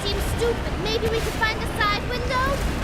seems stupid. Maybe we could find a side window?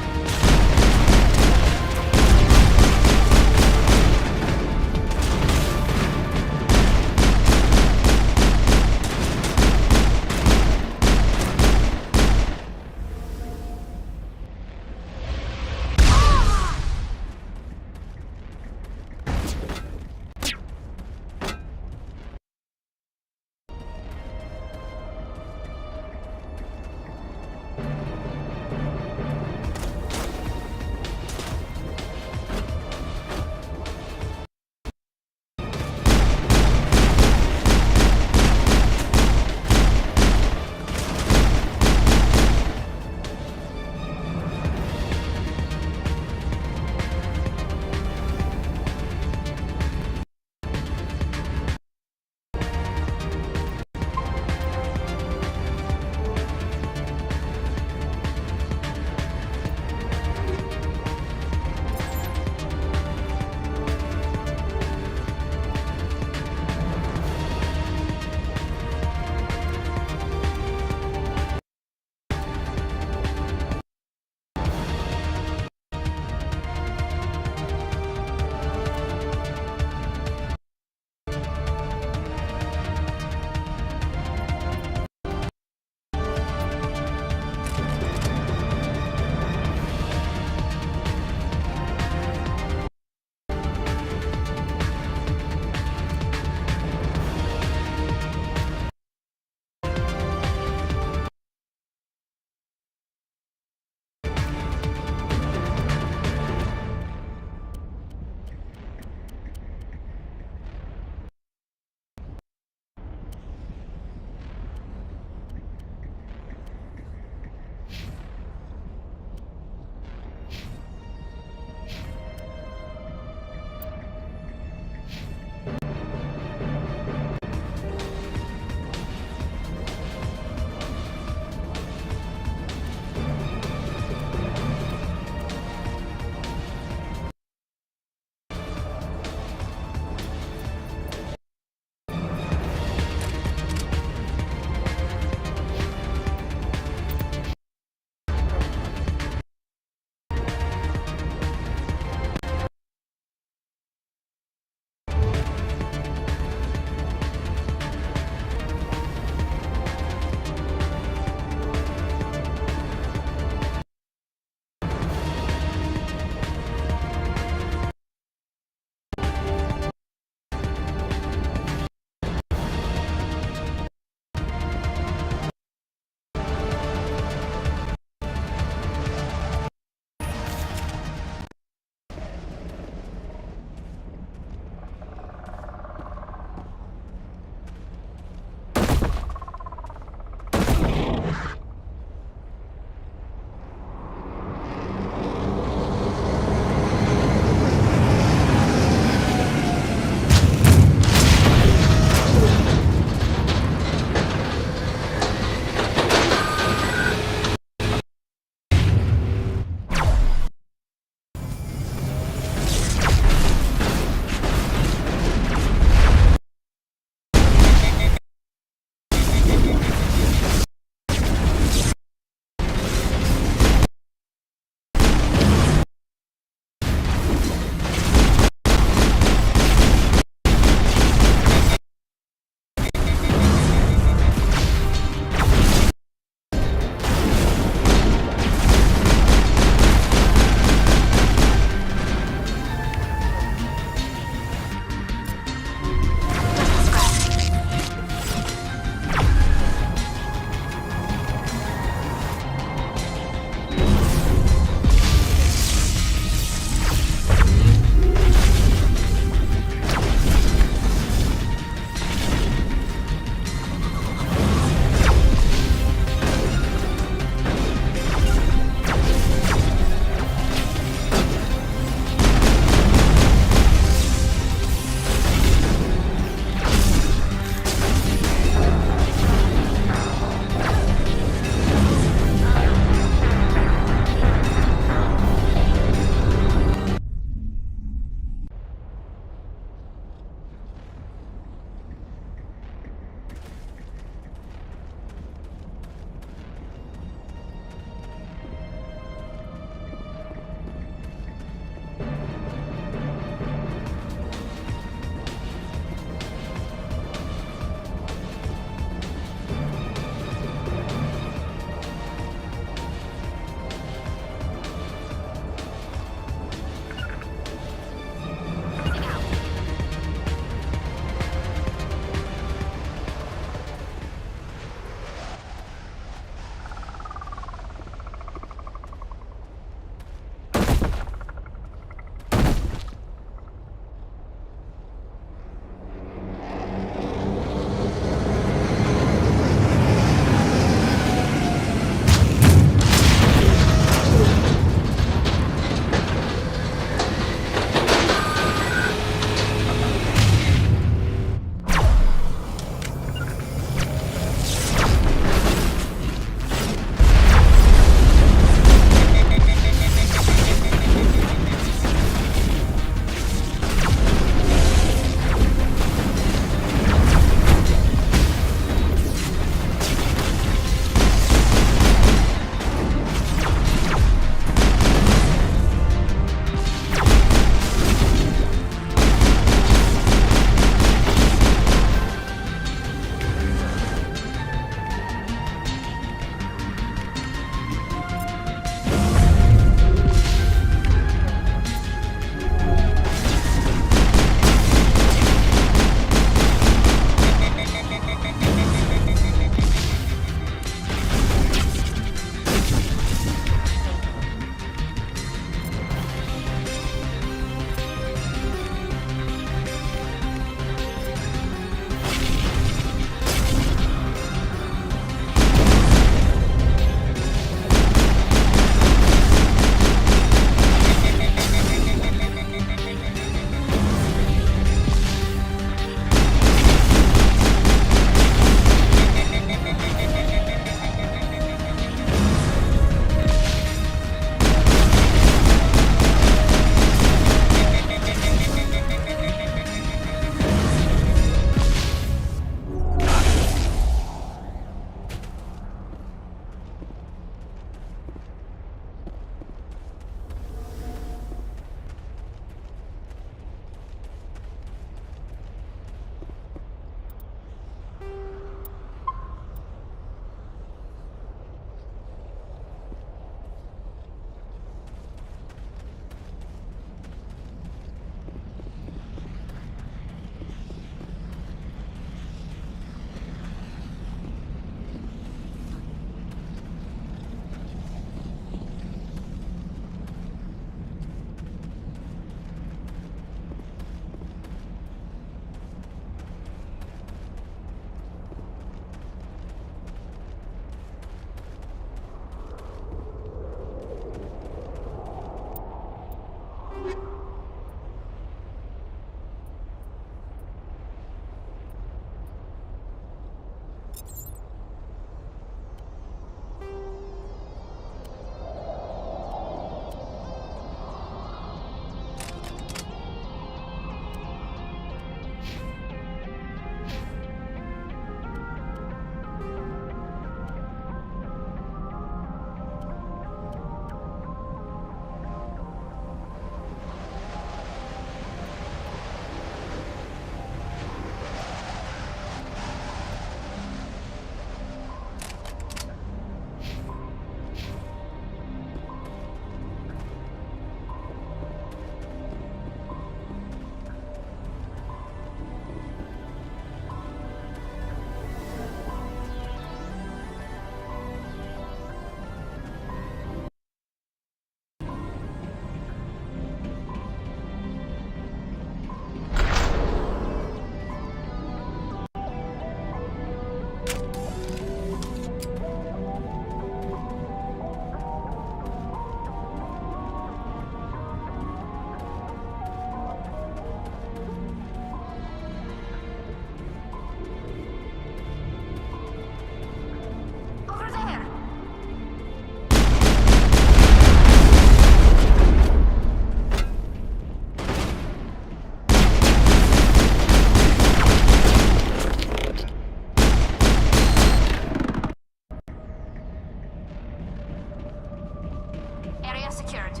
Area secured.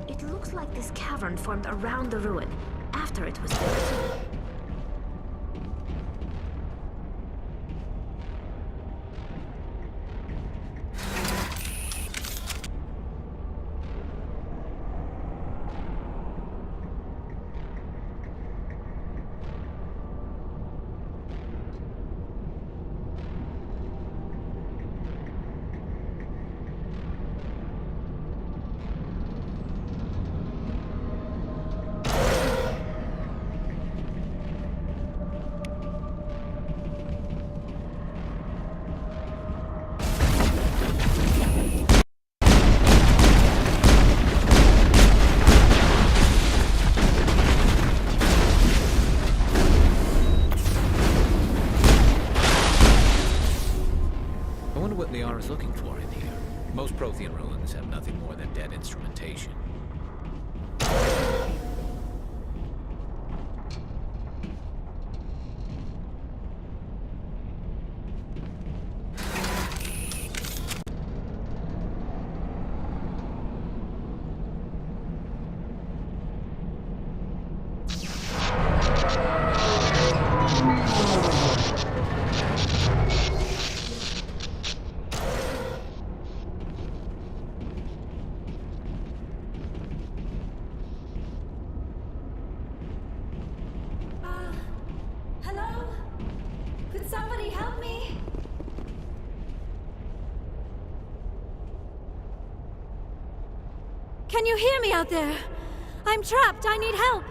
It looks like this cavern formed around the ruin, after it was built. Liara's looking for in here. Most Prothean ruins have nothing more than dead instrumentation. Hello? Could somebody help me? Can you hear me out there? I'm trapped. I need help.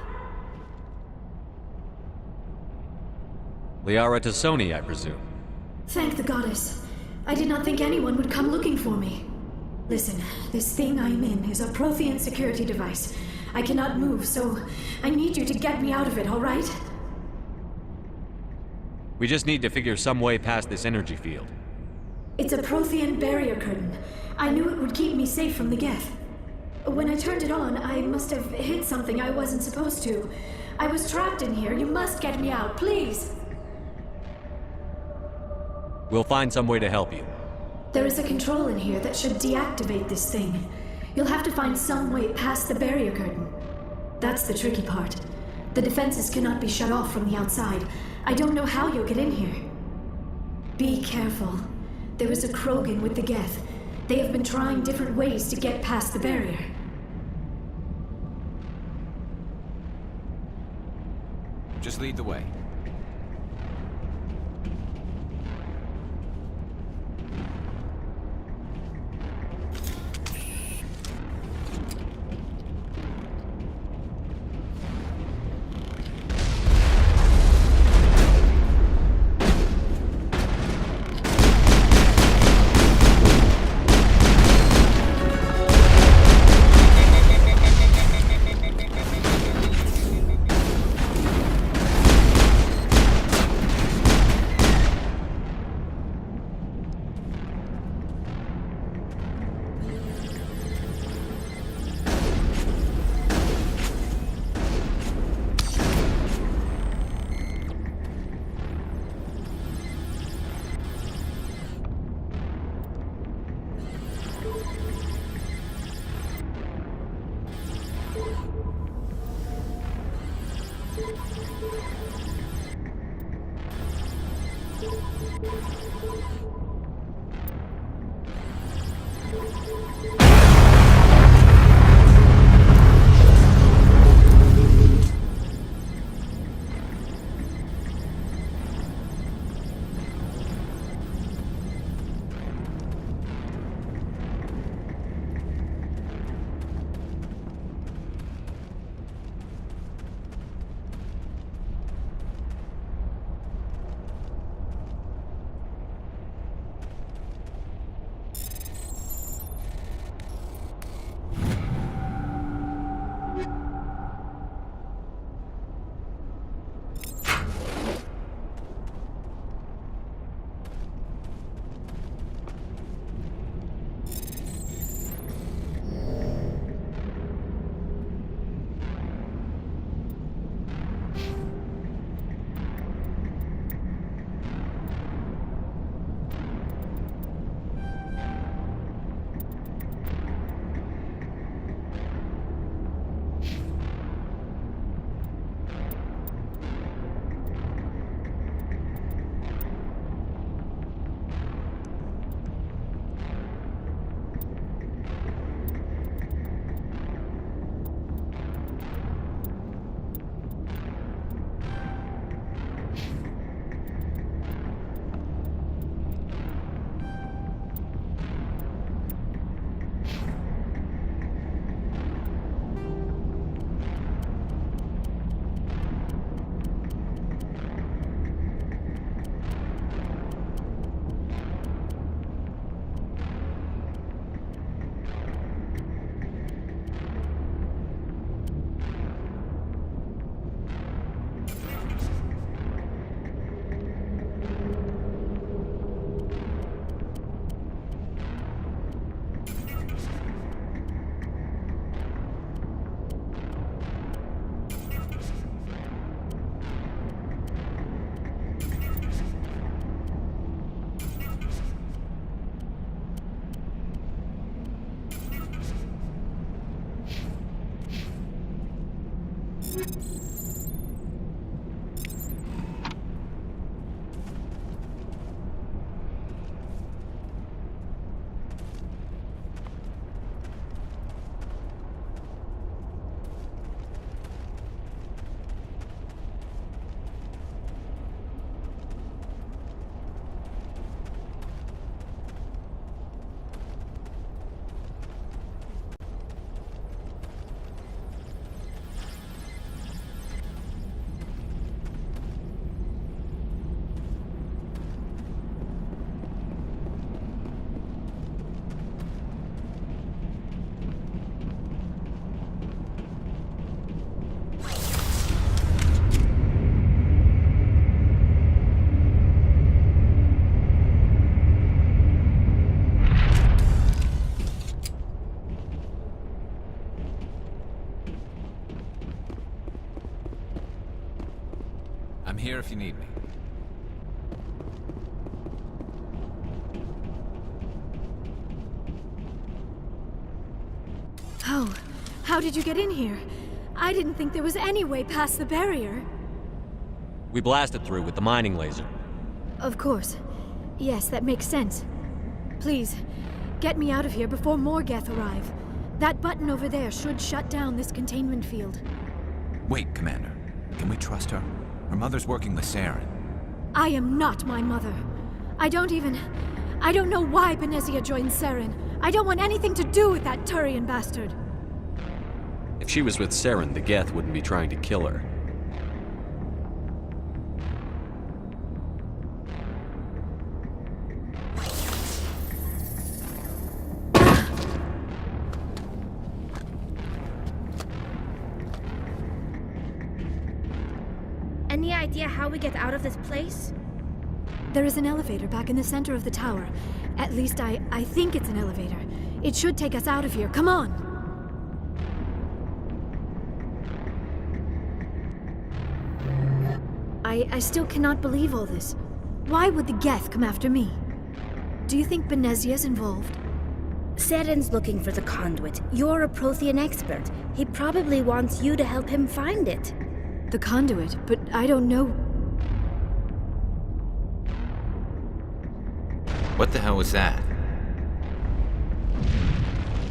Liara to Sony, I presume. Thank the goddess. I did not think anyone would come looking for me. Listen, this thing I'm in is a Prothean security device. I cannot move, so I need you to get me out of it, all right? We just need to figure some way past this energy field. It's a Prothean barrier curtain. I knew it would keep me safe from the Geth. When I turned it on, I must have hit something I wasn't supposed to. I was trapped in here. You must get me out, please. We'll find some way to help you. There is a control in here that should deactivate this thing. You'll have to find some way past the barrier curtain. That's the tricky part. The defenses cannot be shut off from the outside. I don't know how you'll get in here. Be careful. There is a Krogan with the Geth. They have been trying different ways to get past the barrier. Just lead the way. I'm here if you need me. Oh, how did you get in here? I didn't think there was any way past the barrier. We blasted through with the mining laser. Of course. Yes, that makes sense. Please, get me out of here before more Geth arrive. That button over there should shut down this containment field. Wait, Commander. Can we trust her? Her mother's working with Saren. I am not my mother. I don't know why Benezia joined Saren. I don't want anything to do with that Turian bastard. If she was with Saren, the Geth wouldn't be trying to kill her. Any idea how we get out of this place? There is an elevator back in the center of the tower. At least I think it's an elevator. It should take us out of here. Come on! I still cannot believe all this. Why would the Geth come after me? Do you think Benezia's involved? Saren's looking for the conduit. You're a Prothean expert. He probably wants you to help him find it. The conduit, but I don't know. What the hell was that?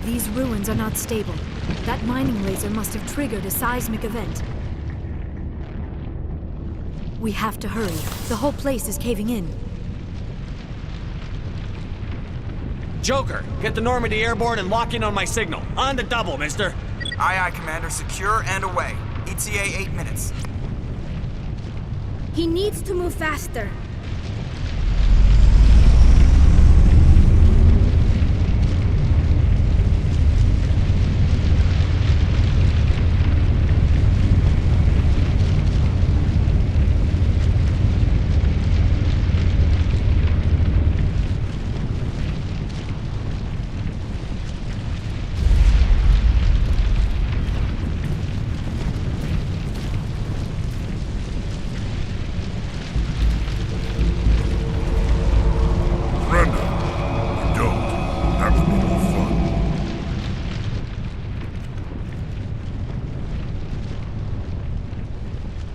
These ruins are not stable. That mining laser must have triggered a seismic event. We have to hurry. The whole place is caving in. Joker, get the Normandy airborne and lock in on my signal. On the double, mister. Aye, aye, Commander. Secure and away. ETA 8 minutes. He needs to move faster.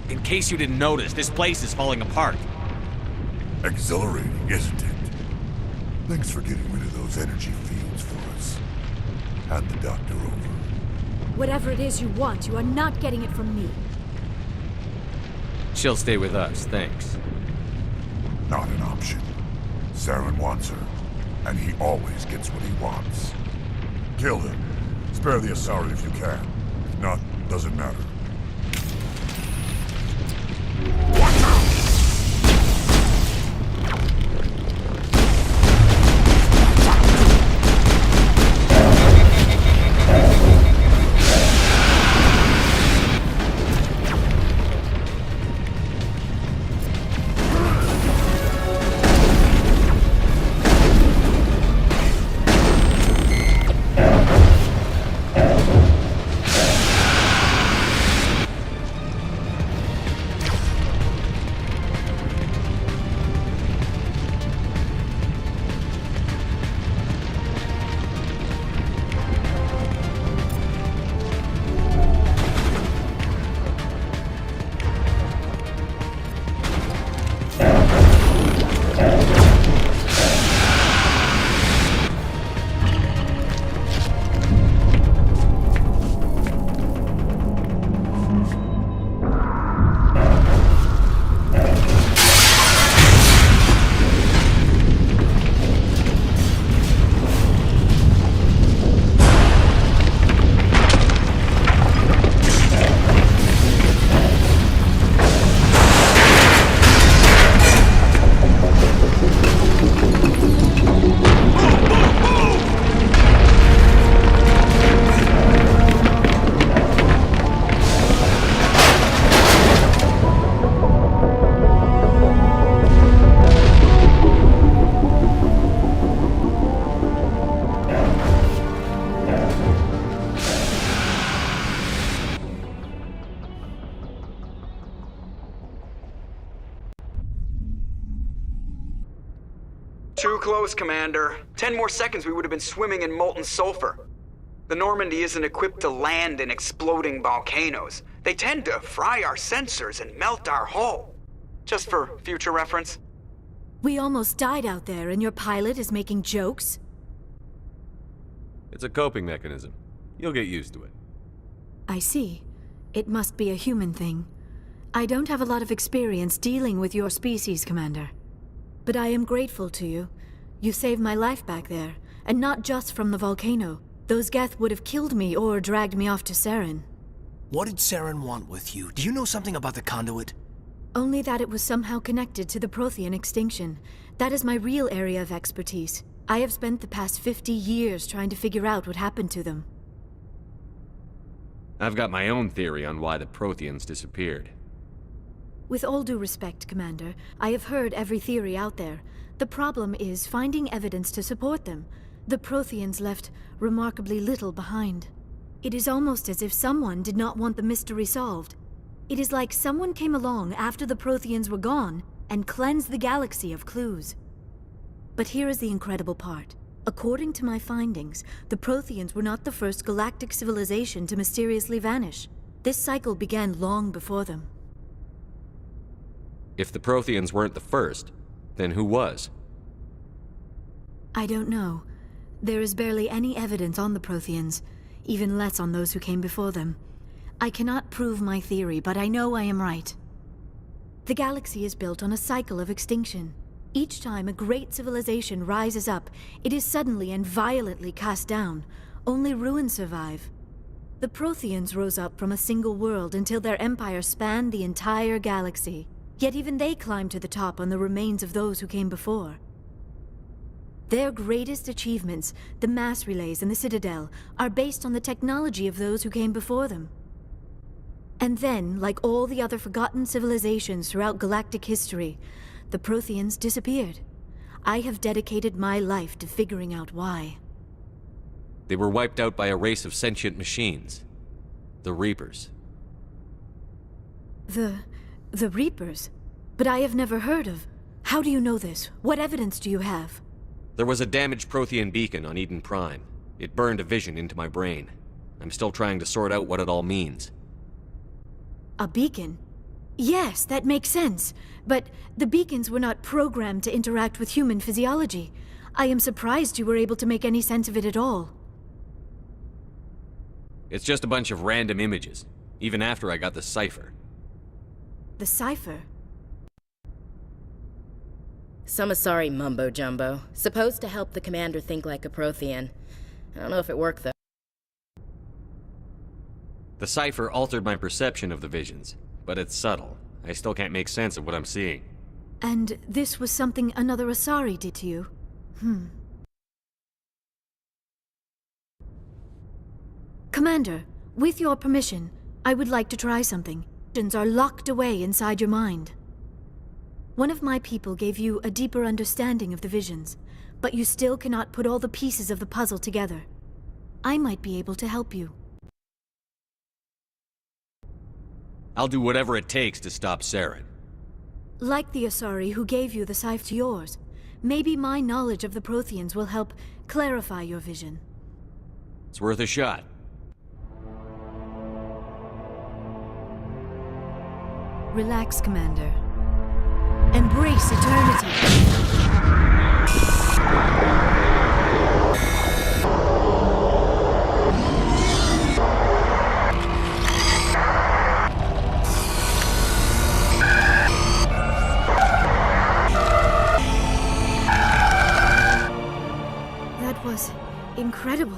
In case you didn't notice, this place is falling apart. Exhilarating, isn't it? Thanks for getting rid of those energy fields for us. Hand the doctor over. Whatever it is you want, you are not getting it from me. She'll stay with us, thanks. Not an option. Saren wants her, and he always gets what he wants. Kill him. Spare the Asari if you can. If not, doesn't matter. Watch out! close, Commander. 10 more seconds we would have been swimming in molten sulfur. The Normandy isn't equipped to land in exploding volcanoes. They tend to fry our sensors and melt our hull. Just for future reference. We almost died out there, and your pilot is making jokes? It's a coping mechanism. You'll get used to it. I see. It must be a human thing. I don't have a lot of experience dealing with your species, Commander. But I am grateful to you. You saved my life back there, and not just from the volcano. Those Geth would have killed me or dragged me off to Saren. What did Saren want with you? Do you know something about the conduit? Only that it was somehow connected to the Prothean extinction. That is my real area of expertise. I have spent the past 50 years trying to figure out what happened to them. I've got my own theory on why the Protheans disappeared. With all due respect, Commander, I have heard every theory out there. The problem is finding evidence to support them. The Protheans left remarkably little behind. It is almost as if someone did not want the mystery solved. It is like someone came along after the Protheans were gone and cleansed the galaxy of clues. But here is the incredible part. According to my findings, the Protheans were not the first galactic civilization to mysteriously vanish. This cycle began long before them. If the Protheans weren't the first, then who was? I don't know. There is barely any evidence on the Protheans, even less on those who came before them. I cannot prove my theory, but I know I am right. The galaxy is built on a cycle of extinction. Each time a great civilization rises up, it is suddenly and violently cast down. Only ruins survive. The Protheans rose up from a single world until their empire spanned the entire galaxy. Yet even they climbed to the top on the remains of those who came before. Their greatest achievements, the mass relays and the Citadel, are based on the technology of those who came before them. And then, like all the other forgotten civilizations throughout galactic history, the Protheans disappeared. I have dedicated my life to figuring out why. They were wiped out by a race of sentient machines. The Reapers. The Reapers? But I have never heard of... How do you know this? What evidence do you have? There was a damaged Prothean beacon on Eden Prime. It burned a vision into my brain. I'm still trying to sort out what it all means. A beacon? Yes, that makes sense. But the beacons were not programmed to interact with human physiology. I am surprised you were able to make any sense of it at all. It's just a bunch of random images, even after I got the cipher. The cipher? Some Asari mumbo-jumbo, supposed to help the commander think like a Prothean. I don't know if it worked, though. The cipher altered my perception of the visions, but it's subtle. I still can't make sense of what I'm seeing. And this was something another Asari did to you? Commander, with your permission, I would like to try something. Visions are locked away inside your mind. One of my people gave you a deeper understanding of the visions, but you still cannot put all the pieces of the puzzle together. I might be able to help you. I'll do whatever it takes to stop Saren. Like the Asari who gave you the cipher to yours, maybe my knowledge of the Protheans will help clarify your vision. It's worth a shot. Relax, Commander. Embrace eternity. That was incredible.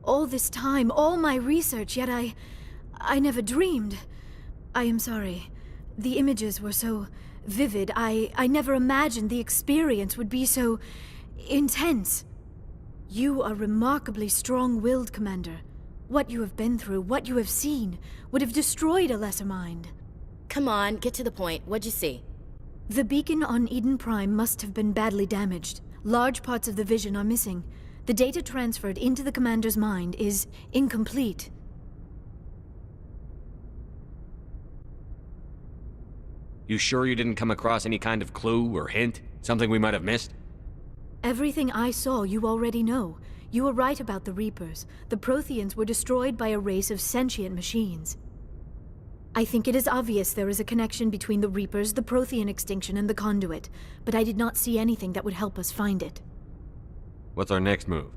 All this time, all my research, yet I never dreamed. I am sorry. The images were so vivid. I never imagined the experience would be so intense. You are remarkably strong-willed, Commander. What you have been through, what you have seen, would have destroyed a lesser mind. Come on, get to the point. What'd you see? The beacon on Eden Prime must have been badly damaged. Large parts of the vision are missing. The data transferred into the Commander's mind is incomplete. You sure you didn't come across any kind of clue or hint? Something we might have missed? Everything I saw you already know. You were right about the Reapers. The Protheans were destroyed by a race of sentient machines. I think it is obvious there is a connection between the Reapers, the Prothean extinction, and the Conduit, but I did not see anything that would help us find it. What's our next move?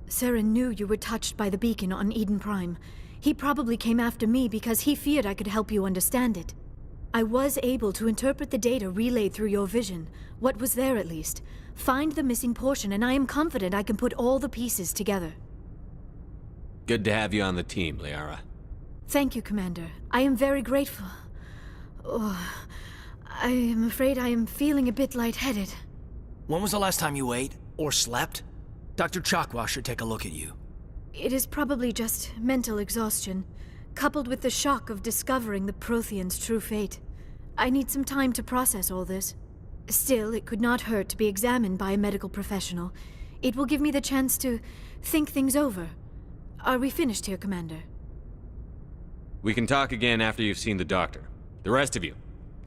Saren knew you were touched by the beacon on Eden Prime. He probably came after me because he feared I could help you understand it. I was able to interpret the data relayed through your vision, what was there at least, find the missing portion, and I am confident I can put all the pieces together. Good to have you on the team, Liara. Thank you, Commander. I am very grateful. Oh, I am afraid I am feeling a bit lightheaded. When was the last time you ate or slept? Dr. Chakwa should take a look at you. It is probably just mental exhaustion, coupled with the shock of discovering the Protheans' true fate. I need some time to process all this. Still, it could not hurt to be examined by a medical professional. It will give me the chance to think things over. Are we finished here, Commander? We can talk again after you've seen the doctor. The rest of you,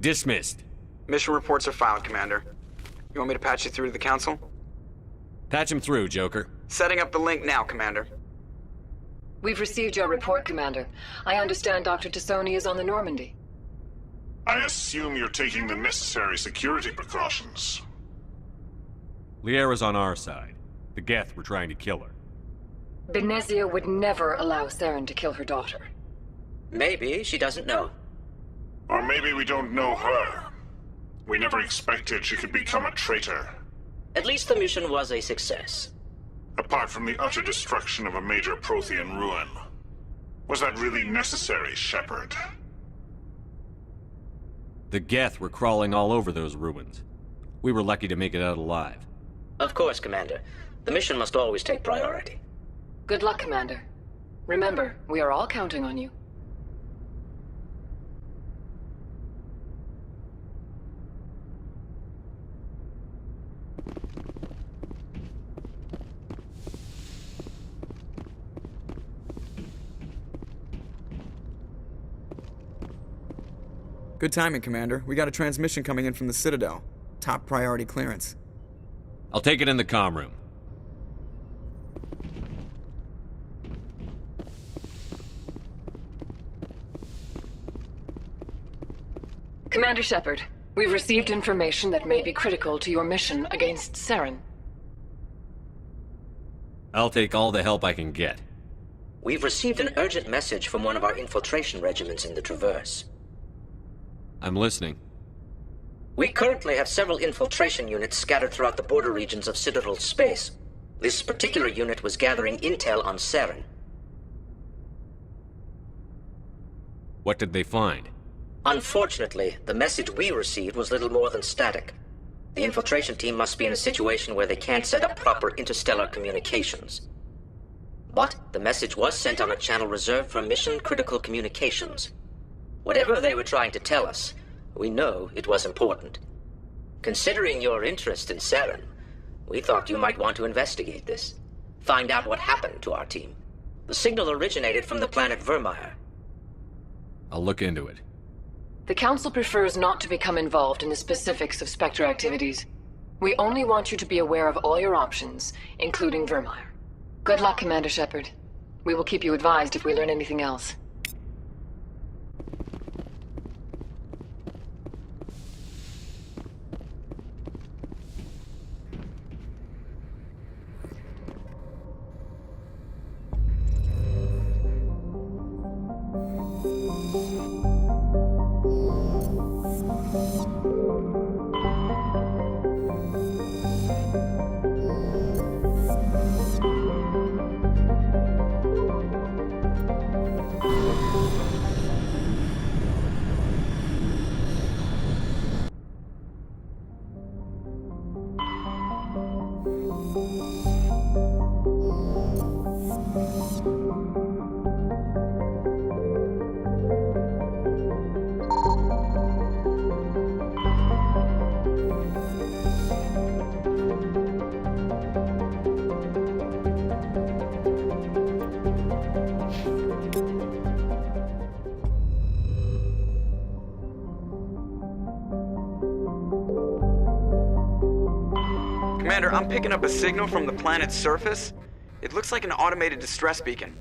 dismissed. Mission reports are filed, Commander. You want me to patch you through to the Council? Patch him through, Joker. Setting up the link now, Commander. We've received your report, Commander. I understand Dr. Tassoni is on the Normandy. I assume you're taking the necessary security precautions. Liara's on our side. The Geth were trying to kill her. Benezia would never allow Saren to kill her daughter. Maybe she doesn't know. Or maybe we don't know her. We never expected she could become a traitor. At least the mission was a success. Apart from the utter destruction of a major Prothean ruin. Was that really necessary, Shepard? The Geth were crawling all over those ruins. We were lucky to make it out alive. Of course, Commander. The mission must always take priority. Good luck, Commander. Remember, we are all counting on you. Good timing, Commander. We got a transmission coming in from the Citadel. Top priority clearance. I'll take it in the comm room. Commander Shepard, we've received information that may be critical to your mission against Saren. I'll take all the help I can get. We've received an urgent message from one of our infiltration regiments in the Traverse. I'm listening. We currently have several infiltration units scattered throughout the border regions of Citadel space. This particular unit was gathering intel on Saren. What did they find? Unfortunately, the message we received was little more than static. The infiltration team must be in a situation where they can't set up proper interstellar communications. But the message was sent on a channel reserved for mission-critical communications. Whatever they were trying to tell us, we know it was important. Considering your interest in Saren, we thought you might want to investigate this. Find out what happened to our team. The signal originated from the planet Vermeer. I'll look into it. The Council prefers not to become involved in the specifics of Spectre activities. We only want you to be aware of all your options, including Vermeer. Good luck, Commander Shepard. We will keep you advised if we learn anything else. Commander, I'm picking up a signal from the planet's surface. It looks like an automated distress beacon.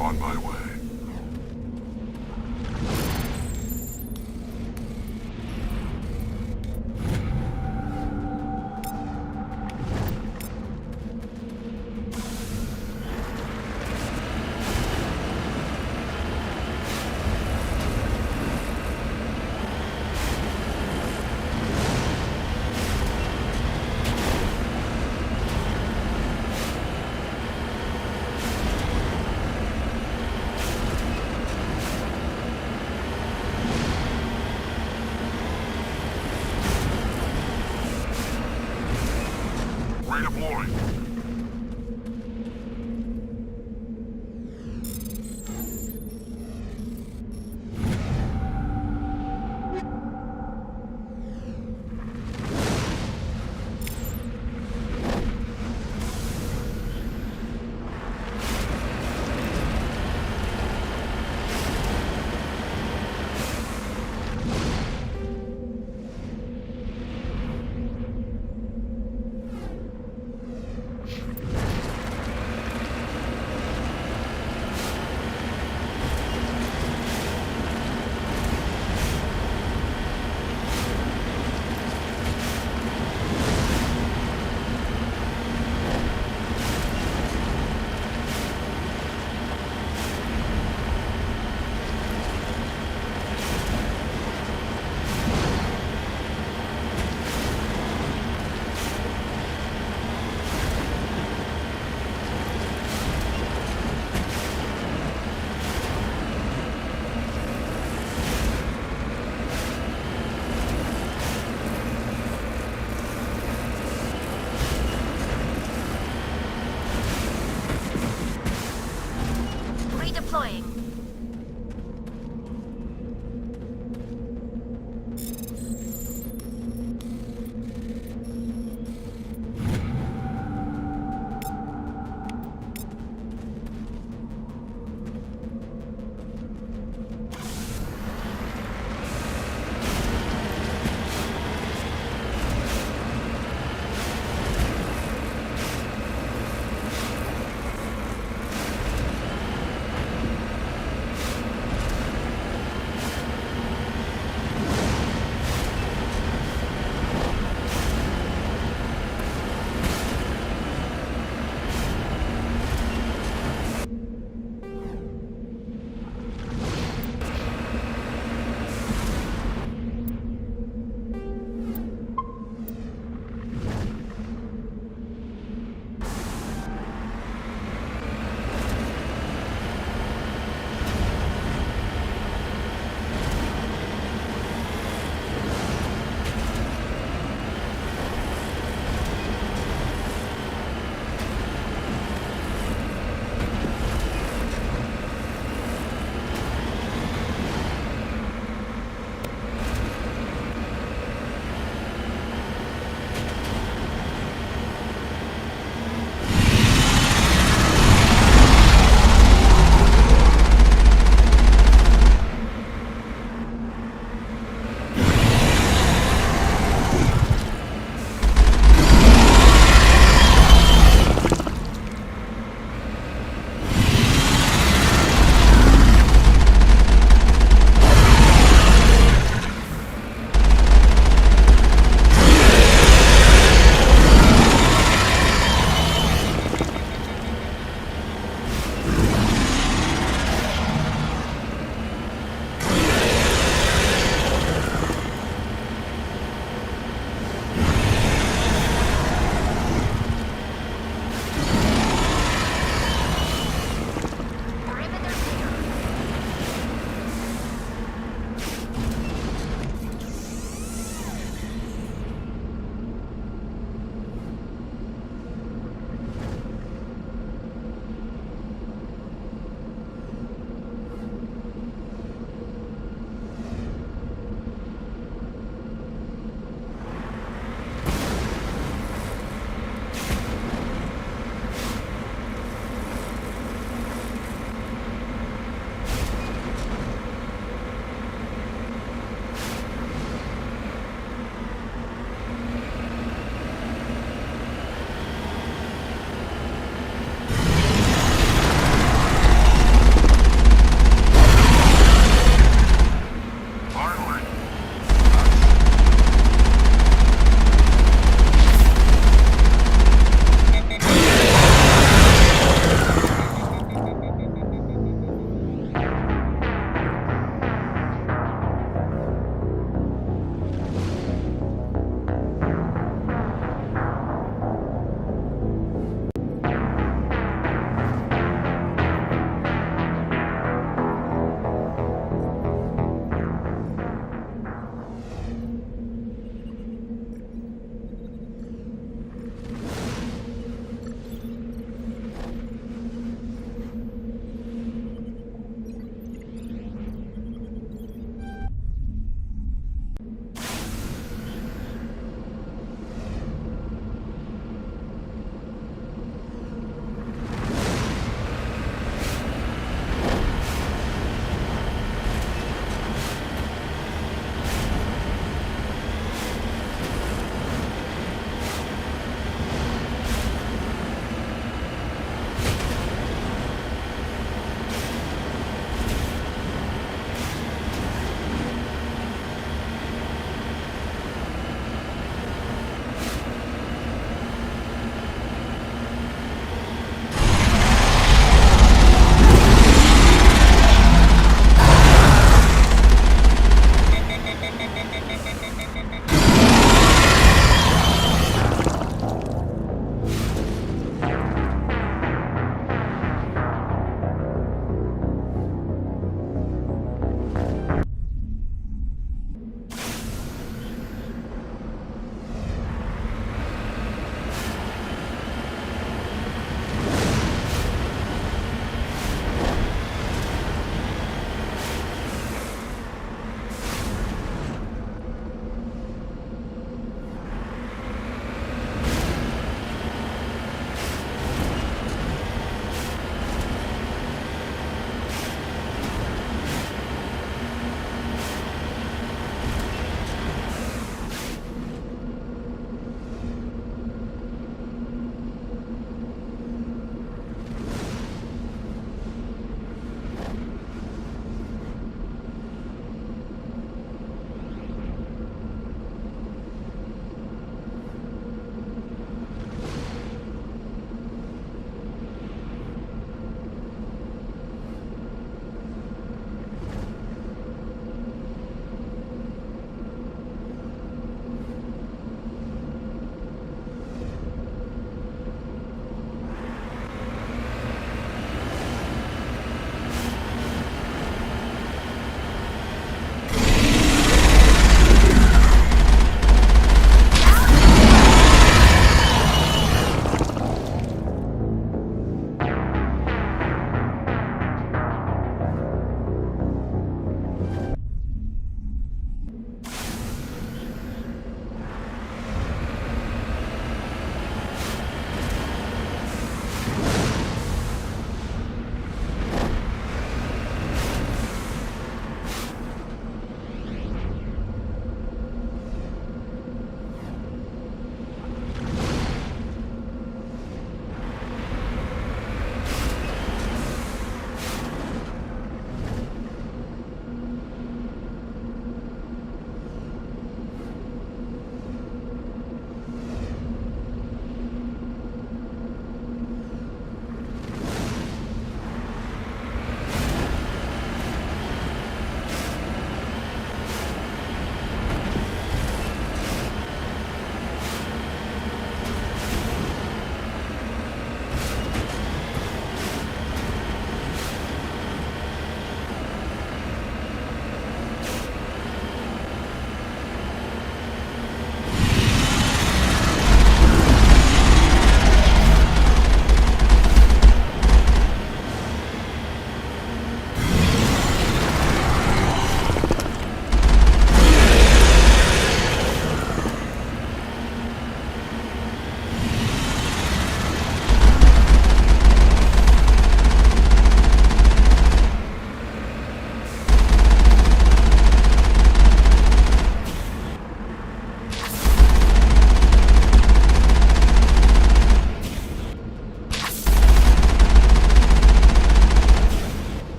On my way. Redeploying.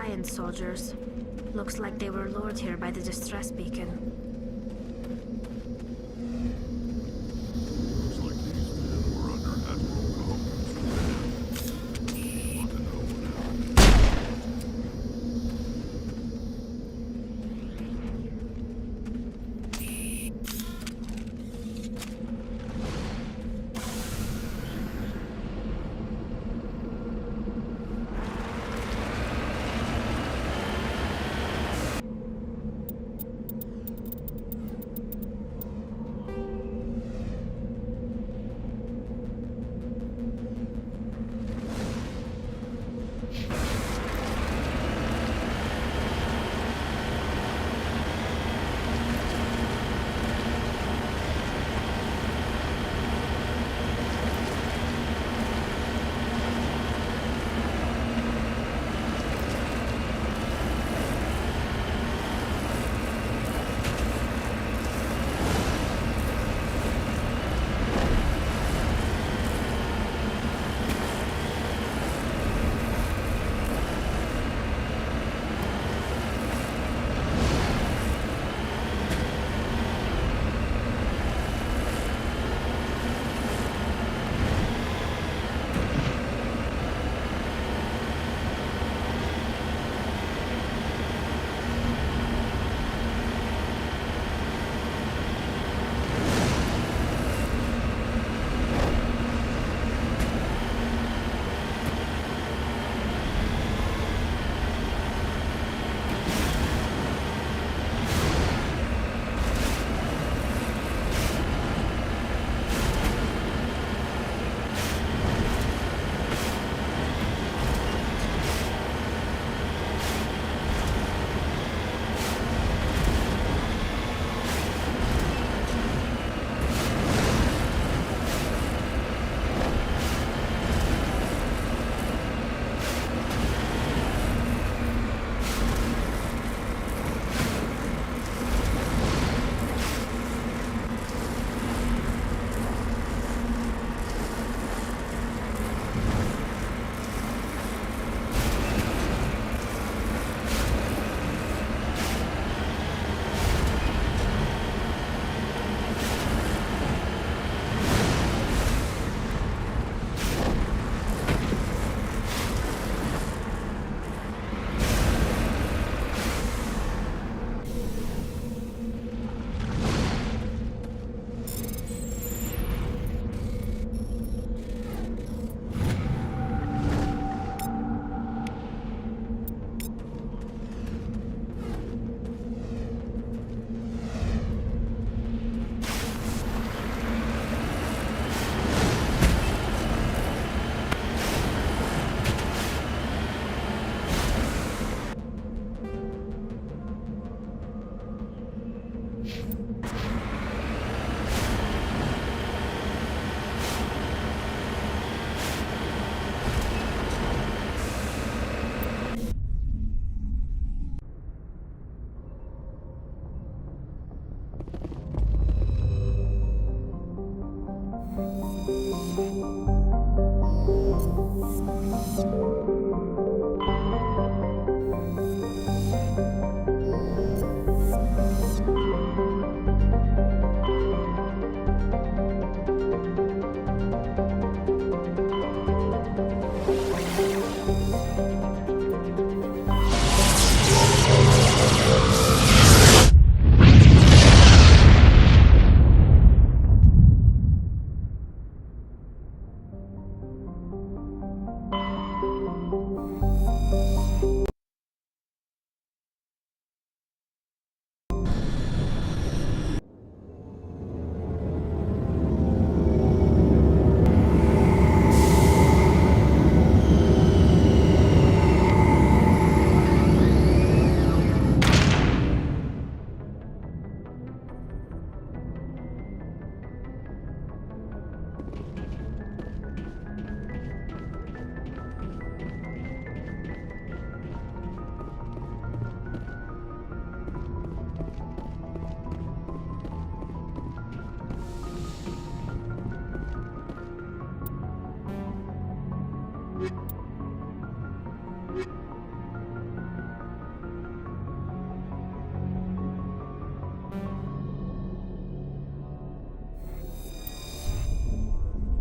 Alliance soldiers. Looks like they were lured here by the distress beacon. Looks like these men were under Admiral Cohen's command. Want to know what happened?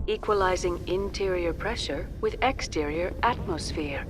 equalizing interior pressure with exterior atmosphere.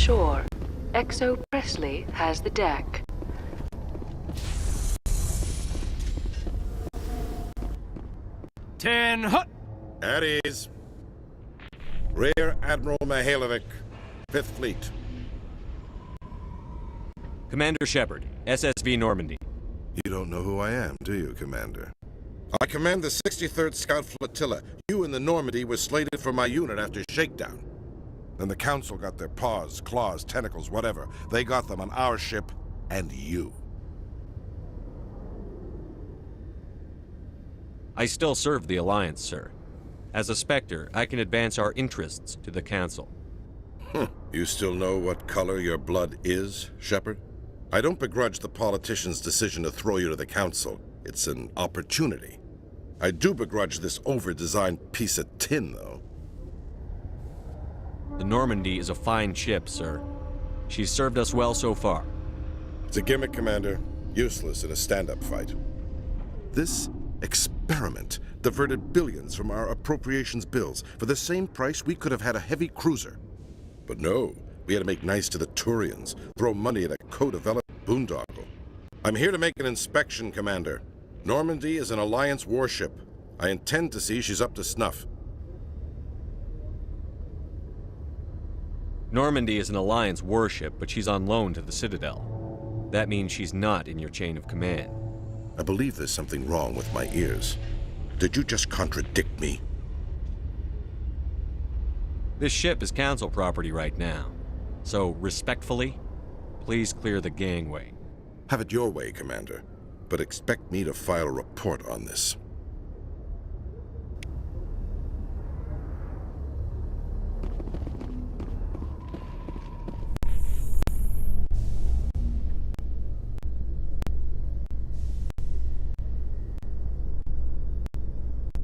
shore. XO Presley has the deck. Ten hut! At ease. Rear Admiral Mihailovic, 5th Fleet. Commander Shepard, SSV Normandy. You don't know who I am, do you, Commander? I command the 63rd Scout Flotilla. You and the Normandy were slated for my unit after shakedown. Then the Council got their paws, claws, tentacles, whatever. They got them on our ship and you. I still serve the Alliance, sir. As a Spectre, I can advance our interests to the Council. You still know what color your blood is, Shepard? I don't begrudge the politician's decision to throw you to the Council. It's an opportunity. I do begrudge this over-designed piece of tin, though. The Normandy is a fine ship, sir. She's served us well so far. It's a gimmick, Commander. Useless in a stand-up fight. This experiment diverted billions from our appropriations bills. For the same price, we could have had a heavy cruiser. But no, we had to make nice to the Turians, throw money at a co-developed boondoggle. I'm here to make an inspection, Commander. Normandy is an Alliance warship. I intend to see she's up to snuff. Normandy is an Alliance warship, but she's on loan to the Citadel. That means she's not in your chain of command. I believe there's something wrong with my ears. Did you just contradict me? This ship is Council property right now. So, respectfully, please clear the gangway. Have it your way, Commander. But expect me to file a report on this.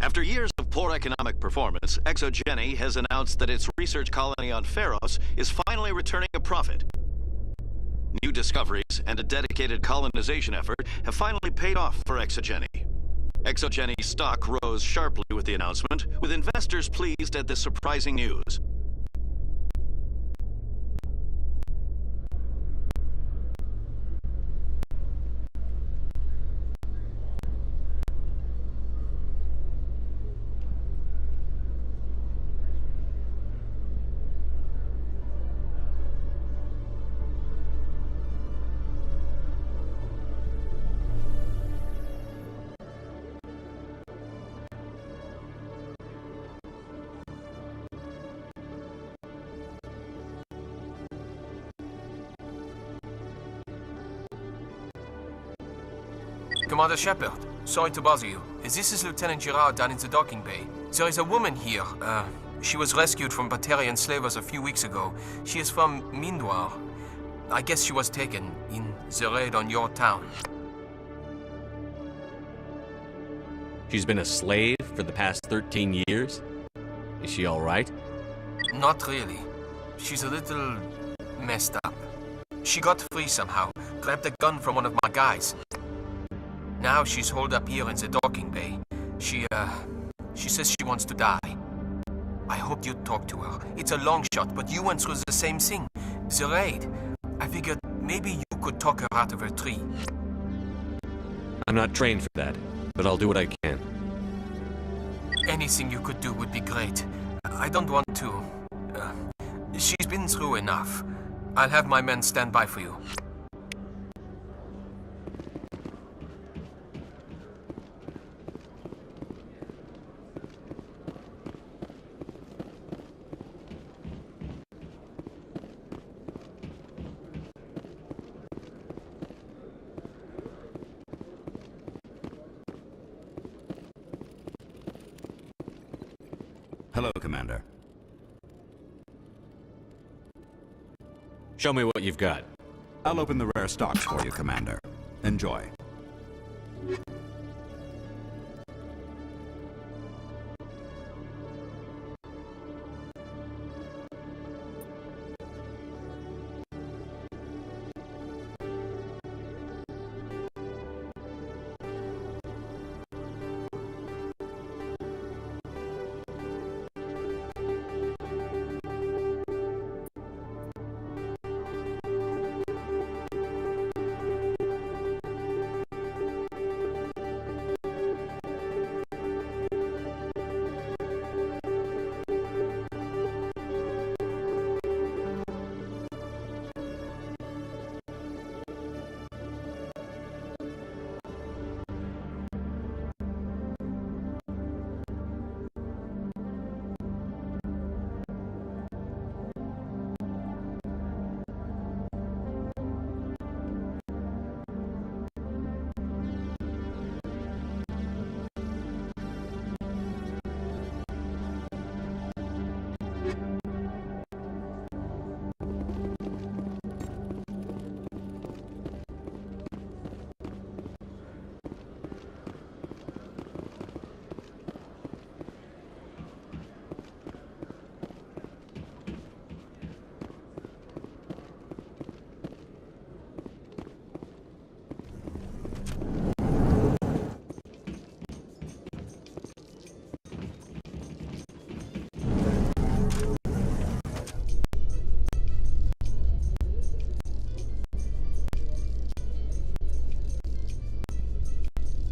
After years of poor economic performance, ExoGeni has announced that its research colony on Pharos is finally returning a profit. New discoveries and a dedicated colonization effort have finally paid off for ExoGeni. ExoGeni stock rose sharply with the announcement, with investors pleased at this surprising news. Commander Shepard, sorry to bother you. This is Lieutenant Girard down in the docking bay. There is a woman here. She was rescued from Batarian slavers a few weeks ago. She is from Mindoir. I guess she was taken in the raid on your town. She's been a slave for the past 13 years? Is she all right? Not really. She's a little messed up. She got free somehow, grabbed a gun from one of my guys. Now she's holed up here in the docking bay. She says she wants to die. I hoped you'd talk to her. It's a long shot, but you went through the same thing. The raid. I figured maybe you could talk her out of her tree. I'm not trained for that, but I'll do what I can. Anything you could do would be great. I don't want to... she's been through enough. I'll have my men stand by for you. Hello, Commander. Show me what you've got. I'll open the rare stocks for you, Commander. Enjoy.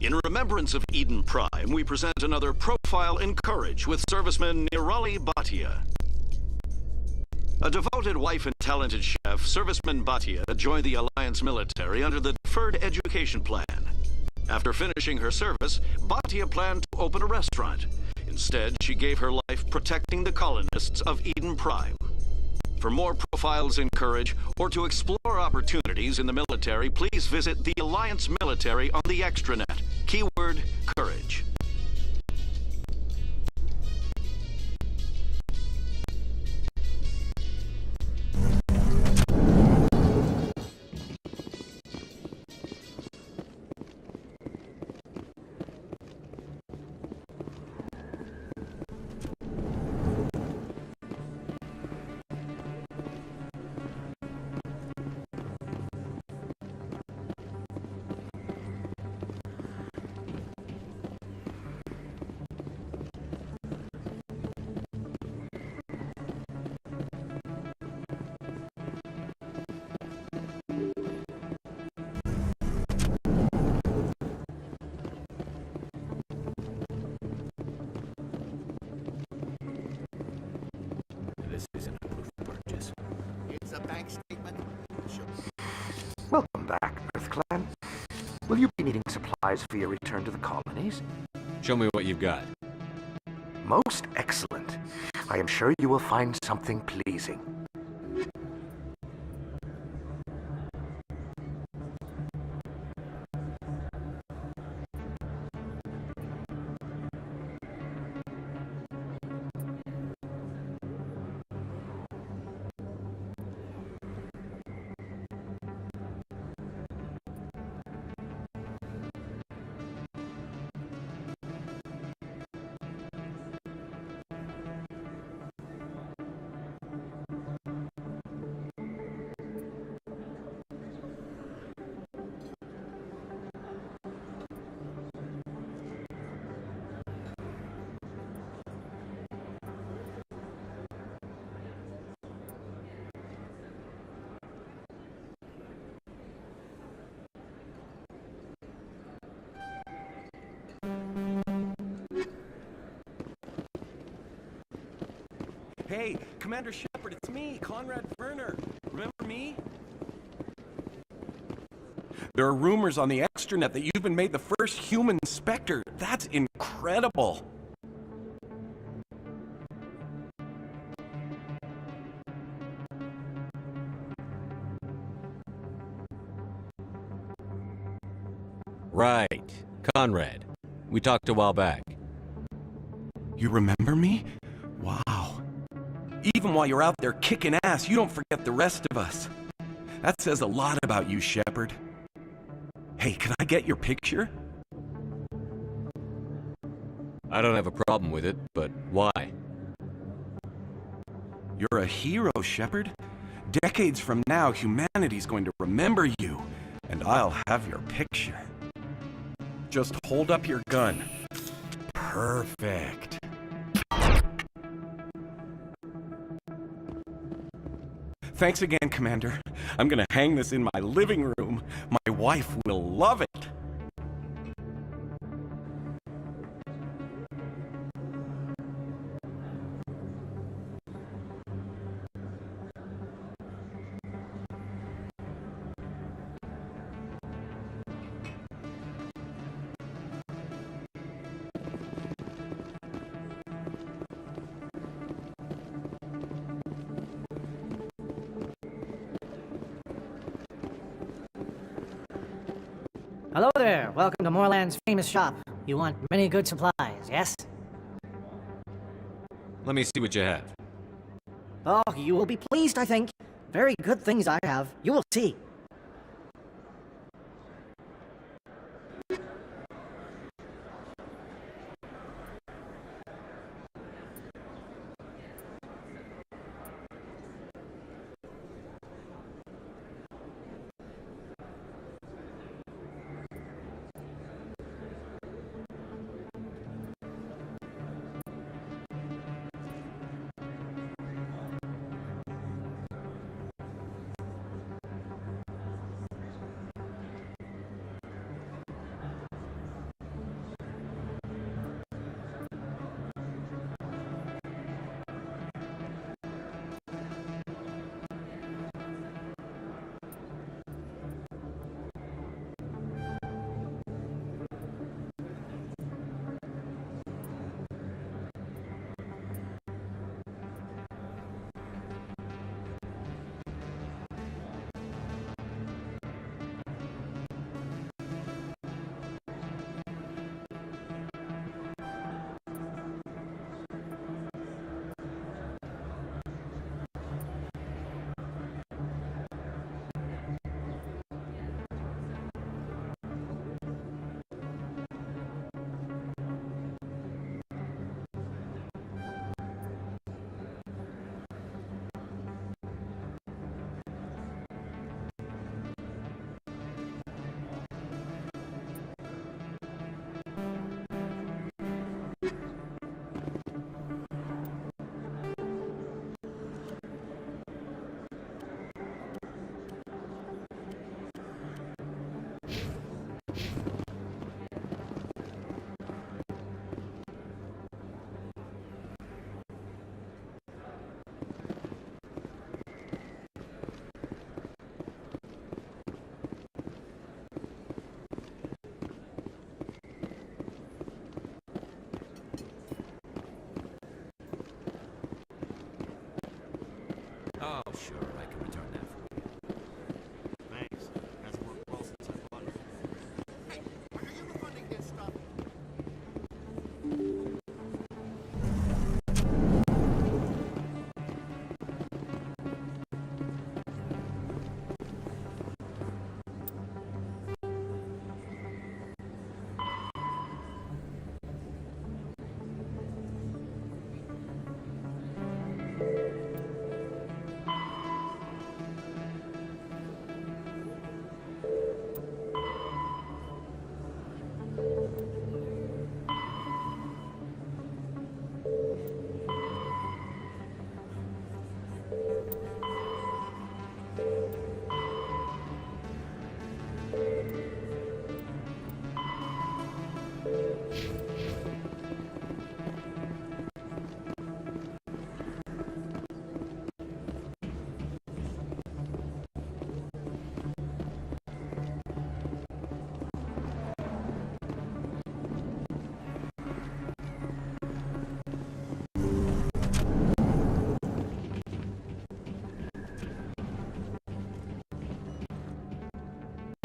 In remembrance of Eden Prime, we present another profile in courage with serviceman Nirali Bhatia. A devoted wife and talented chef, serviceman Bhatia joined the Alliance military under the Deferred Education Plan. After finishing her service, Bhatia planned to open a restaurant. Instead, she gave her life protecting the colonists of Eden Prime. For more profiles in courage, or to explore opportunities in the military, please visit the Alliance Military on the extranet. Keyword, courage. This isn't a proof of purchase. It's a bank statement. Welcome back, Earth Clan. Will you be needing supplies for your return to the colonies? Show me what you've got. Most excellent. I am sure you will find something pleasing. Hey, Commander Shepard, it's me, Conrad Werner. Remember me? There are rumors on the extranet that you've been made the first human Spectre. That's incredible. Right. Conrad. We talked a while back. You remember me? Wow. Even while you're out there kicking ass, you don't forget the rest of us. That says a lot about you, Shepard. Hey, can I get your picture? I don't have a problem with it, but why? You're a hero, Shepard. Decades from now, humanity's going to remember you, and I'll have your picture. Just hold up your gun. Perfect. Thanks again, Commander. I'm gonna hang this in my living room. My wife will love it. Hello there. Welcome to Moorland's famous shop. You want many good supplies, yes? Let me see what you have. Oh, you will be pleased, I think. Very good things I have. You will see.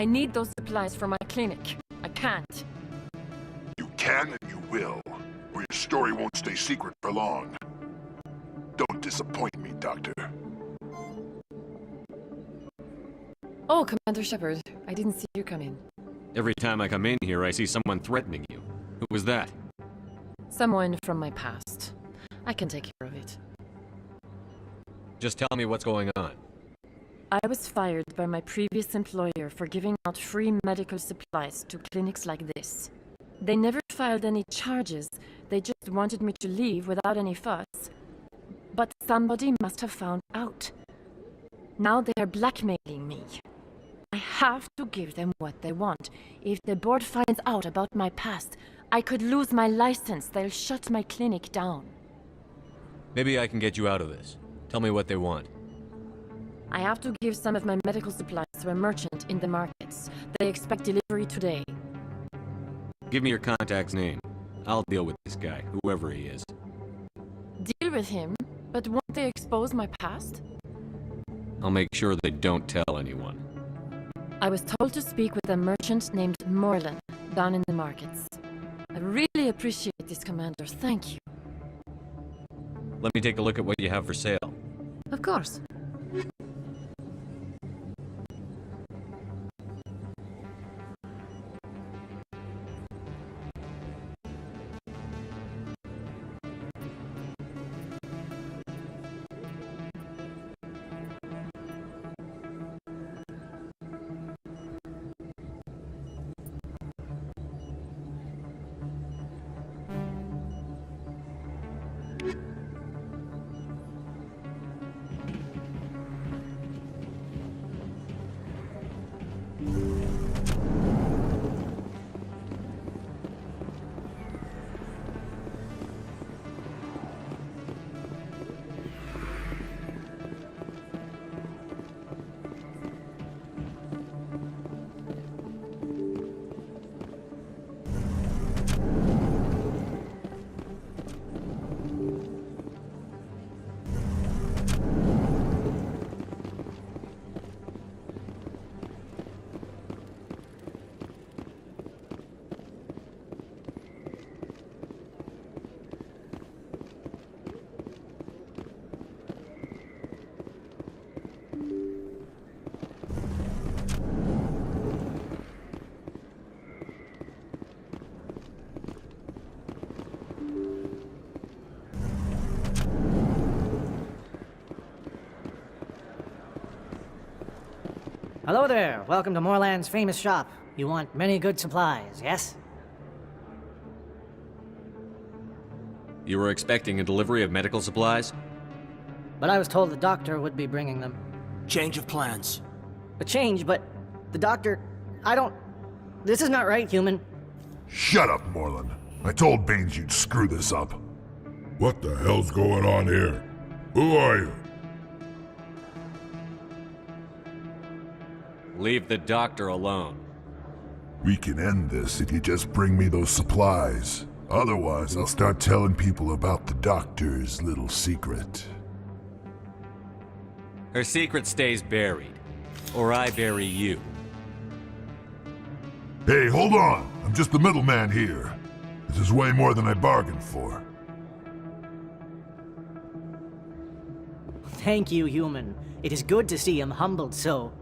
I need those supplies for my clinic. I can't. You can and you will, or your story won't stay secret for long. Don't disappoint me, Doctor. Oh, Commander Shepard. I didn't see you come in. Every time I come in here, I see someone threatening you. Who was that? Someone from my past. I can take care of it. Just tell me what's going on. I was fired by my previous employer for giving out free medical supplies to clinics like this. They never filed any charges. They just wanted me to leave without any fuss. But somebody must have found out. Now they are blackmailing me. I have to give them what they want. If the board finds out about my past, I could lose my license. They'll shut my clinic down. Maybe I can get you out of this. Tell me what they want. I have to give some of my medical supplies to a merchant in the markets. They expect delivery today. Give me your contact's name. I'll deal with this guy, whoever he is. Deal with him? But won't they expose my past? I'll make sure they don't tell anyone. I was told to speak with a merchant named Morlan down in the markets. I really appreciate this, Commander. Thank you. Let me take a look at what you have for sale. Of course. Hello there. Welcome to Moorland's famous shop. You want many good supplies, yes? You were expecting a delivery of medical supplies? But I was told the doctor would be bringing them. Change of plans. A change, but the doctor... I don't... This is not right, human. Shut up, Morlan. I told Baines you'd screw this up. What the hell's going on here? Who are you? Leave the doctor alone. We can end this if you just bring me those supplies. Otherwise, I'll start telling people about the doctor's little secret. Her secret stays buried. Or I bury you. Hey, hold on! I'm just the middleman here. This is way more than I bargained for. Thank you, human. It is good to see him humbled so.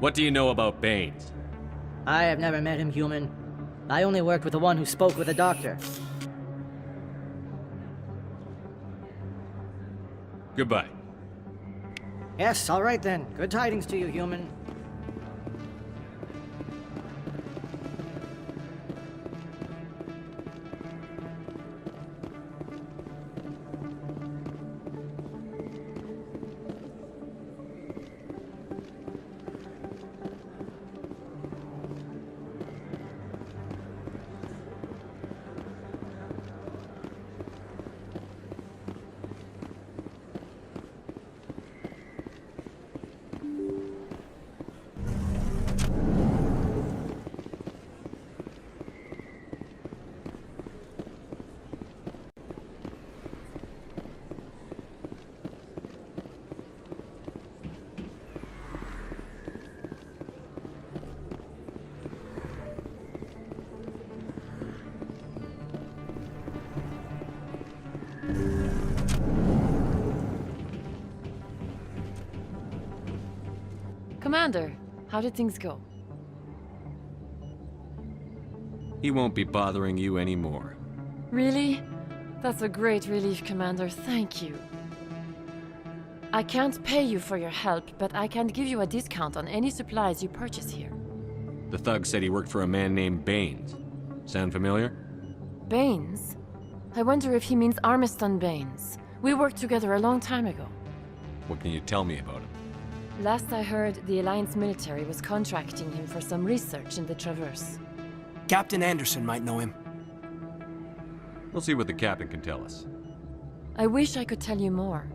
What do you know about Baines? I have never met him, human. I only worked with the one who spoke with the doctor. Goodbye. Yes, all right then. Good tidings to you, human. Commander, how did things go? He won't be bothering you anymore. Really? That's a great relief, Commander. Thank you. I can't pay you for your help, but I can give you a discount on any supplies you purchase here. The thug said he worked for a man named Baines. Sound familiar? Baines? I wonder if he means Armiston Baines. We worked together a long time ago. What can you tell me about him? Last I heard, the Alliance military was contracting him for some research in the Traverse. Captain Anderson might know him. We'll see what the captain can tell us. I wish I could tell you more.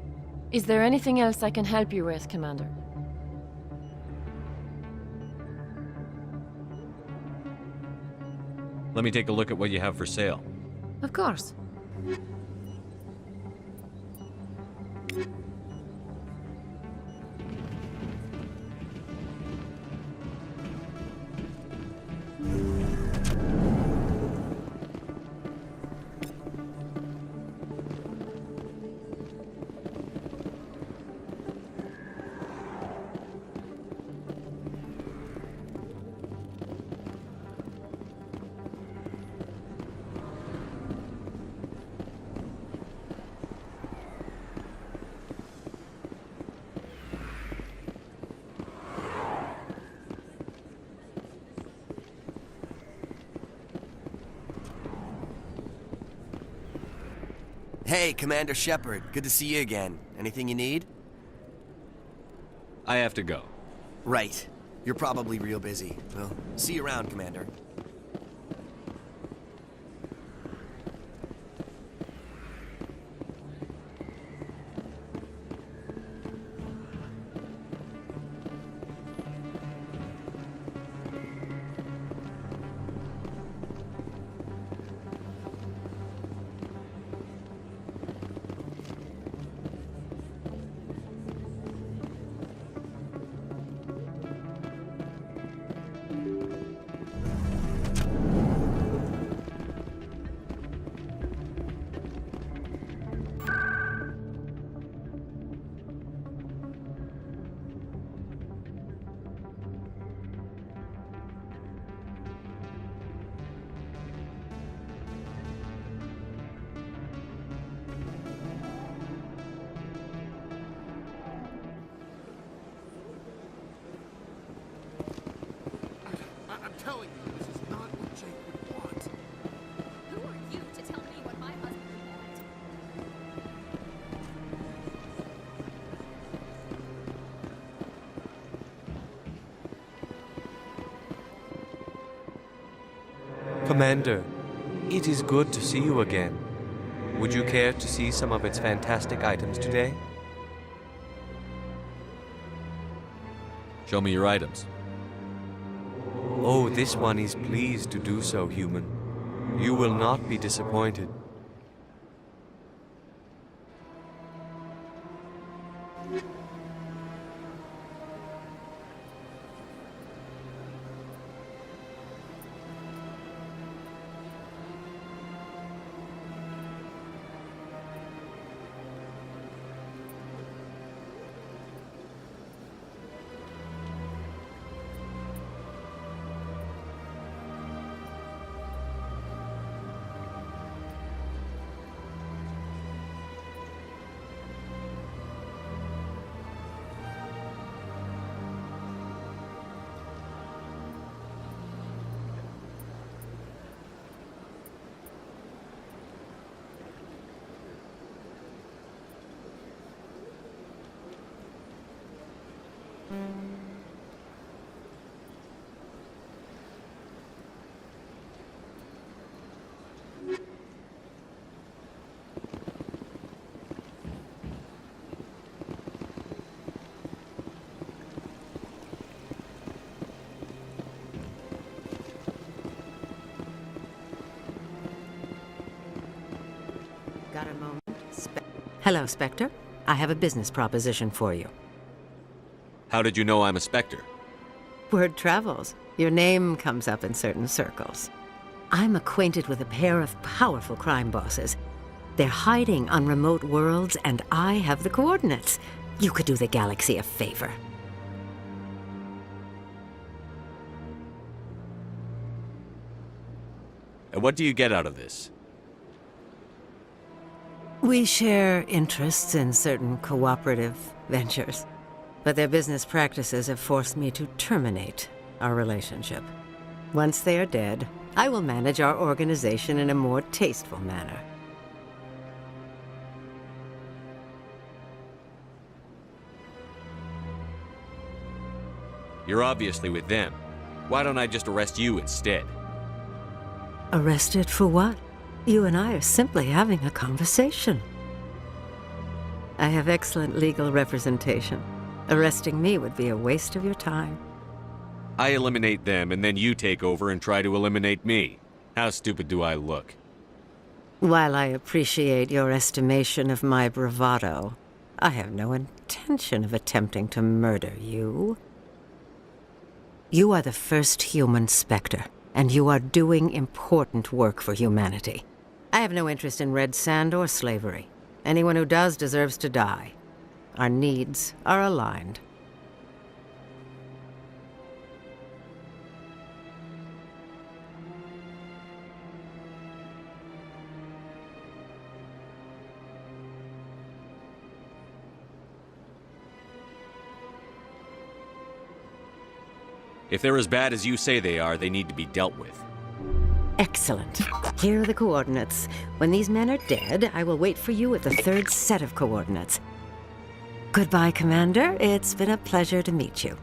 Is there anything else I can help you with, Commander? Let me take a look at what you have for sale. Of course. Hey, Commander Shepard. Good to see you again. Anything you need? I have to go. Right. You're probably real busy. Well, see you around, Commander. I'm telling you, this is not what Jake would want. Who are you to tell me what my husband would want? Commander, it is good to see you again. Would you care to see some of its fantastic items today? Show me your items. Oh, this one is pleased to do so, human. You will not be disappointed. Got a moment? Hello, Spectre. I have a business proposition for you. How did you know I'm a Spectre? Word travels. Your name comes up in certain circles. I'm acquainted with a pair of powerful crime bosses. They're hiding on remote worlds, and I have the coordinates. You could do the galaxy a favor. And what do you get out of this? We share interests in certain cooperative ventures, but their business practices have forced me to terminate our relationship. Once they are dead, I will manage our organization in a more tasteful manner. You're obviously with them. Why don't I just arrest you instead? Arrested for what? You and I are simply having a conversation. I have excellent legal representation. Arresting me would be a waste of your time. I eliminate them, and then you take over and try to eliminate me. How stupid do I look? While I appreciate your estimation of my bravado, I have no intention of attempting to murder you. You are the first human Spectre, and you are doing important work for humanity. I have no interest in red sand or slavery. Anyone who does deserves to die. Our needs are aligned. If they're as bad as you say they are, they need to be dealt with. Excellent. Here are the coordinates. When these men are dead, I will wait for you at the third set of coordinates. Goodbye, Commander. It's been a pleasure to meet you.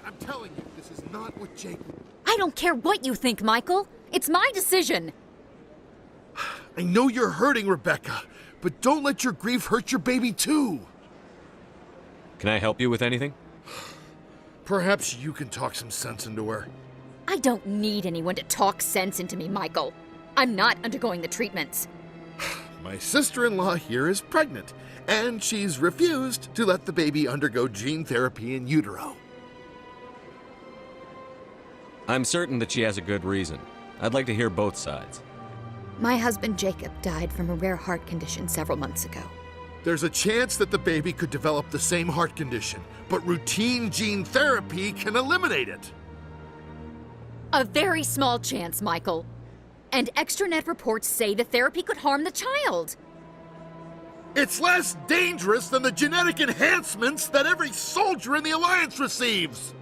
I'm telling you, this is not what Jake... I don't care what you think, Michael. It's my decision. I know you're hurting, Rebecca, but don't let your grief hurt your baby too. Can I help you with anything? Perhaps you can talk some sense into her. I don't need anyone to talk sense into me, Michael. I'm not undergoing the treatments. My sister-in-law here is pregnant, and she's refused to let the baby undergo gene therapy in utero. I'm certain that she has a good reason. I'd like to hear both sides. My husband Jacob died from a rare heart condition several months ago. There's a chance that the baby could develop the same heart condition, but routine gene therapy can eliminate it. A very small chance, Michael. And extranet reports say the therapy could harm the child. It's less dangerous than the genetic enhancements that every soldier in the Alliance receives!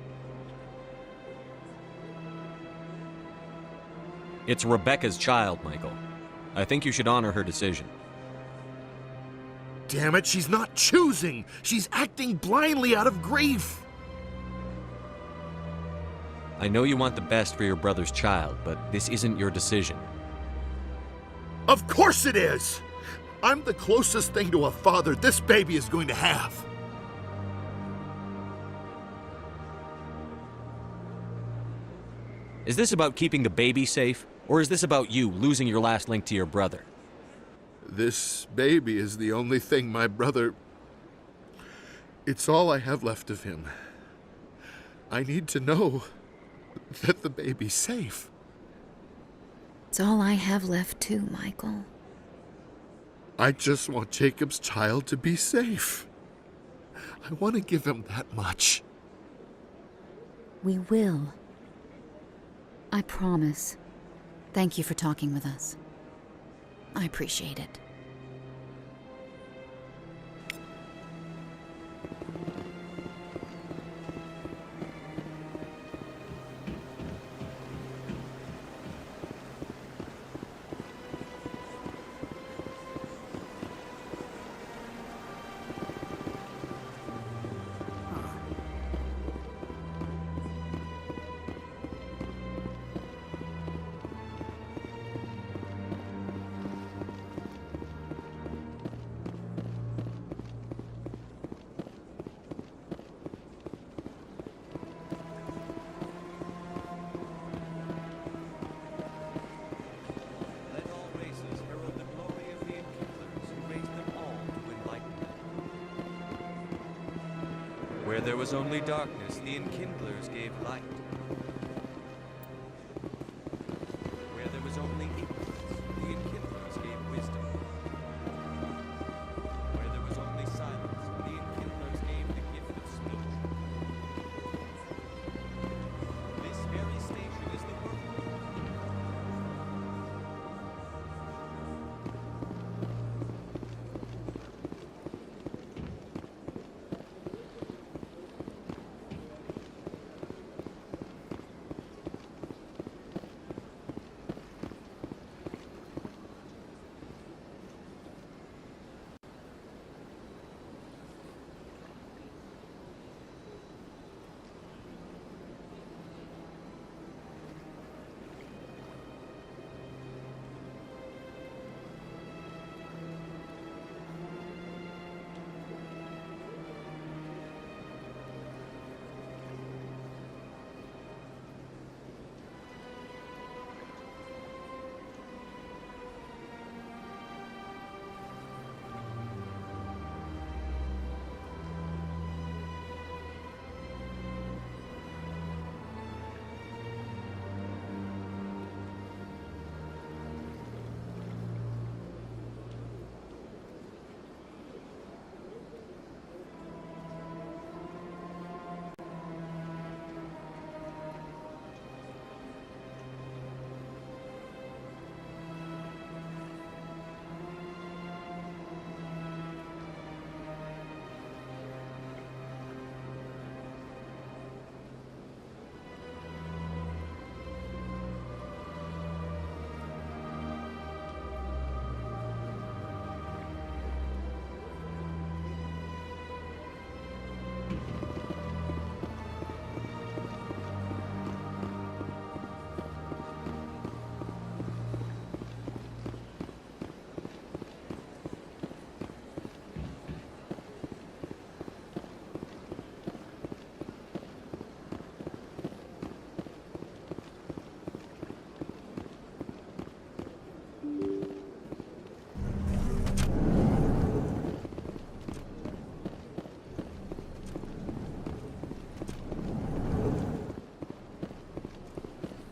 It's Rebecca's child, Michael. I think you should honor her decision. Damn it, she's not choosing! She's acting blindly out of grief! I know you want the best for your brother's child, but this isn't your decision. Of course it is! I'm the closest thing to a father this baby is going to have. Is this about keeping the baby safe, or is this about you losing your last link to your brother? This baby is the only thing my brother... It's all I have left of him. I need to know that the baby's safe. It's all I have left too, Michael. I just want Jacob's child to be safe. I want to give him that much. We will. I promise. Thank you for talking with us. I appreciate it. Where there was only darkness, the enkindlers gave light. Where there was only ignorance, the enkindlers gave wisdom. Where there was only silence, the enkindlers gave the gift of speech. This very station is the work.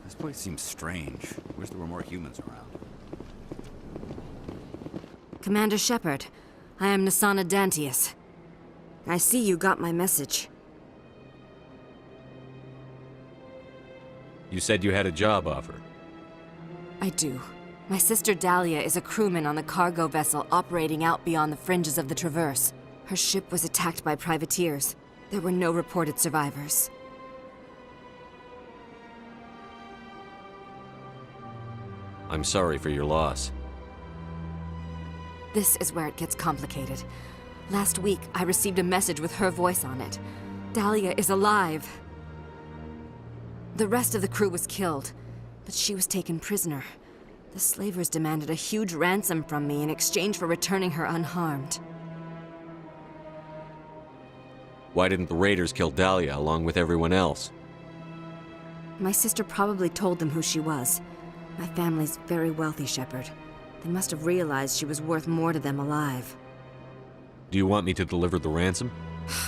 This place seems strange. Wish there were more humans around. Commander Shepard, I am Nasana Dantius. I see you got my message. You said you had a job offer. I do. My sister Dahlia is a crewman on the cargo vessel operating out beyond the fringes of the Traverse. Her ship was attacked by privateers. There were no reported survivors. I'm sorry for your loss. This is where it gets complicated. Last week, I received a message with her voice on it. Dahlia is alive. The rest of the crew was killed, but she was taken prisoner. The slavers demanded a huge ransom from me in exchange for returning her unharmed. Why didn't the raiders kill Dahlia along with everyone else? My sister probably told them who she was. My family's very wealthy, Shepard. They must have realized she was worth more to them alive. Do you want me to deliver the ransom?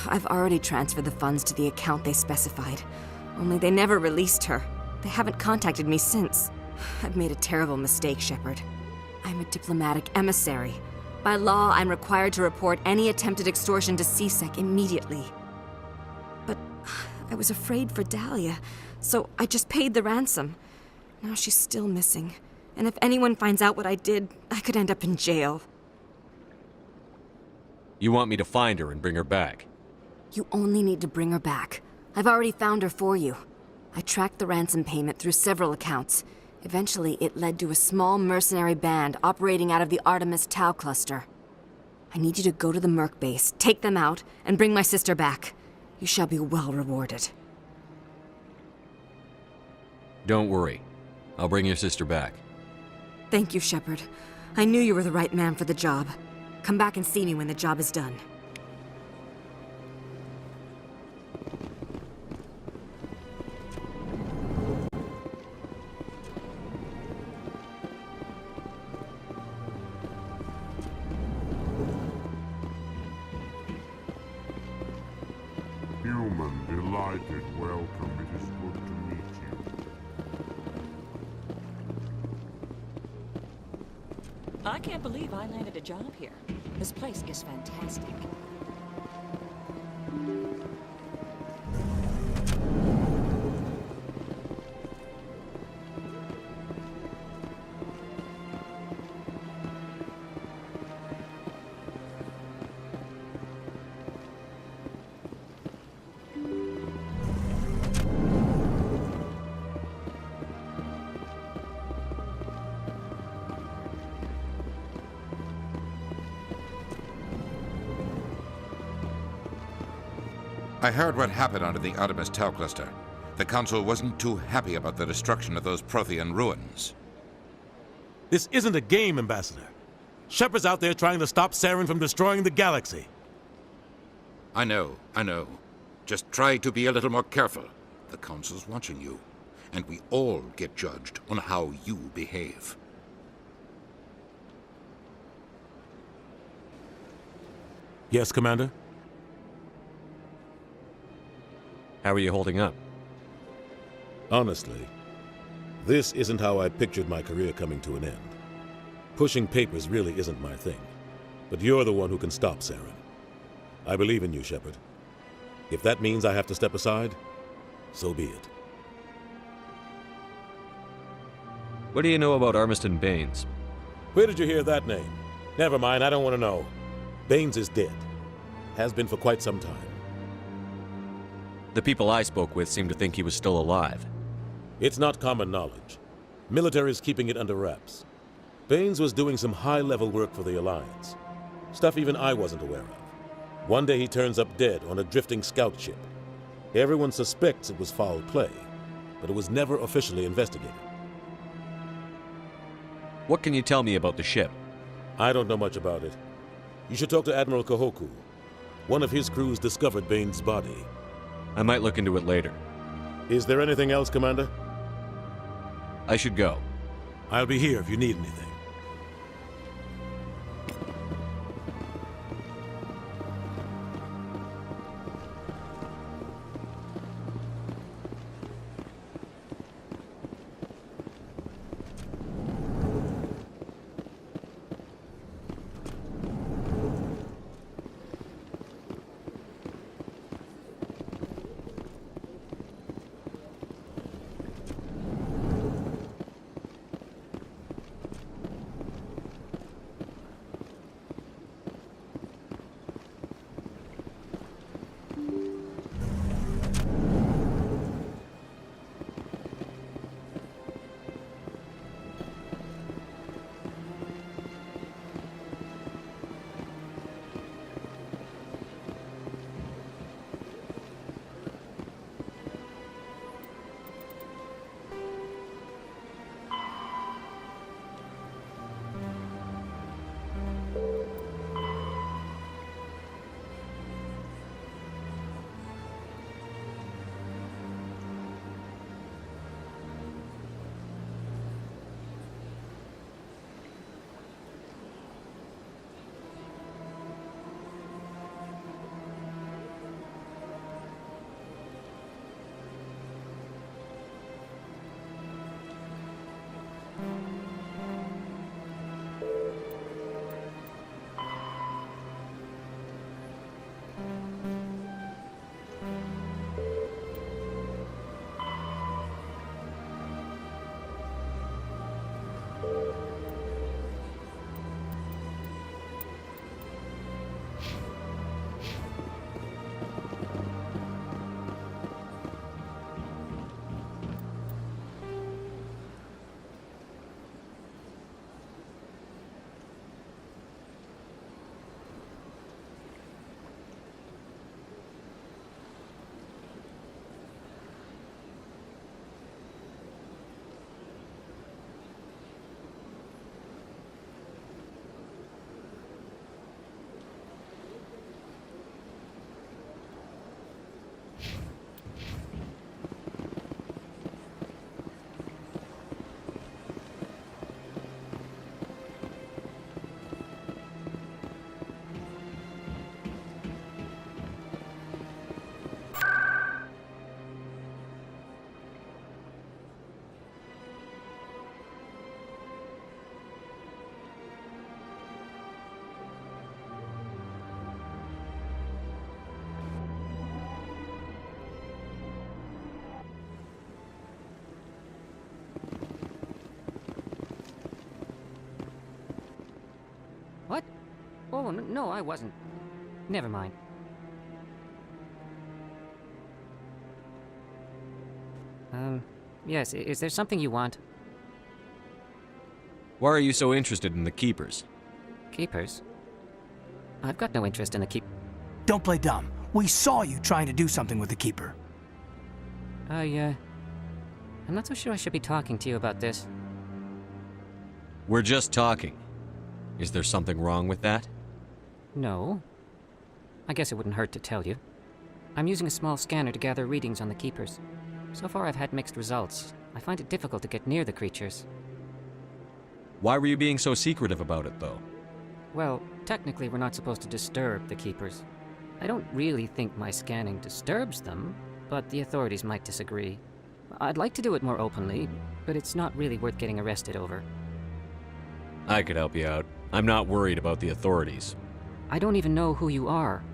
I've already transferred the funds to the account they specified. Only they never released her. They haven't contacted me since. I've made a terrible mistake, Shepard. I'm a diplomatic emissary. By law, I'm required to report any attempted extortion to CSEC immediately. But I was afraid for Dahlia, so I just paid the ransom. Now she's still missing. And if anyone finds out what I did, I could end up in jail. You want me to find her and bring her back? You only need to bring her back. I've already found her for you. I tracked the ransom payment through several accounts. Eventually, it led to a small mercenary band operating out of the Artemis Tau cluster. I need you to go to the Merc base, take them out, and bring my sister back. You shall be well rewarded. Don't worry. I'll bring your sister back. Thank you, Shepard. I knew you were the right man for the job. Come back and see me when the job is done. Human, delighted, welcome. It is good to meet you. I can't believe I landed a job here. This place is fantastic. I heard what happened under the Artemis Tau cluster. The Council wasn't too happy about the destruction of those Prothean ruins. This isn't a game, Ambassador. Shepard's out there trying to stop Saren from destroying the galaxy. I know. Just try to be a little more careful. The Council's watching you, and we all get judged on how you behave. Yes, Commander? How are you holding up? Honestly, this isn't how I pictured my career coming to an end. Pushing papers really isn't my thing. But you're the one who can stop Saren. I believe in you, Shepard. If that means I have to step aside, so be it. What do you know about Armiston Baines? Where did you hear that name? Never mind, I don't want to know. Baines is dead. Has been for quite some time. The people I spoke with seemed to think he was still alive. It's not common knowledge. Military's keeping it under wraps. Baines was doing some high-level work for the Alliance. Stuff even I wasn't aware of. One day he turns up dead on a drifting scout ship. Everyone suspects it was foul play, but it was never officially investigated. What can you tell me about the ship? I don't know much about it. You should talk to Admiral Kahoku. One of his crews discovered Baines' body. I might look into it later. Is there anything else, Commander? I should go. I'll be here if you need anything. Oh, no, I wasn't. Never mind. Yes, is there something you want? Why are you so interested in the Keepers? Keepers? I've got no interest in the Keep... Don't play dumb. We saw you trying to do something with the Keeper. I'm not so sure I should be talking to you about this. We're just talking. Is there something wrong with that? No. I guess it wouldn't hurt to tell you. I'm using a small scanner to gather readings on the Keepers. So far I've had mixed results. I find it difficult to get near the creatures. Why were you being so secretive about it, though? Well, technically we're not supposed to disturb the Keepers. I don't really think my scanning disturbs them, but the authorities might disagree. I'd like to do it more openly, but it's not really worth getting arrested over. I could help you out. I'm not worried about the authorities. I don't even know who you are.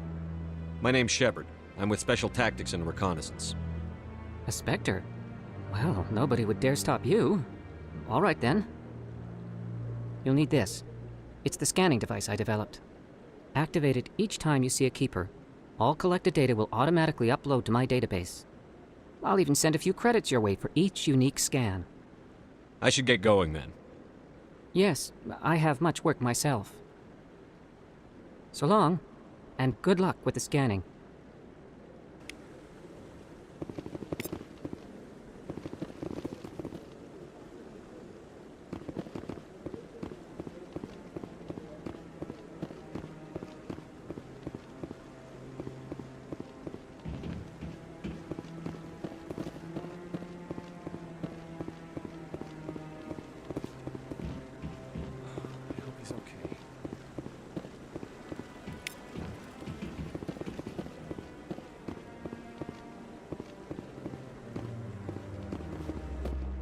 My name's Shepard. I'm with Special Tactics and Reconnaissance. A Spectre? Well, nobody would dare stop you. All right, then. You'll need this. It's the scanning device I developed. Activate it each time you see a Keeper. All collected data will automatically upload to my database. I'll even send a few credits your way for each unique scan. I should get going, then. Yes, I have much work myself. So long, and good luck with the scanning.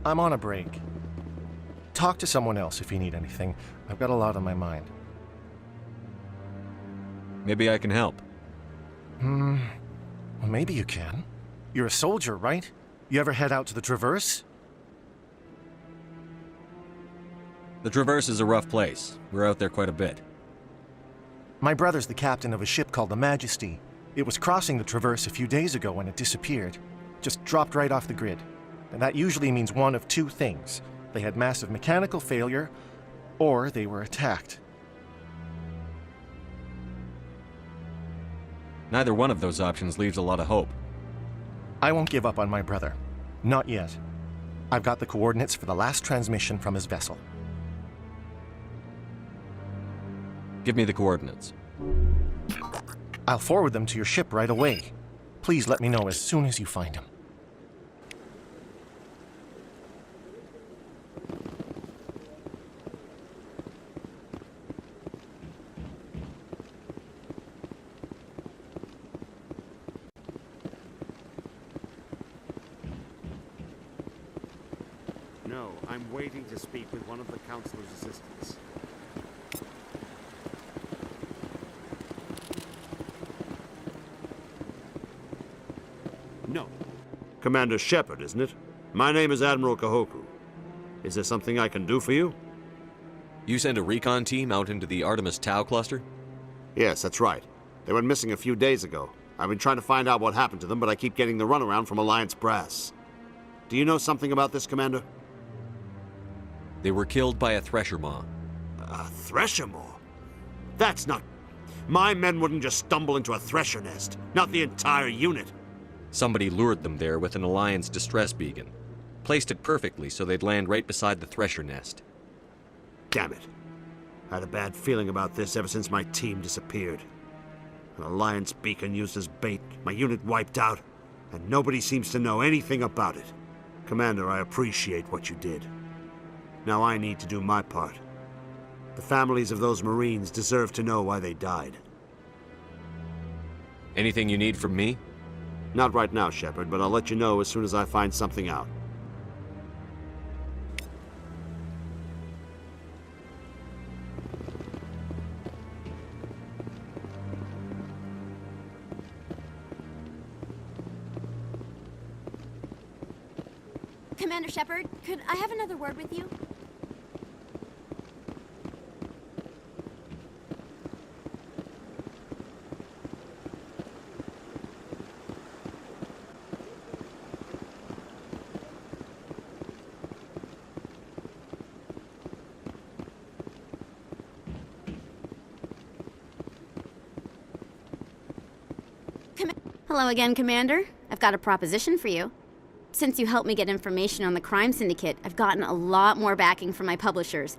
I'm on a break. Talk to someone else if you need anything. I've got a lot on my mind. Maybe I can help. Well, maybe you can. You're a soldier, right? You ever head out to the Traverse? The Traverse is a rough place. We're out there quite a bit. My brother's the captain of a ship called the Majesty. It was crossing the Traverse a few days ago when it disappeared. Just dropped right off the grid. And that usually means one of two things. They had massive mechanical failure, or they were attacked. Neither one of those options leaves a lot of hope. I won't give up on my brother. Not yet. I've got the coordinates for the last transmission from his vessel. Give me the coordinates. I'll forward them to your ship right away. Please let me know as soon as you find him. No, I'm waiting to speak with one of the Councilor's assistants. No. Commander Shepard, isn't it? My name is Admiral Kahoku. Is there something I can do for you? You sent a recon team out into the Artemis Tau cluster? Yes, that's right. They went missing a few days ago. I've been trying to find out what happened to them, but I keep getting the runaround from Alliance brass. Do you know something about this, Commander? They were killed by a Thresher Maw. A Thresher Maw? That's not... My men wouldn't just stumble into a Thresher nest. Not the entire unit. Somebody lured them there with an Alliance distress beacon. Placed it perfectly so they'd land right beside the Thresher nest. Damn it. I had a bad feeling about this ever since my team disappeared. An Alliance beacon used as bait, my unit wiped out, and nobody seems to know anything about it. Commander, I appreciate what you did. Now I need to do my part. The families of those Marines deserve to know why they died. Anything you need from me? Not right now, Shepard, but I'll let you know as soon as I find something out. Commander Shepard, could I have another word with you? Hello again, Commander. I've got a proposition for you. Since you helped me get information on the crime syndicate, I've gotten a lot more backing from my publishers.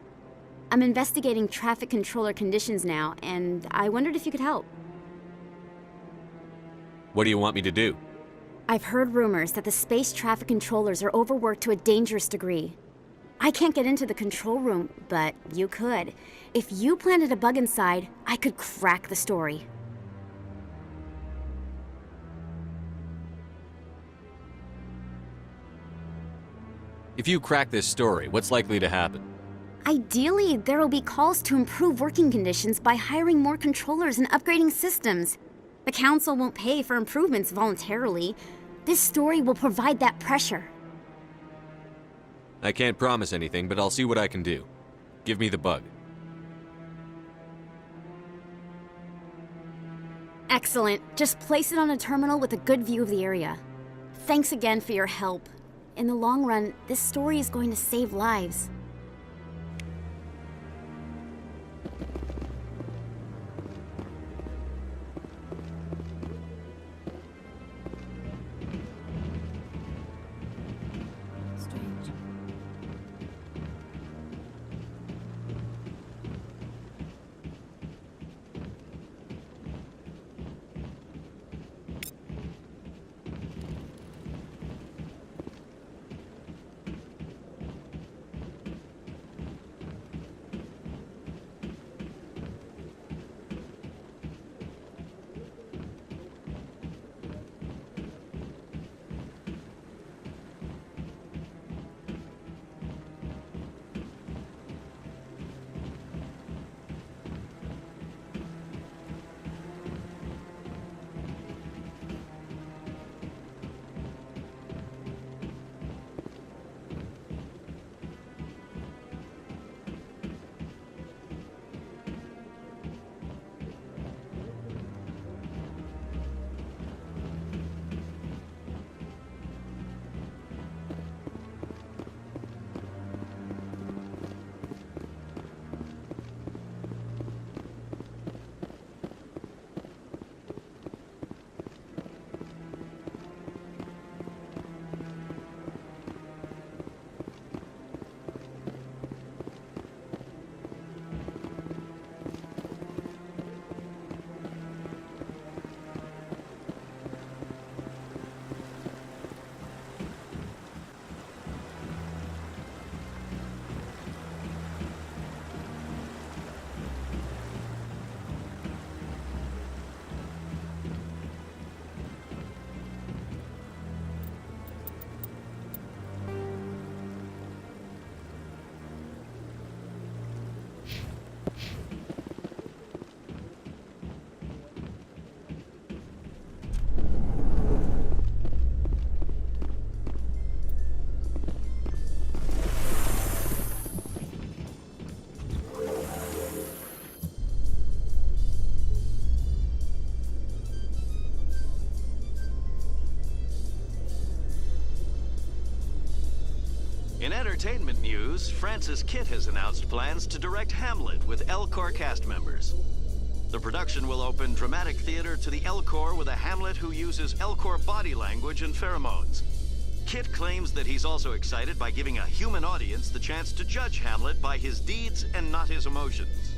I'm investigating traffic controller conditions now, and I wondered if you could help. What do you want me to do? I've heard rumors that the space traffic controllers are overworked to a dangerous degree. I can't get into the control room, but you could. If you planted a bug inside, I could crack the story. If you crack this story, what's likely to happen? Ideally, there will be calls to improve working conditions by hiring more controllers and upgrading systems. The Council won't pay for improvements voluntarily. This story will provide that pressure. I can't promise anything, but I'll see what I can do. Give me the bug. Excellent. Just place it on a terminal with a good view of the area. Thanks again for your help. In the long run, this story is going to save lives. In entertainment news, Francis Kitt has announced plans to direct Hamlet with Elcor cast members. The production will open dramatic theater to the Elcor with a Hamlet who uses Elcor body language and pheromones. Kitt claims that he's also excited by giving a human audience the chance to judge Hamlet by his deeds and not his emotions.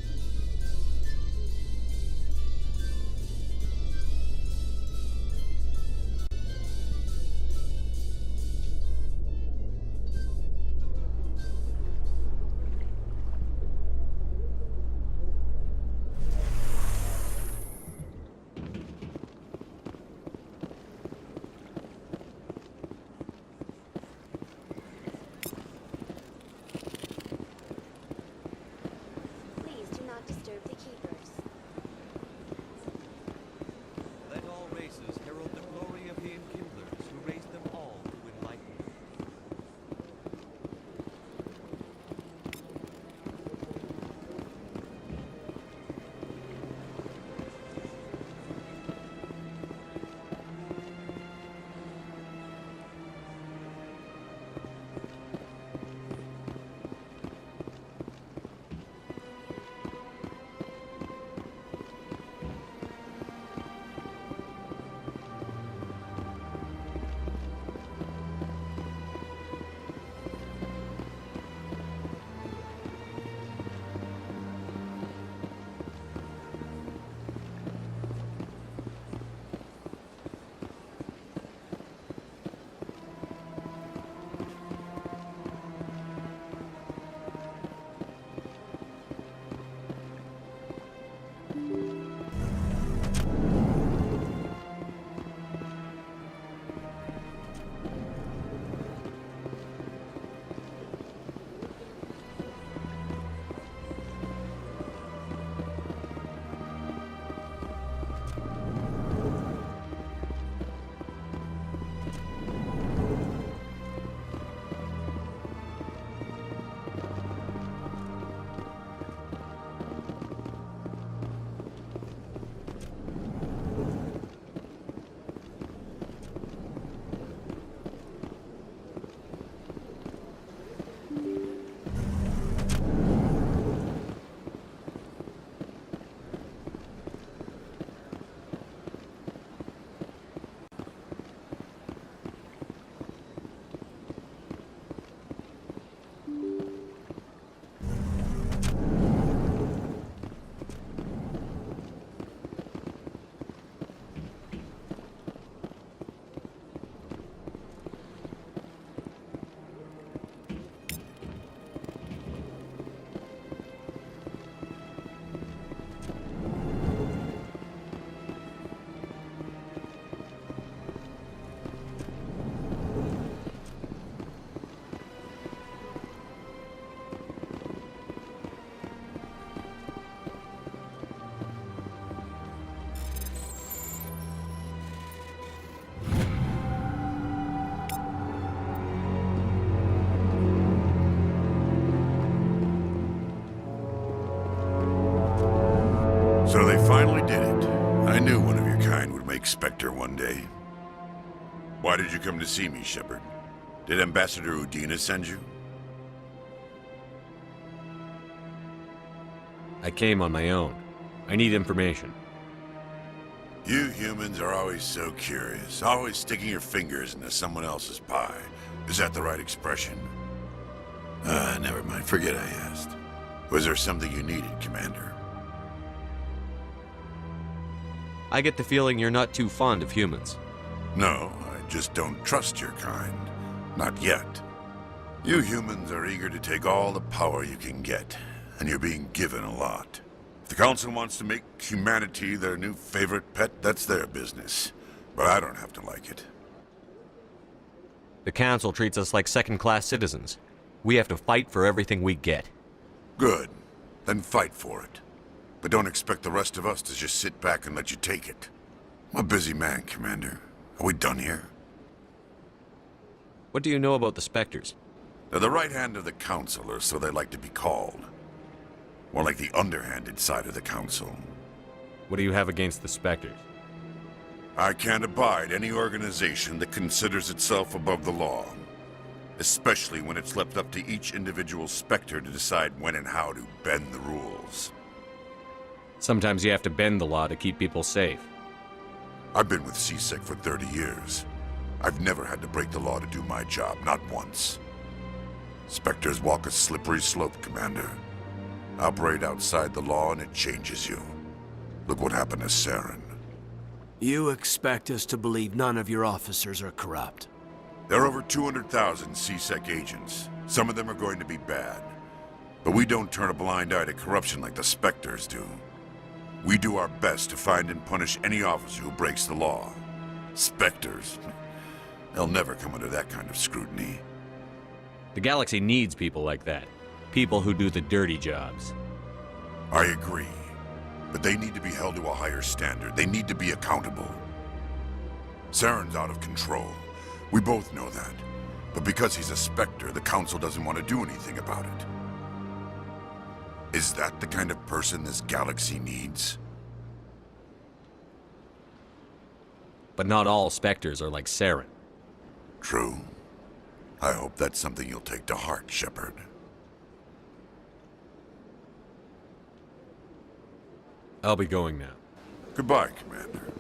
finally did it. I knew one of your kind would make Spectre one day. Why did you come to see me, Shepard? Did Ambassador Udina send you? I came on my own. I need information. You humans are always so curious, always sticking your fingers into someone else's pie. Is that the right expression? Never mind. Forget I asked. Was there something you needed, Commander? I get the feeling you're not too fond of humans. No, I just don't trust your kind. Not yet. You humans are eager to take all the power you can get, and you're being given a lot. If the Council wants to make humanity their new favorite pet, that's their business. But I don't have to like it. The Council treats us like second-class citizens. We have to fight for everything we get. Good. Then fight for it. But don't expect the rest of us to just sit back and let you take it. I'm a busy man, Commander. Are we done here? What do you know about the Spectres? They're the right hand of the Council, or so they like to be called. More like the underhanded side of the Council. What do you have against the Spectres? I can't abide any organization that considers itself above the law. Especially when it's left up to each individual Spectre to decide when and how to bend the rules. Sometimes you have to bend the law to keep people safe. I've been with CSEC for 30 years. I've never had to break the law to do my job, not once. Spectres walk a slippery slope, Commander. Operate outside the law and it changes you. Look what happened to Saren. You expect us to believe none of your officers are corrupt? There are over 200,000 CSEC agents. Some of them are going to be bad. But we don't turn a blind eye to corruption like the Spectres do. We do our best to find and punish any officer who breaks the law. Spectres, they'll never come under that kind of scrutiny. The galaxy needs people like that. People who do the dirty jobs. I agree. But they need to be held to a higher standard. They need to be accountable. Saren's out of control. We both know that. But because he's a Spectre, the Council doesn't want to do anything about it. Is that the kind of person this galaxy needs? But not all Spectres are like Saren. True. I hope that's something you'll take to heart, Shepard. I'll be going now. Goodbye, Commander.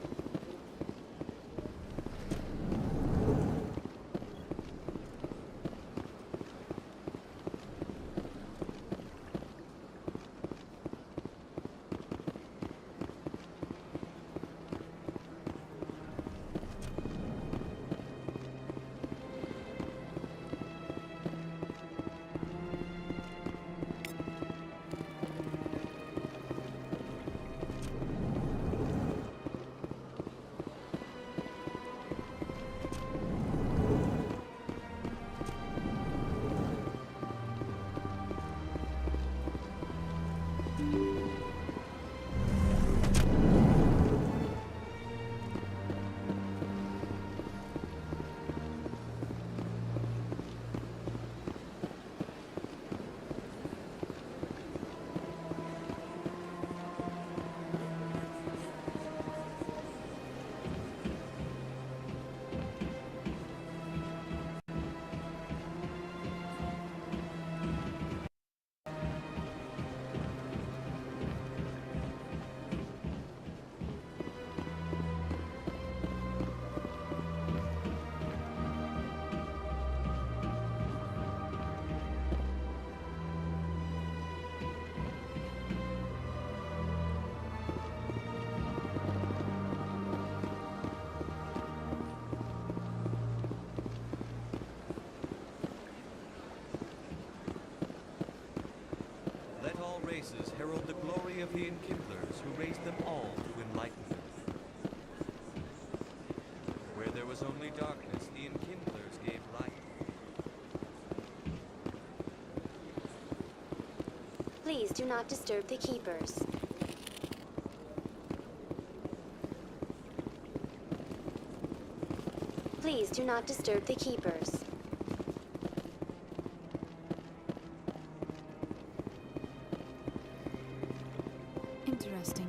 Races herald the glory of the Enkindlers who raised them all to enlightenment. Where there was only darkness, the Enkindlers gave light. Please do not disturb the Keepers. Please do not disturb the Keepers. Interesting.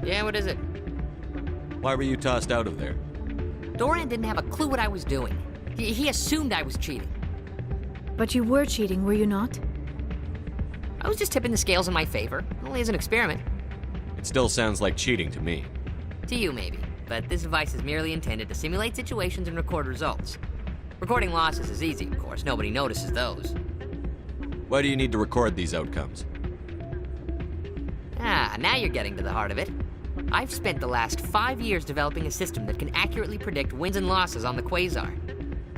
Yeah, what is it? Why were you tossed out of there? Doran didn't have a clue what I was doing. He assumed I was cheating. But you were cheating, were you not? I was just tipping the scales in my favor, only as an experiment. It still sounds like cheating to me. To you, maybe. But this device is merely intended to simulate situations and record results. Recording losses is easy, of course. Nobody notices those. Why do you need to record these outcomes? Ah, now you're getting to the heart of it. I've spent the last 5 years developing a system that can accurately predict wins and losses on the Quasar.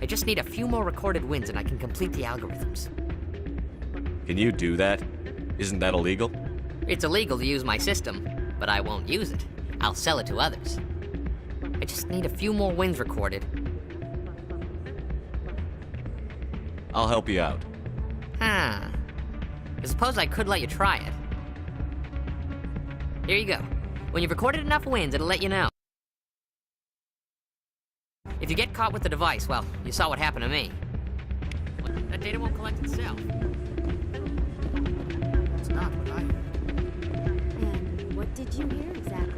I just need a few more recorded wins and I can complete the algorithms. Can you do that? Isn't that illegal? It's illegal to use my system, but I won't use it. I'll sell it to others. I just need a few more wins recorded. I'll help you out. Huh. I suppose I could let you try it. Here you go. When you've recorded enough wins, it'll let you know. If you get caught with the device, well, you saw what happened to me. That data won't collect itself. It's not what I heard. And what did you hear exactly?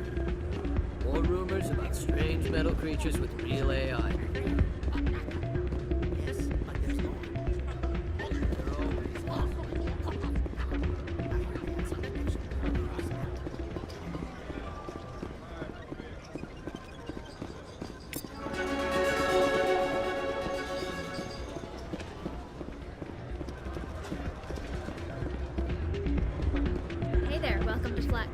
More rumors about strange metal creatures with real AI. Yes, but there's more. Hey there, welcome to Flex.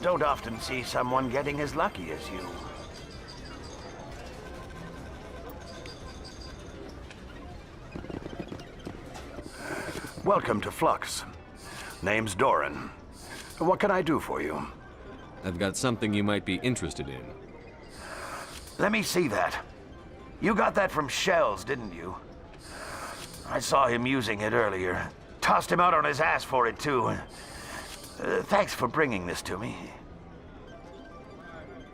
Don't often see someone getting as lucky as you. Welcome to Flux. Name's Doran. What can I do for you? I've got something you might be interested in. Let me see that. You got that from Shells, didn't you? I saw him using it earlier. Tossed him out on his ass for it, too. Thanks for bringing this to me.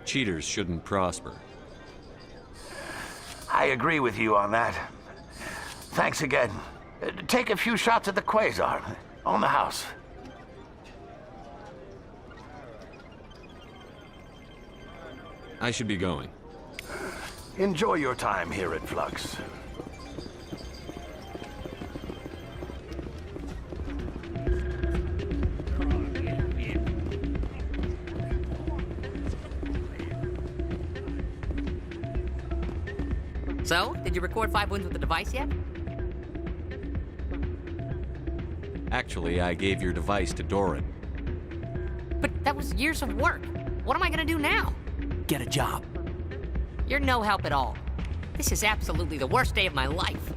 Cheaters shouldn't prosper. I agree with you on that. Thanks again. Take a few shots at the Quasar. On the house. I should be going. Enjoy your time here at Flux. So, did you record 5 wins with the device yet? Actually, I gave your device to Doran. But that was years of work. What am I gonna do now? Get a job. You're no help at all. This is absolutely the worst day of my life.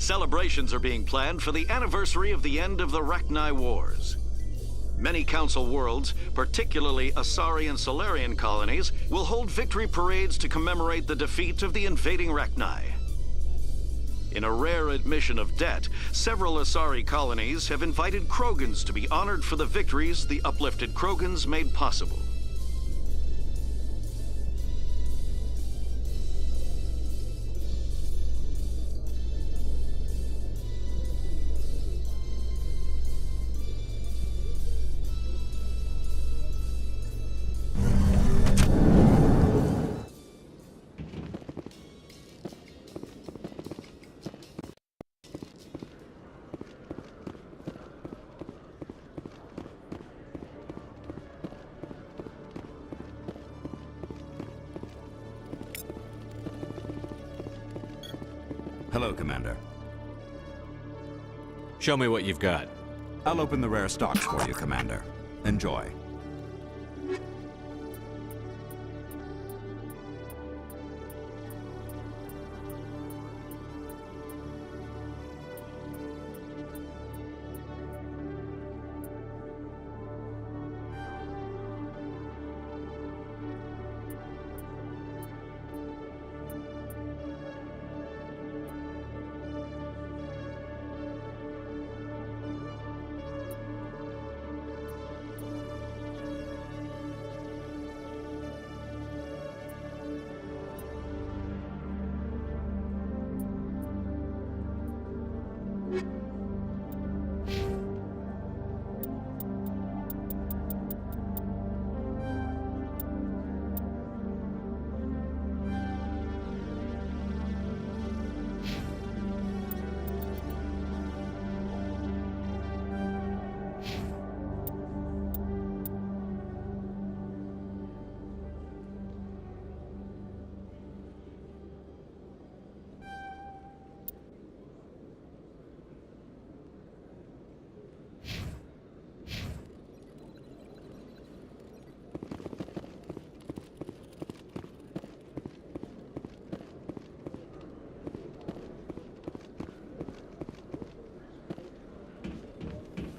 Celebrations are being planned for the anniversary of the end of the Rachni Wars. Many Council worlds, particularly Asari and Solarian colonies, will hold victory parades to commemorate the defeat of the invading Rachni. In a rare admission of debt, several Asari colonies have invited Krogans to be honored for the victories the uplifted Krogans made possible. Hello, Commander. Show me what you've got. I'll open the rare stocks for you, Commander. Enjoy.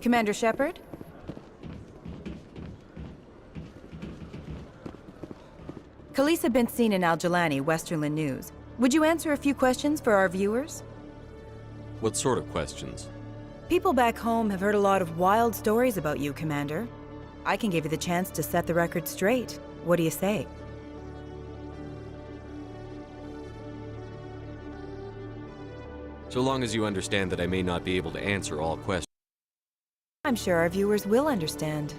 Commander Shepard? Khalees had been seen in Al-Jalani, Westerland News. Would you answer a few questions for our viewers? What sort of questions? People back home have heard a lot of wild stories about you, Commander. I can give you the chance to set the record straight. What do you say? So long as you understand that I may not be able to answer all questions. I'm sure our viewers will understand.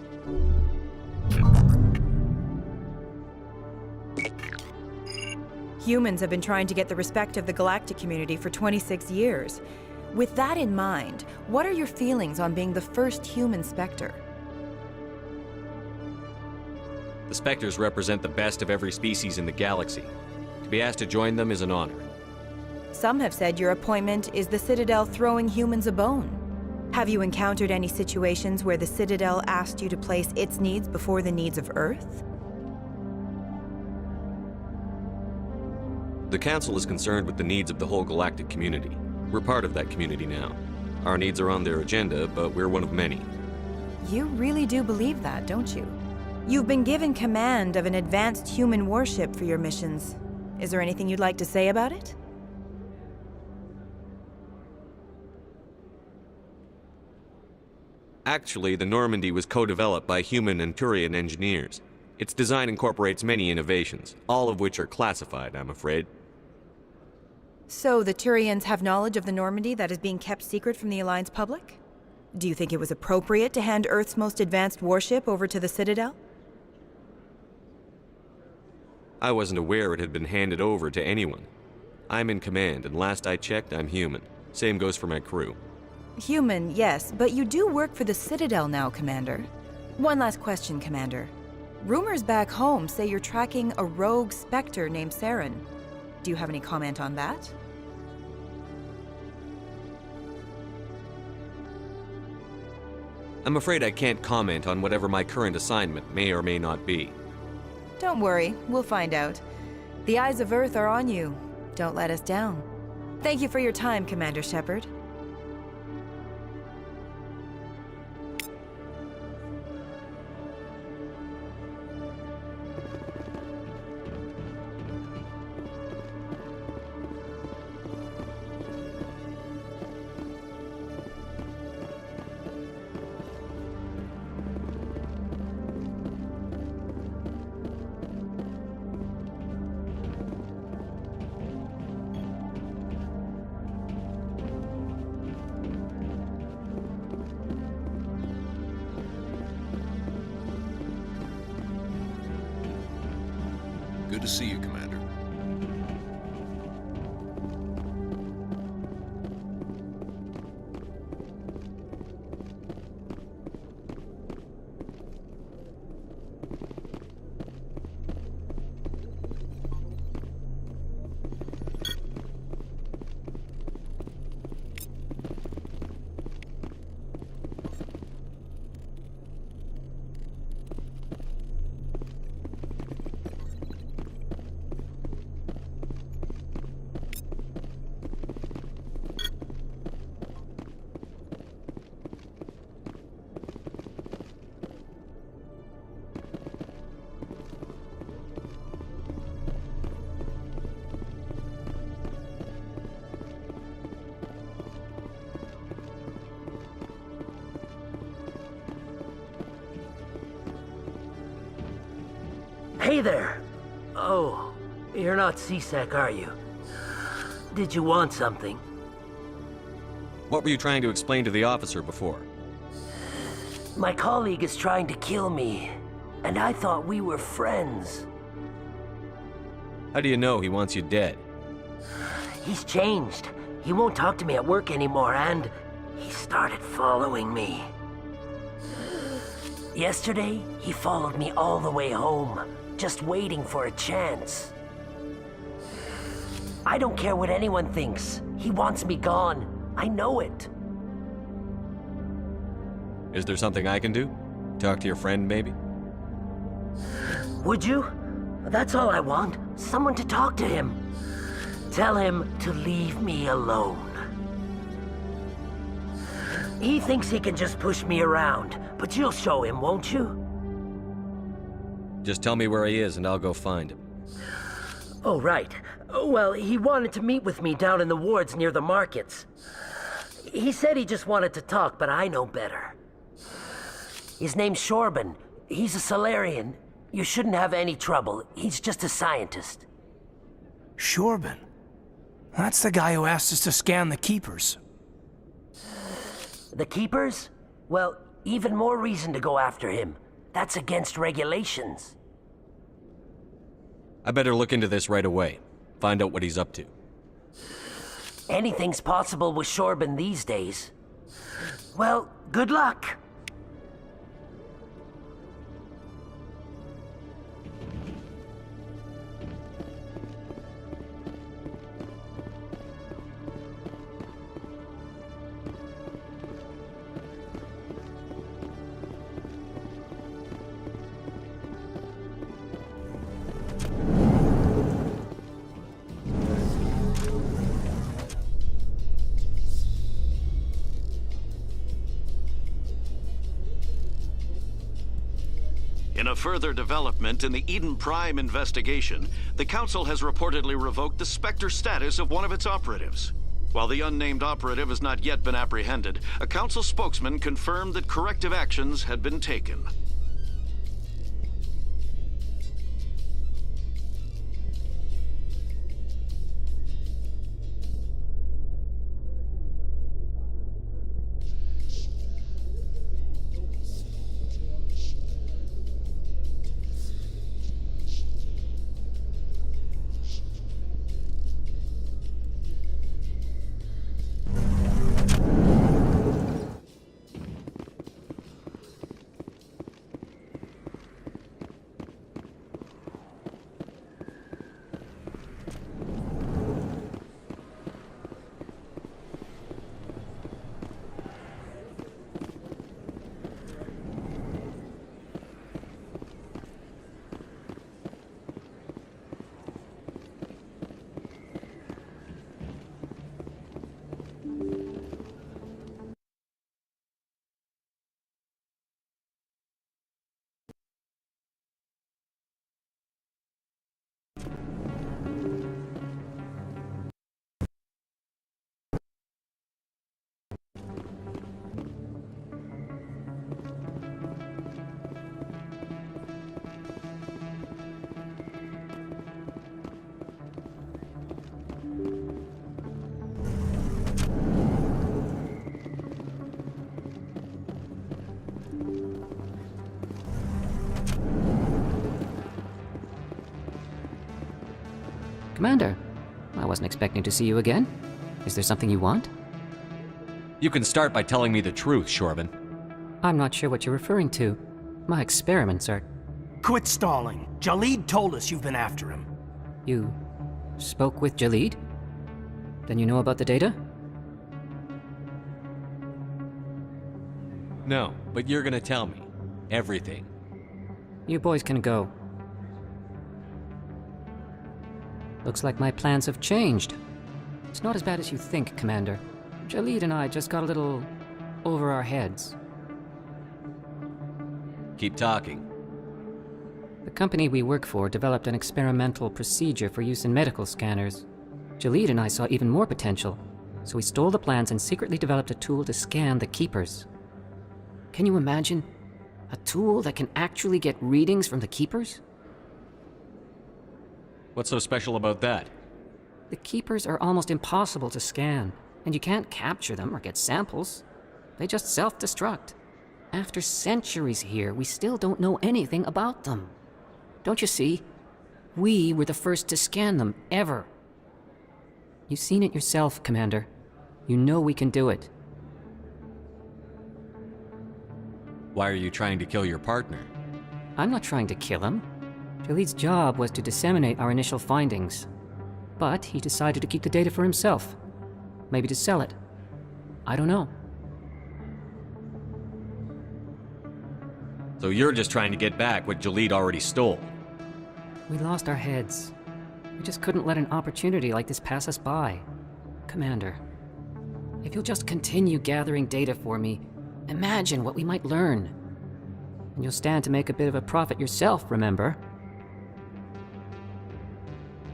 Humans have been trying to get the respect of the galactic community for 26 years. With that in mind, what are your feelings on being the first human Spectre? The Spectres represent the best of every species in the galaxy. To be asked to join them is an honor. Some have said your appointment is the Citadel throwing humans a bone. Have you encountered any situations where the Citadel asked you to place its needs before the needs of Earth? The Council is concerned with the needs of the whole galactic community. We're part of that community now. Our needs are on their agenda, but we're one of many. You really do believe that, don't you? You've been given command of an advanced human warship for your missions. Is there anything you'd like to say about it? Actually, the Normandy was co-developed by human and Turian engineers. Its design incorporates many innovations, all of which are classified, I'm afraid. So the Turians have knowledge of the Normandy that is being kept secret from the Alliance public? Do you think it was appropriate to hand Earth's most advanced warship over to the Citadel? I wasn't aware it had been handed over to anyone. I'm in command, and last I checked, I'm human. Same goes for my crew. Human, yes, but you do work for the Citadel now, Commander. One last question, Commander. Rumors back home say you're tracking a rogue Spectre named Saren. Do you have any comment on that? I'm afraid I can't comment on whatever my current assignment may or may not be. Don't worry, we'll find out. The eyes of Earth are on you. Don't let us down. Thank you for your time, Commander Shepard. Good to see you, Commander. Hey there! Oh, you're not C-Sec, are you? Did you want something? What were you trying to explain to the officer before? My colleague is trying to kill me, and I thought we were friends. How do you know he wants you dead? He's changed. He won't talk to me at work anymore, and he started following me. Yesterday, he followed me all the way home, just waiting for a chance. I don't care what anyone thinks. He wants me gone. I know it. Is there something I can do? Talk to your friend, maybe? Would you? That's all I want. Someone to talk to him. Tell him to leave me alone. He thinks he can just push me around, but you'll show him, won't you? Just tell me where he is and I'll go find him. Oh, right. Well, he wanted to meet with me down in the wards near the markets. He said he just wanted to talk, but I know better. His name's Shorban. He's a Solarian. You shouldn't have any trouble. He's just a scientist. Shorban? That's the guy who asked us to scan the Keepers. The Keepers? Well, even more reason to go after him. That's against regulations. I better look into this right away. Find out what he's up to. Anything's possible with Shorban these days. Well, good luck. In a further development in the Eden Prime investigation, the Council has reportedly revoked the Spectre status of one of its operatives. While the unnamed operative has not yet been apprehended, a Council spokesman confirmed that corrective actions had been taken. Commander, I wasn't expecting to see you again. Is there something you want? You can start by telling me the truth, Shorban. I'm not sure what you're referring to. My experiments are... Quit stalling. Jalid told us you've been after him. You spoke with Jalid? Then you know about the data? No, but you're gonna tell me. Everything. You boys can go. Looks like my plans have changed. It's not as bad as you think, Commander. Jalid and I just got a little over our heads. Keep talking. The company we work for developed an experimental procedure for use in medical scanners. Jalid and I saw even more potential, so we stole the plans and secretly developed a tool to scan the Keepers. Can you imagine? A tool that can actually get readings from the Keepers? What's so special about that? The Keepers are almost impossible to scan, and you can't capture them or get samples. They just self-destruct. After centuries here, we still don't know anything about them. Don't you see? We were the first to scan them, ever. You've seen it yourself, Commander. You know we can do it. Why are you trying to kill your partner? I'm not trying to kill him. Jalid's job was to disseminate our initial findings. But he decided to keep the data for himself. Maybe to sell it. I don't know. So you're just trying to get back what Jalid already stole? We lost our heads. We just couldn't let an opportunity like this pass us by. Commander, if you'll just continue gathering data for me, imagine what we might learn. And you'll stand to make a bit of a profit yourself, remember?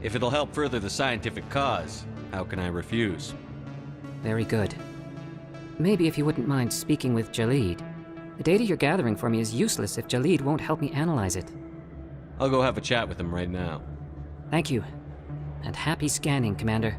If it'll help further the scientific cause, how can I refuse? Very good. Maybe if you wouldn't mind speaking with Jalid. The data you're gathering for me is useless if Jalid won't help me analyze it. I'll go have a chat with him right now. Thank you. And happy scanning, Commander.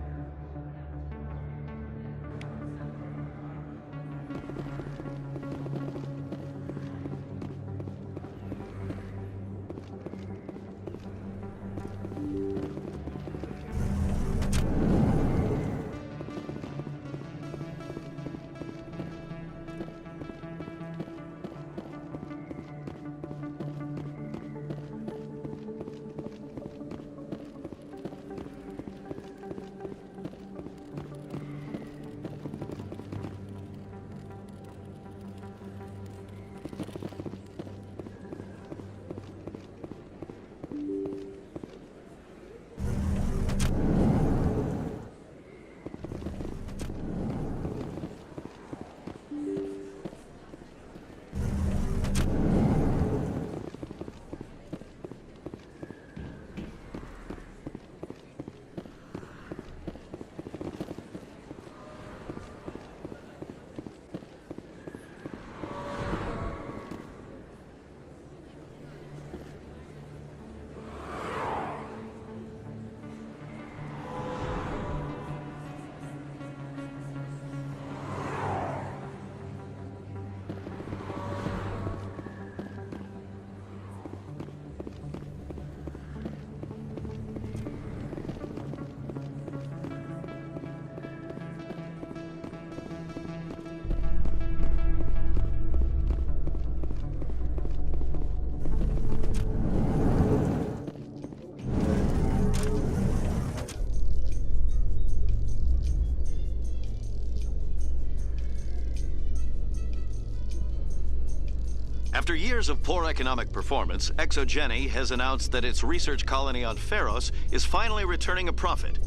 After years of poor economic performance, ExoGeni has announced that its research colony on Pharos is finally returning a profit.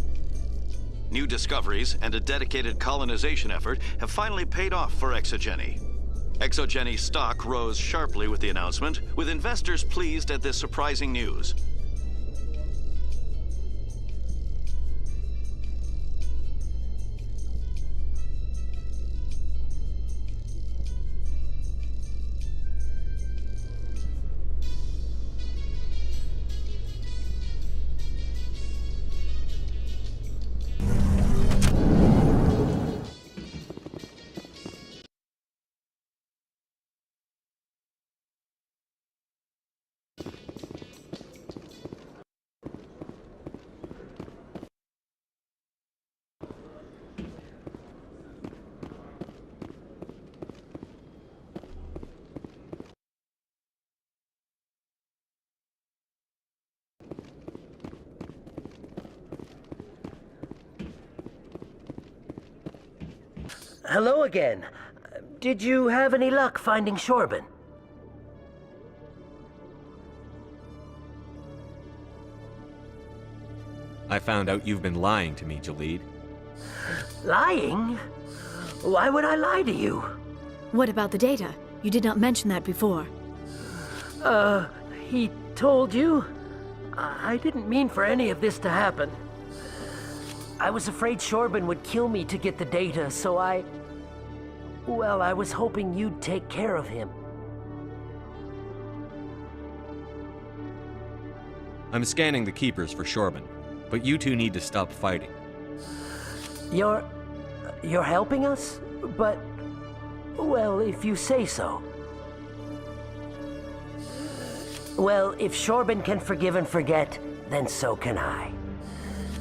New discoveries and a dedicated colonization effort have finally paid off for ExoGeni. ExoGeni's stock rose sharply with the announcement, with investors pleased at this surprising news. Hello again. Did you have any luck finding Shorban? I found out you've been lying to me, Jalid. Lying? Why would I lie to you? What about the data? You did not mention that before. He told you? I didn't mean for any of this to happen. I was afraid Shorban would kill me to get the data, so well, I was hoping you'd take care of him. I'm scanning the keepers for Shorban, but you two need to stop fighting. You're helping us? But, well, if you say so. Well, if Shorban can forgive and forget, then so can I.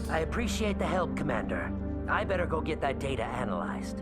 I appreciate the help, Commander. I better go get that data analyzed.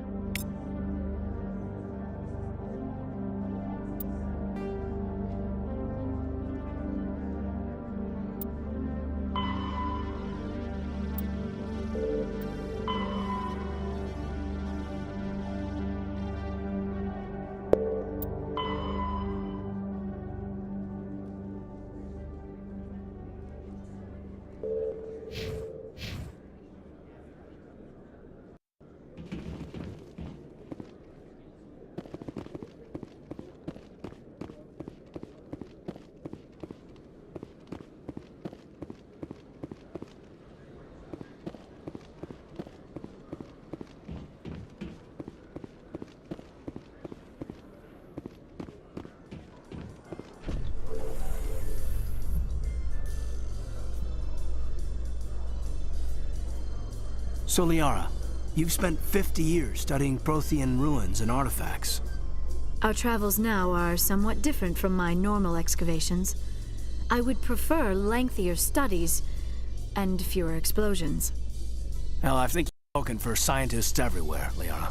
So, Liara, you've spent 50 years studying Prothean ruins and artifacts. Our travels now are somewhat different from my normal excavations. I would prefer lengthier studies and fewer explosions. Hell, I think you're spoken for scientists everywhere, Liara.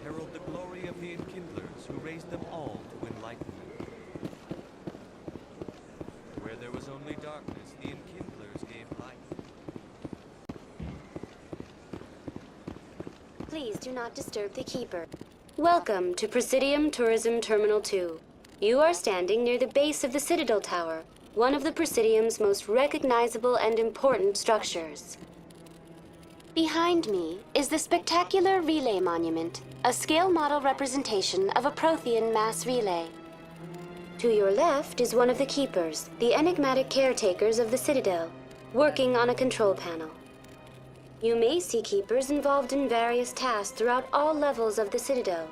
Herald the glory of the Enkindlers who raised them all to enlightenment. Where there was only darkness, the Enkindlers gave light. Please do not disturb the Keeper. Welcome to Presidium Tourism Terminal 2. You are standing near the base of the Citadel Tower, one of the Presidium's most recognizable and important structures. Behind me is the spectacular Relay Monument, a scale model representation of a Prothean mass relay. To your left is one of the Keepers, the enigmatic caretakers of the Citadel, working on a control panel. You may see Keepers involved in various tasks throughout all levels of the Citadel.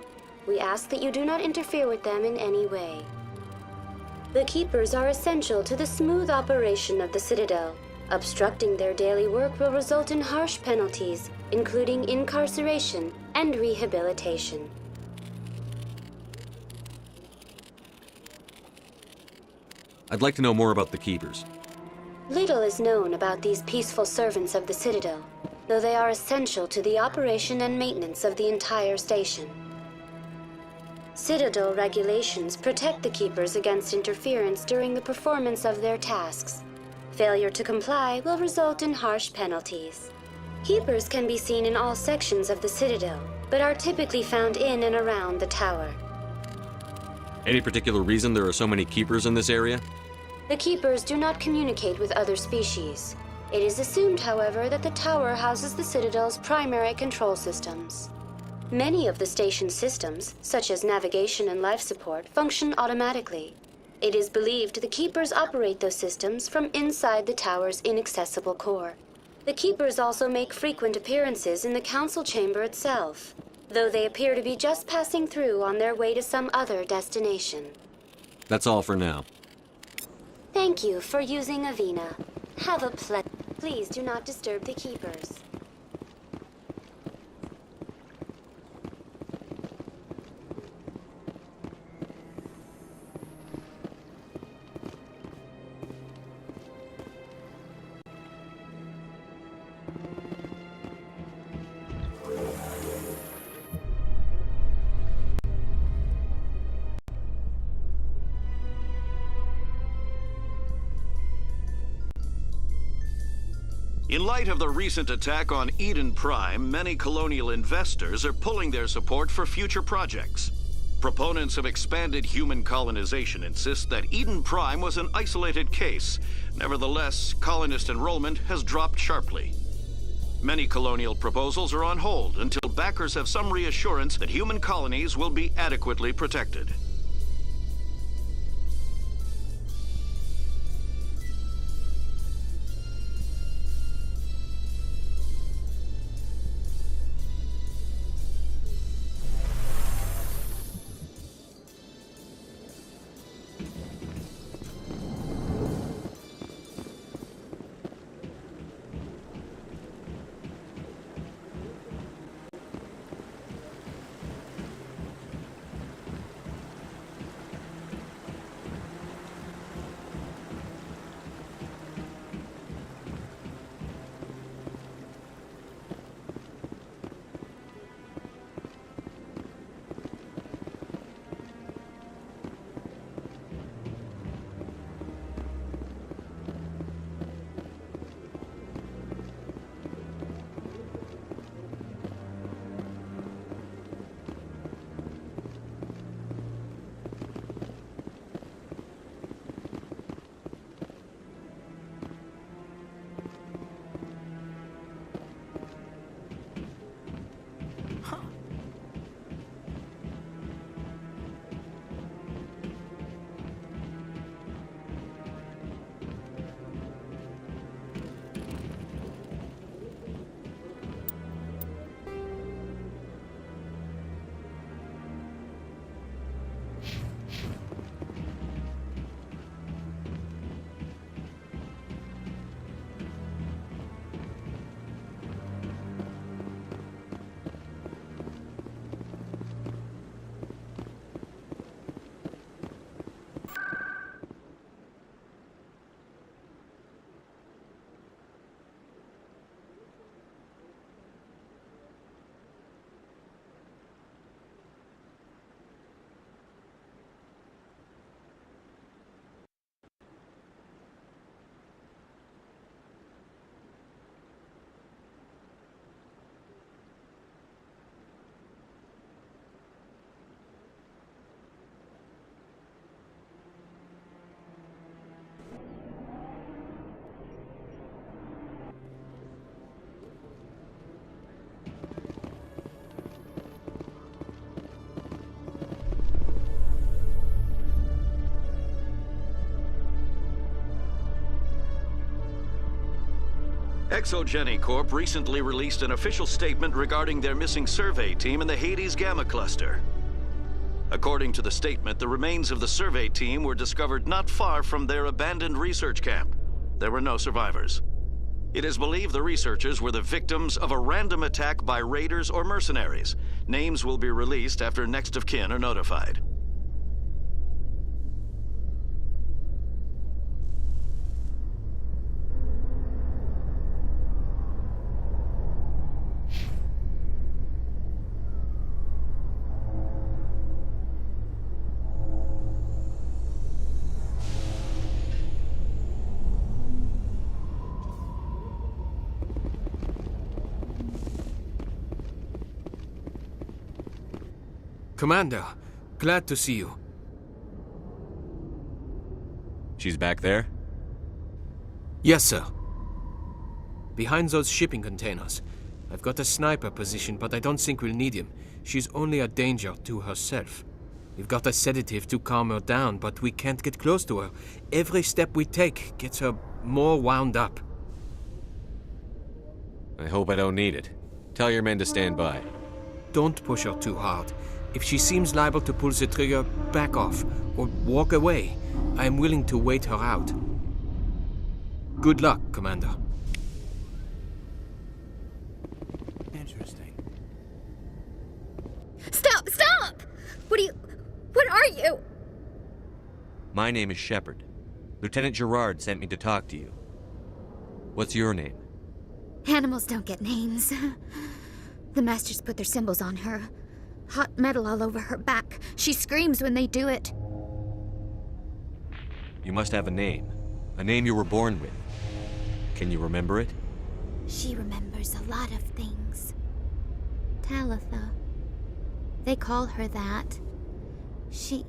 We ask that you do not interfere with them in any way. The Keepers are essential to the smooth operation of the Citadel. Obstructing their daily work will result in harsh penalties, including incarceration and rehabilitation. I'd like to know more about the Keepers. Little is known about these peaceful servants of the Citadel, though they are essential to the operation and maintenance of the entire station. Citadel regulations protect the Keepers against interference during the performance of their tasks. Failure to comply will result in harsh penalties. Keepers can be seen in all sections of the Citadel, but are typically found in and around the tower. Any particular reason there are so many Keepers in this area? The Keepers do not communicate with other species. It is assumed, however, that the tower houses the Citadel's primary control systems. Many of the station's systems, such as navigation and life support, function automatically. It is believed the Keepers operate those systems from inside the tower's inaccessible core. The Keepers also make frequent appearances in the council chamber itself, though they appear to be just passing through on their way to some other destination. That's all for now. Thank you for using Avina. Have a Please do not disturb the Keepers. In light of the recent attack on Eden Prime, many colonial investors are pulling their support for future projects. Proponents of expanded human colonization insist that Eden Prime was an isolated case. Nevertheless, colonist enrollment has dropped sharply. Many colonial proposals are on hold until backers have some reassurance that human colonies will be adequately protected. Exogeny Corp recently released an official statement regarding their missing survey team in the Hades Gamma Cluster. According to the statement, the remains of the survey team were discovered not far from their abandoned research camp. There were no survivors. It is believed the researchers were the victims of a random attack by raiders or mercenaries. Names will be released after next of kin are notified. Commander, glad to see you. She's back there? Yes, sir. Behind those shipping containers. I've got a sniper position, but I don't think we'll need him. She's only a danger to herself. We've got a sedative to calm her down, but we can't get close to her. Every step we take gets her more wound up. I hope I don't need it. Tell your men to stand by. Don't push her too hard. If she seems liable to pull the trigger, back off, or walk away. I am willing to wait her out. Good luck, Commander. Interesting. Stop! Stop! What are you? My name is Shepard. Lieutenant Gerard sent me to talk to you. What's your name? Animals don't get names. The Masters put their symbols on her. Hot metal all over her back. She screams when they do it. You must have a name. A name you were born with. Can you remember it? She remembers a lot of things. Talitha. They call her that. She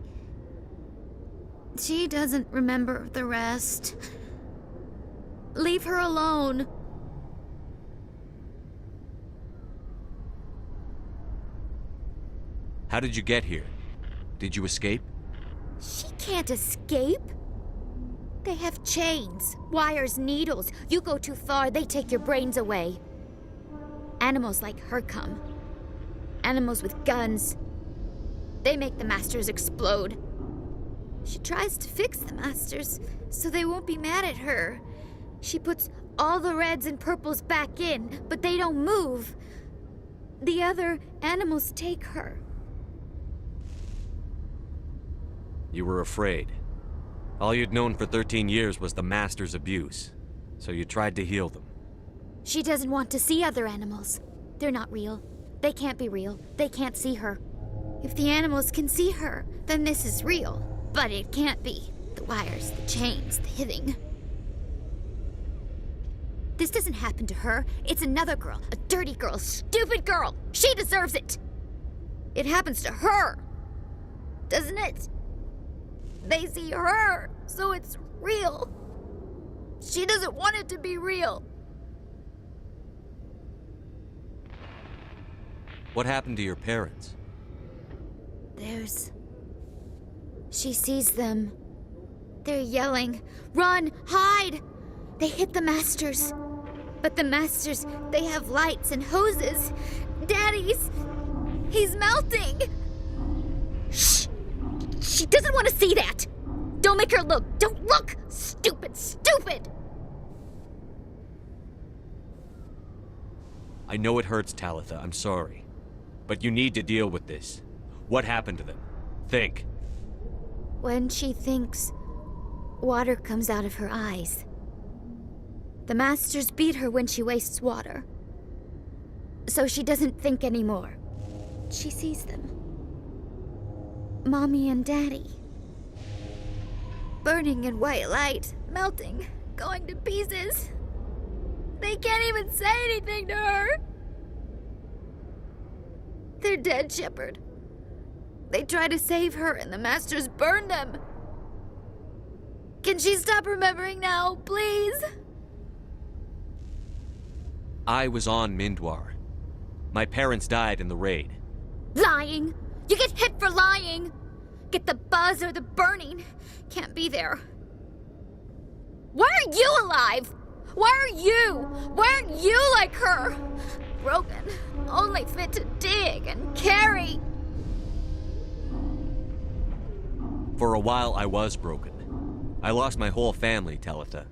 doesn't remember the rest. Leave her alone. How did you get here? Did you escape? She can't escape. They have chains, wires, needles. You go too far, they take your brains away. Animals like her come. Animals with guns. They make the Masters explode. She tries to fix the Masters so they won't be mad at her. She puts all the reds and purples back in, but they don't move. The other animals take her. You were afraid. All you'd known for 13 years was the Master's abuse, so you tried to heal them. She doesn't want to see other animals. They're not real. They can't be real. They can't see her. If the animals can see her, then this is real. But it can't be. The wires, the chains, the hitting. This doesn't happen to her. It's another girl. A dirty girl. Stupid girl. She deserves it. It happens to her. Doesn't it? They see her, so it's real. She doesn't want it to be real. What happened to your parents? She sees them. They're yelling, "Run! Hide!" They hit the Masters. But the Masters, they have lights and hoses. Daddy's... he's melting! Shh! She doesn't want to see that! Don't make her look! Don't look! Stupid! Stupid! I know it hurts, Talitha. I'm sorry. But you need to deal with this. What happened to them? Think. When she thinks, water comes out of her eyes. The Masters beat her when she wastes water. So she doesn't think anymore. She sees them. Mommy and Daddy. Burning in white light, melting, going to pieces. They can't even say anything to her. They're dead, Shepard. They try to save her and the Masters burn them. Can she stop remembering now, please? I was on Mindwar. My parents died in the raid. Lying! You get hit for lying! Get the buzz or the burning. Can't be there. Why are you alive? Why aren't you like her? Broken, only fit to dig and carry. For a while, I was broken. I lost my whole family, Talitha.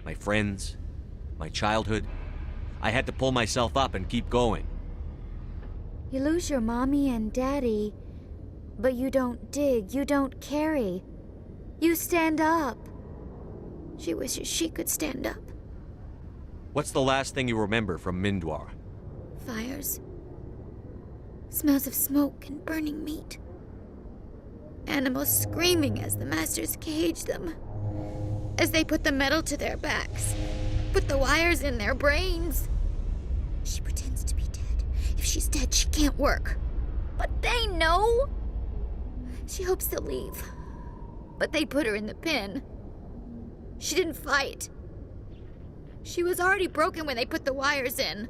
My friends, my childhood. I had to pull myself up and keep going. You lose your mommy and daddy, but you don't dig, you don't carry. You stand up. She wishes she could stand up. What's the last thing you remember from Mindwar? Fires. Smells of smoke and burning meat. Animals screaming as the masters cage them. As they put the metal to their backs. Put the wires in their brains. She pretends to be dead. If she's dead, she can't work. But they know. She hopes to leave. But they put her in the pen. She didn't fight. She was already broken when they put the wires in.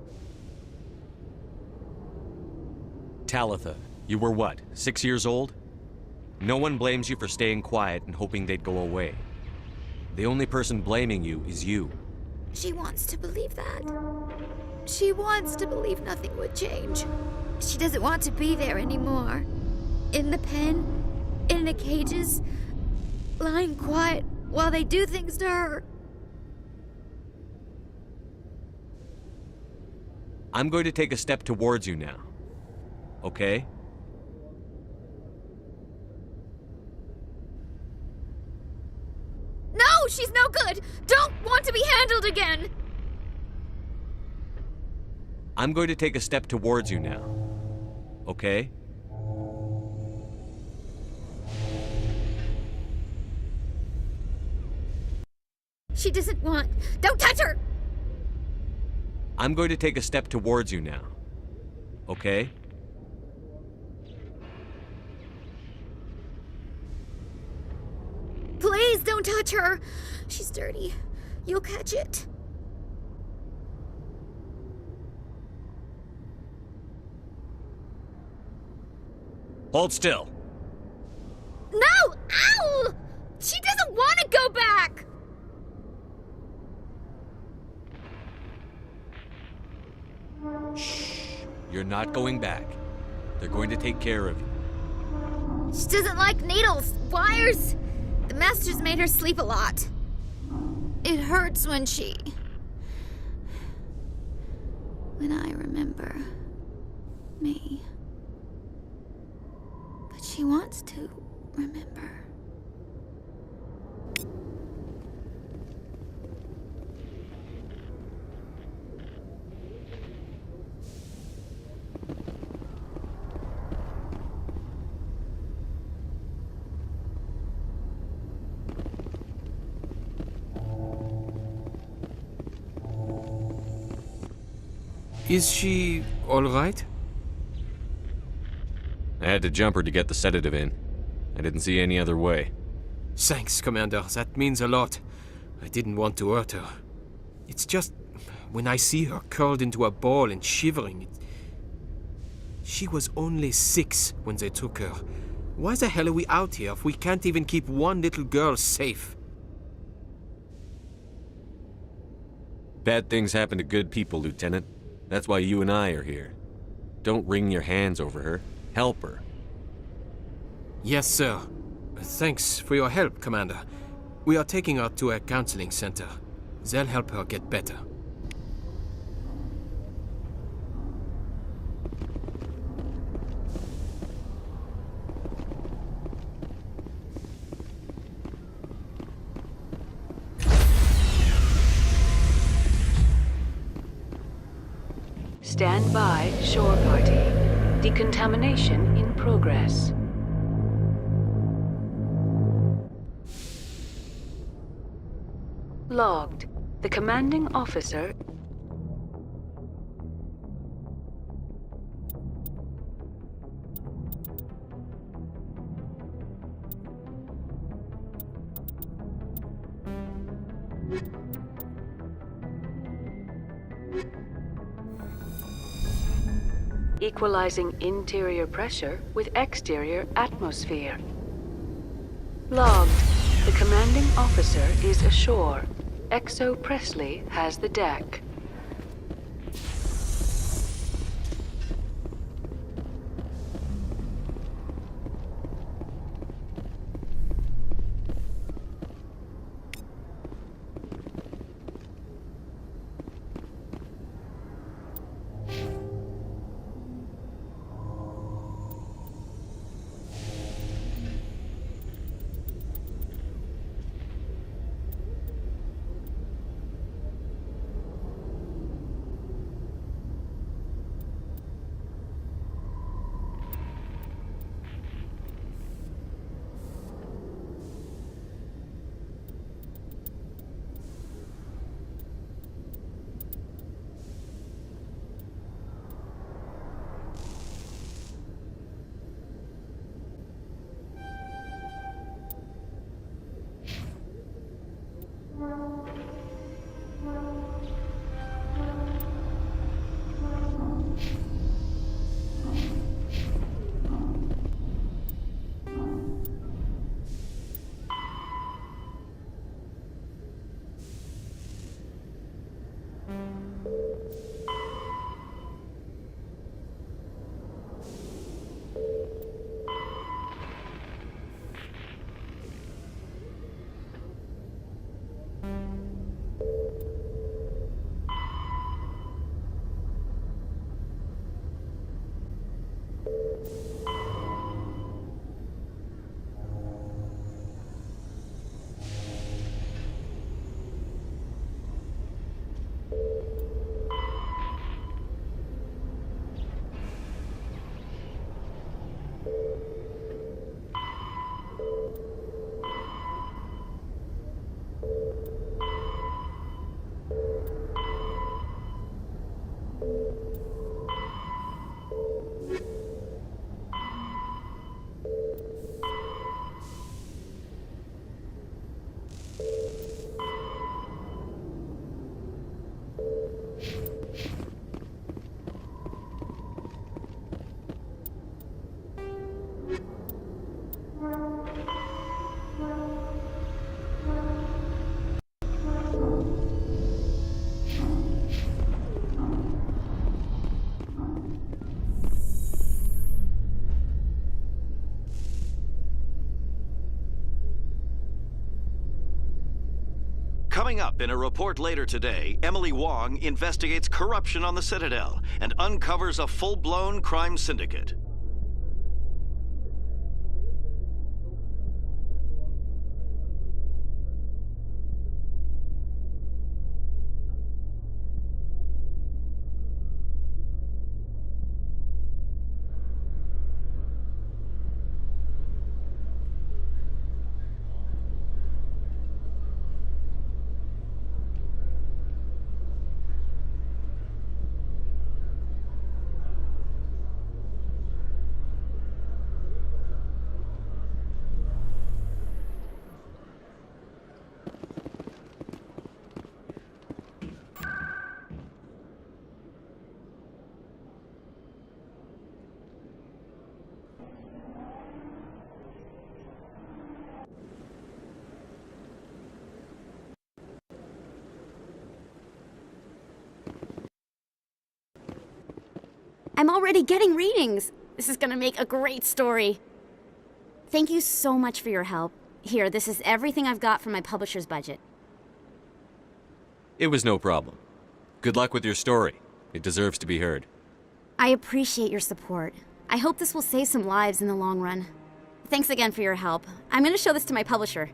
Talitha, you were what, 6 years old? No one blames you for staying quiet and hoping they'd go away. The only person blaming you is you. She wants to believe that. She wants to believe nothing would change. She doesn't want to be there anymore. In the pen, in the cages, lying quiet while they do things to her. I'm going to take a step towards you now. Okay? No, she's no good! Don't want to be handled again! I'm going to take a step towards you now. Okay? She doesn't want... Don't touch her! I'm going to take a step towards you now. Okay? Please don't touch her! She's dirty. You'll catch it. Hold still. No! Ow! She doesn't want to go back! Shh. You're not going back. They're going to take care of you. She doesn't like needles, wires. The masters made her sleep a lot. It hurts when I remember me. But she wants to remember. Is she all right? I had to jump her to get the sedative in. I didn't see any other way. Thanks, Commander. That means a lot. I didn't want to hurt her. It's just... when I see her curled into a ball and shivering... She was only 6 when they took her. Why the hell are we out here if we can't even keep one little girl safe? Bad things happen to good people, Lieutenant. That's why you and I are here. Don't wring your hands over her. Help her. Yes, sir. Thanks for your help, Commander. We are taking her to a counseling center. They'll help her get better. Stand by, shore party. Decontamination in progress. Logged. The commanding officer... Equalizing interior pressure with exterior atmosphere. Logged. The commanding officer is ashore. Exo Presley has the deck. Coming up in a report later today, Emily Wong investigates corruption on the Citadel and uncovers a full-blown crime syndicate. I'm already getting readings. This is gonna make a great story. Thank you so much for your help. Here, this is everything I've got from my publisher's budget. It was no problem. Good luck with your story. It deserves to be heard. I appreciate your support. I hope this will save some lives in the long run. Thanks again for your help. I'm gonna show this to my publisher.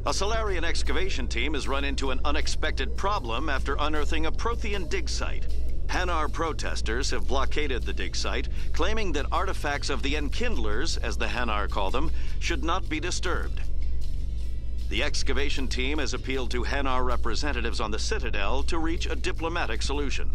A Solarian excavation team has run into an unexpected problem after unearthing a Prothean dig site. Hanar protesters have blockaded the dig site, claiming that artifacts of the Enkindlers, as the Hanar call them, should not be disturbed. The excavation team has appealed to Hanar representatives on the Citadel to reach a diplomatic solution.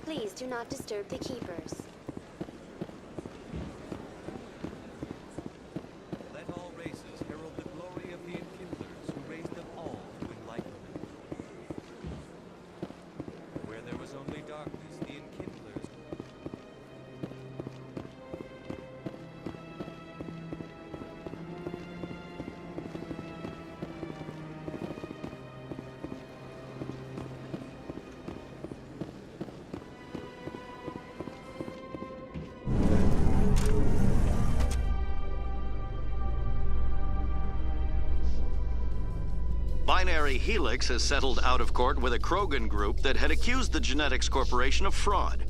Please do not disturb the keepers. Let all races herald the glory of the Enkindlers who raised them all to enlightenment. Where there was only darkness, the Enkindlers... Binary Helix has settled out of court with a Krogan group that had accused the Genetics Corporation of fraud.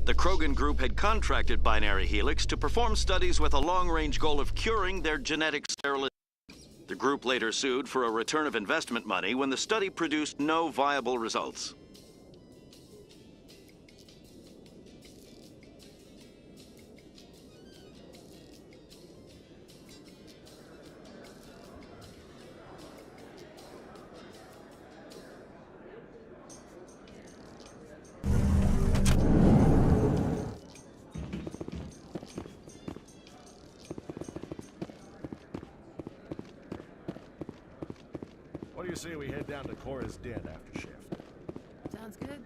The Krogan group had contracted Binary Helix to perform studies with a long-range goal of curing their genetic sterilization. The group later sued for a return of investment money when the study produced no viable results. What do you say we head down to Cora's Den after shift? Sounds good.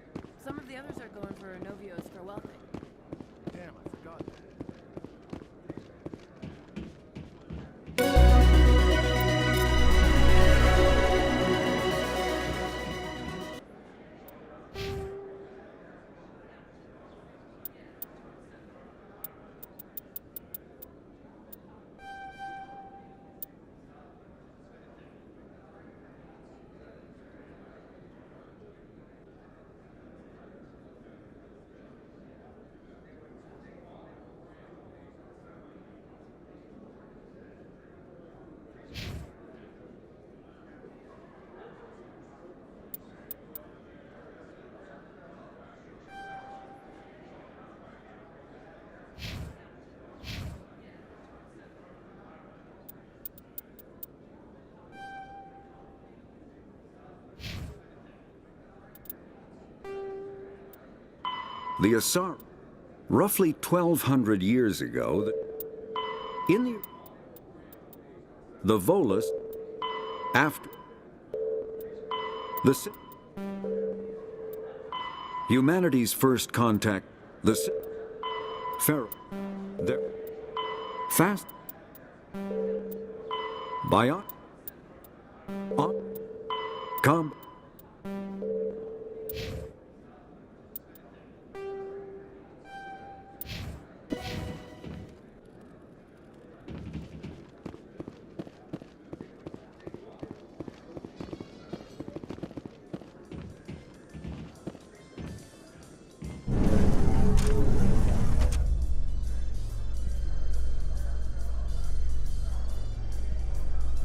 Some of the others are going for Novios for wealthing. Damn, I forgot that. The Asar, roughly 1,200 years ago, in the Volus, after the humanity's first contact, the Pharaoh, their fast, biot, on, come.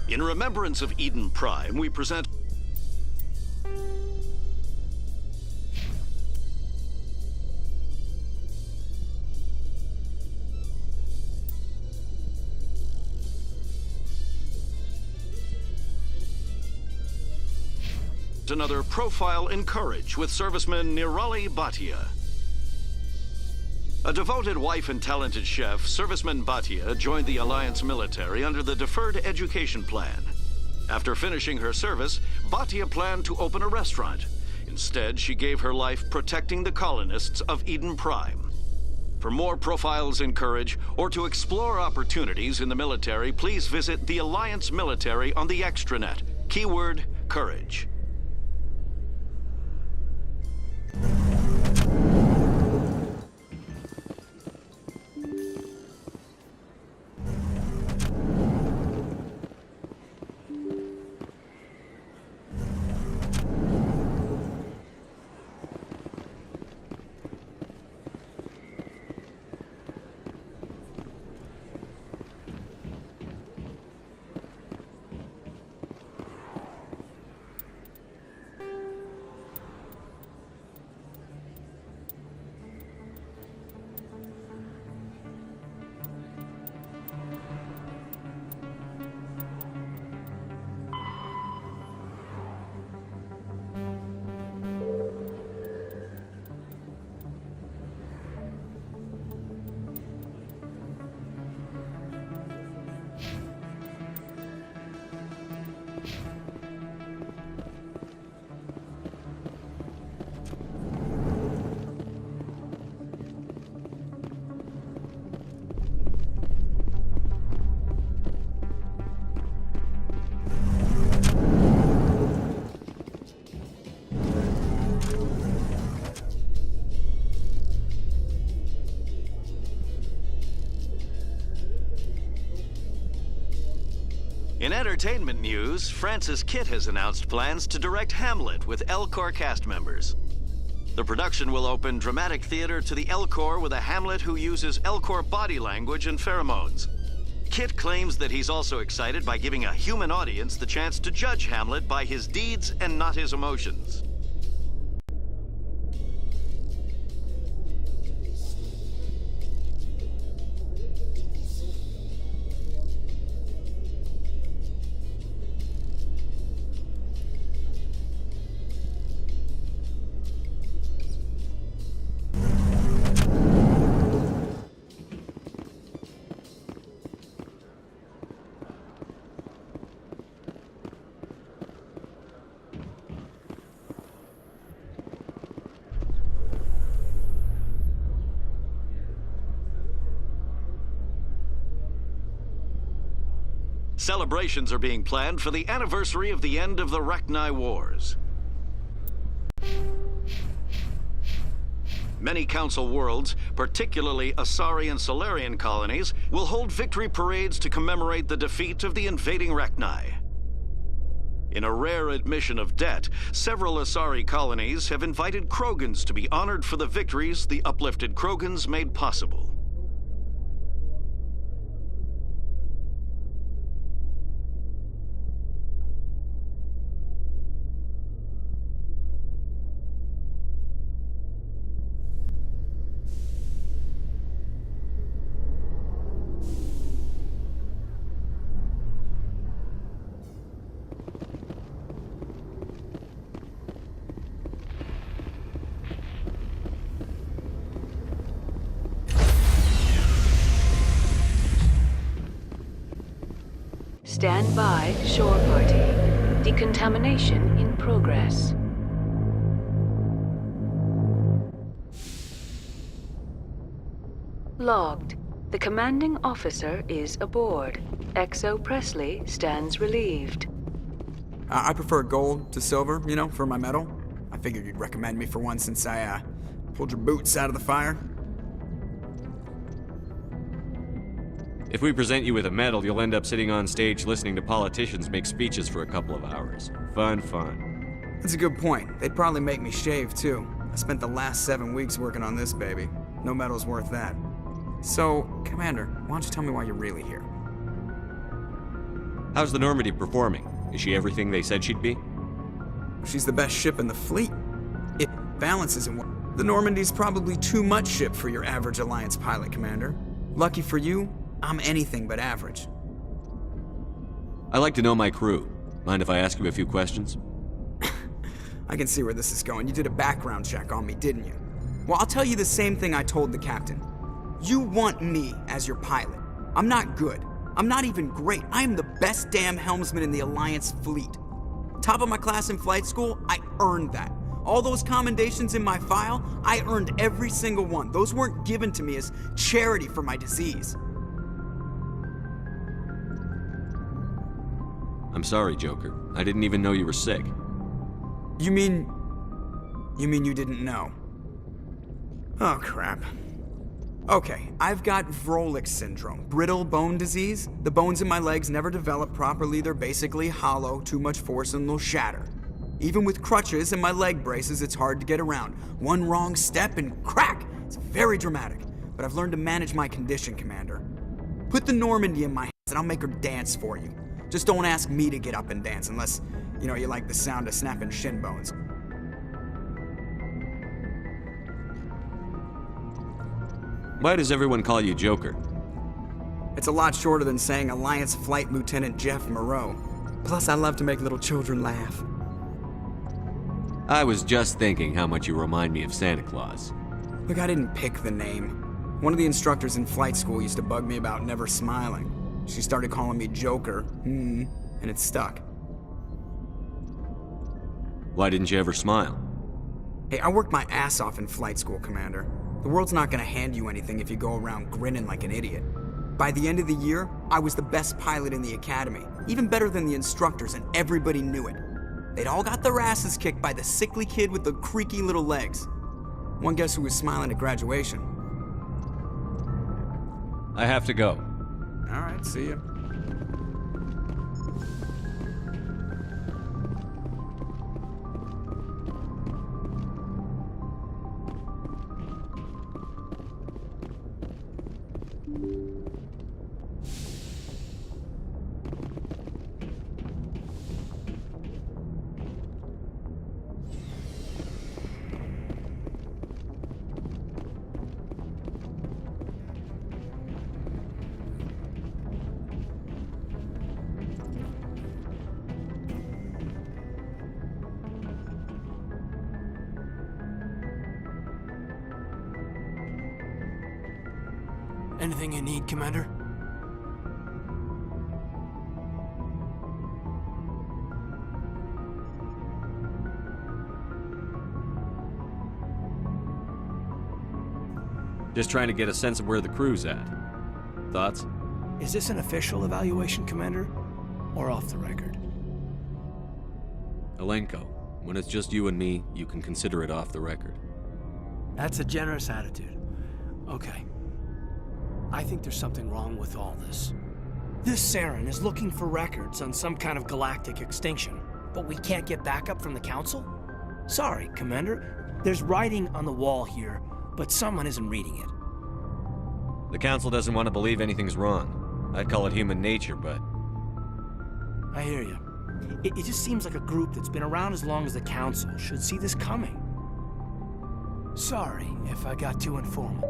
In remembrance of Eden Prime, we present another profile in courage with serviceman Nirali Bhatia. A devoted wife and talented chef, Serviceman Bhatia joined the Alliance military under the Deferred Education Plan. After finishing her service, Bhatia planned to open a restaurant. Instead, she gave her life protecting the colonists of Eden Prime. For more profiles in courage, or to explore opportunities in the military, please visit the Alliance military on the extranet. Keyword, courage. In entertainment news, Francis Kitt has announced plans to direct Hamlet with Elcor cast members. The production will open dramatic theater to the Elcor with a Hamlet who uses Elcor body language and pheromones. Kitt claims that he's also excited by giving a human audience the chance to judge Hamlet by his deeds and not his emotions. Celebrations are being planned for the anniversary of the end of the Rachni Wars. Many Council worlds, particularly Asari and Solarian colonies, will hold victory parades to commemorate the defeat of the invading Rachni. In a rare admission of debt, several Asari colonies have invited Krogans to be honored for the victories the uplifted Krogans made possible. Stand by, shore party. Decontamination in progress. Logged. The commanding officer is aboard. XO Presley stands relieved. I prefer gold to silver, you know, for my medal. I figured you'd recommend me for one since I, pulled your boots out of the fire. If we present you with a medal, you'll end up sitting on stage listening to politicians make speeches for a couple of hours. Fun, fun. That's a good point. They'd probably make me shave, too. I spent the last 7 weeks working on this baby. No medal's worth that. So, Commander, why don't you tell me why you're really here? How's the Normandy performing? Is she everything they said she'd be? She's the best ship in the fleet. If balance isn't what... The Normandy's probably too much ship for your average Alliance pilot, Commander. Lucky for you, I'm anything but average. I like to know my crew. Mind if I ask you a few questions? I can see where this is going. You did a background check on me, didn't you? Well, I'll tell you the same thing I told the captain. You want me as your pilot. I'm not good. I'm not even great. I am the best damn helmsman in the Alliance fleet. Top of my class in flight school, I earned that. All those commendations in my file, I earned every single one. Those weren't given to me as charity for my disease. I'm sorry, Joker. I didn't even know you were sick. You mean you didn't know? Oh, crap. Okay, I've got Vrolik syndrome, brittle bone disease. The bones in my legs never develop properly. They're basically hollow, too much force and they'll shatter. Even with crutches and my leg braces, it's hard to get around. One wrong step and crack! It's very dramatic, but I've learned to manage my condition, Commander. Put the Normandy in my hands and I'll make her dance for you. Just don't ask me to get up and dance unless, you know, you like the sound of snapping shin bones. Why does everyone call you Joker? It's a lot shorter than saying Alliance Flight Lieutenant Jeff Moreau. Plus, I love to make little children laugh. I was just thinking how much you remind me of Santa Claus. Look, I didn't pick the name. One of the instructors in flight school used to bug me about never smiling. She started calling me Joker, and it stuck. Why didn't you ever smile? Hey, I worked my ass off in flight school, Commander. The world's not gonna hand you anything if you go around grinning like an idiot. By the end of the year, I was the best pilot in the academy, even better than the instructors, and everybody knew it. They'd all got their asses kicked by the sickly kid with the creaky little legs. One guess who was smiling at graduation? I have to go. All right, see ya. Anything you need, Commander? Just trying to get a sense of where the crew's at. Thoughts? Is this an official evaluation, Commander? Or off the record? Alenko, when it's just you and me, you can consider it off the record. That's a generous attitude. Okay. I think there's something wrong with all this. This Saren is looking for records on some kind of galactic extinction, but we can't get backup from the Council? Sorry, Commander. There's writing on the wall here, but someone isn't reading it. The Council doesn't want to believe anything's wrong. I'd call it human nature, but... I hear you. It just seems like a group that's been around as long as the Council should see this coming. Sorry if I got too informal.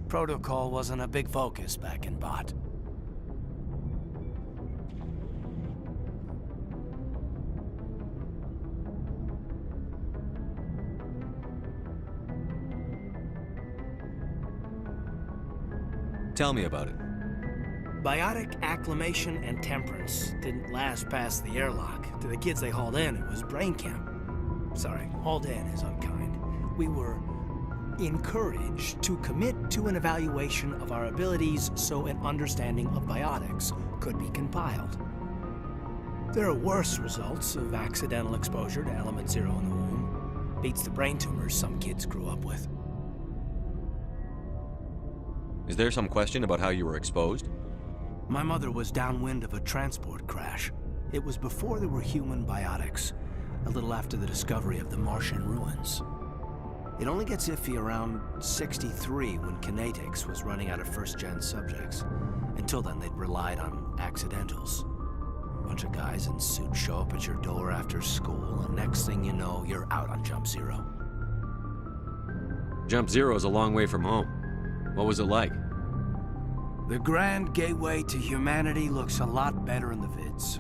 Protocol wasn't a big focus back in Bot. Tell me about it. Biotic acclimation and temperance didn't last past the airlock. To the kids they hauled in, it was brain camp. Sorry, hauled in is unkind. We were encouraged to commit to an evaluation of our abilities so an understanding of biotics could be compiled. There are worse results of accidental exposure to element 0 in the womb. Beats the brain tumors some kids grew up with. Is there some question about how you were exposed? My mother was downwind of a transport crash. It was before there were human biotics, a little after the discovery of the Martian ruins. It only gets iffy around 63 when Kinetics was running out of first-gen subjects. Until then, they'd relied on accidentals. A bunch of guys in suits show up at your door after school, and next thing you know, you're out on Jump Zero. Jump Zero's a long way from home. What was it like? The grand gateway to humanity looks a lot better in the vids.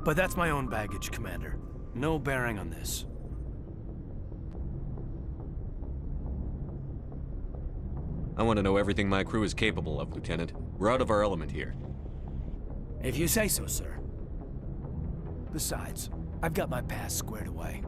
But that's my own baggage, Commander. No bearing on this. I want to know everything my crew is capable of, Lieutenant. We're out of our element here. If you say so, sir. Besides, I've got my past squared away.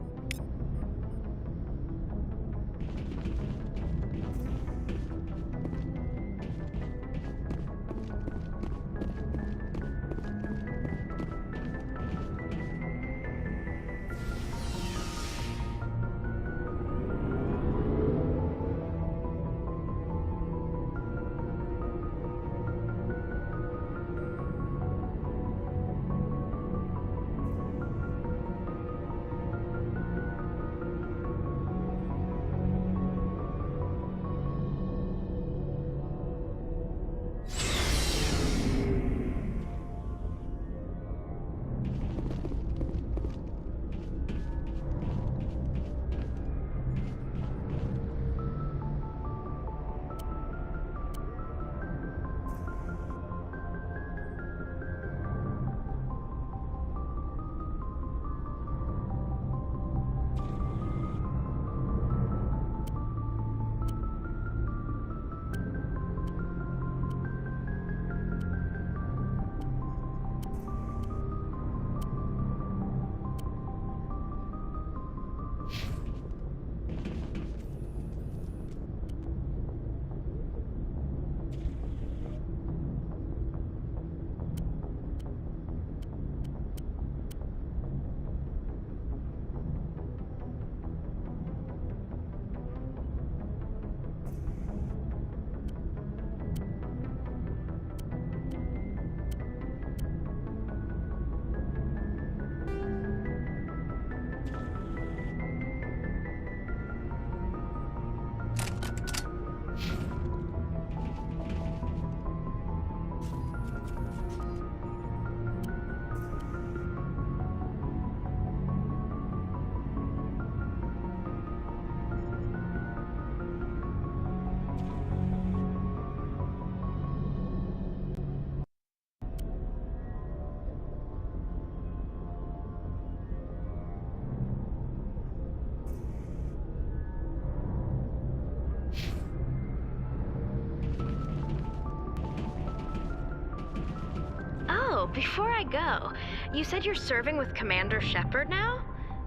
before I go, you said you're serving with Commander Shepard now?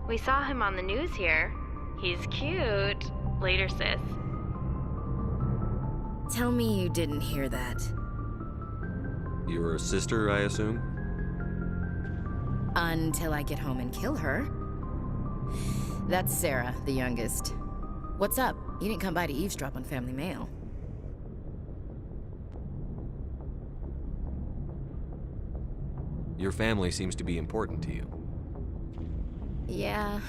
We saw him on the news here. He's cute. Later, sis. Tell me you didn't hear that. Your sister, I assume? Until I get home and kill her. That's Sarah, the youngest. What's up? You didn't come by to eavesdrop on family mail. Your family seems to be important to you. Yeah,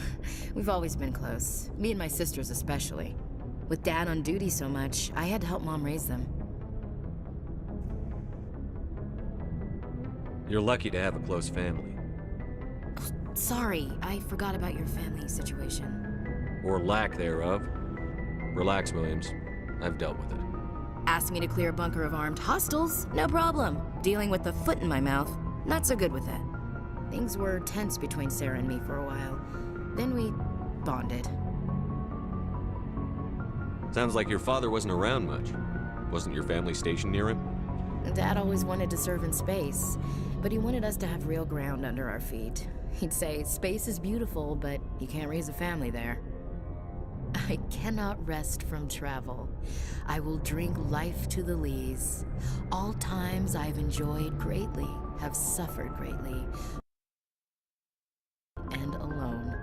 we've always been close. Me and my sisters especially. With Dad on duty so much, I had to help Mom raise them. You're lucky to have a close family. Sorry, I forgot about your family situation. Or lack thereof. Relax, Williams. I've dealt with it. Asked me to clear a bunker of armed hostiles? No problem. Dealing with the foot in my mouth? Not so good with that. Things were tense between Sarah and me for a while. Then we bonded. Sounds like your father wasn't around much. Wasn't your family stationed near him? Dad always wanted to serve in space, but he wanted us to have real ground under our feet. He'd say, space is beautiful, but you can't raise a family there. I cannot rest from travel. I will drink life to the lees. All times I've enjoyed greatly, have suffered greatly, and alone.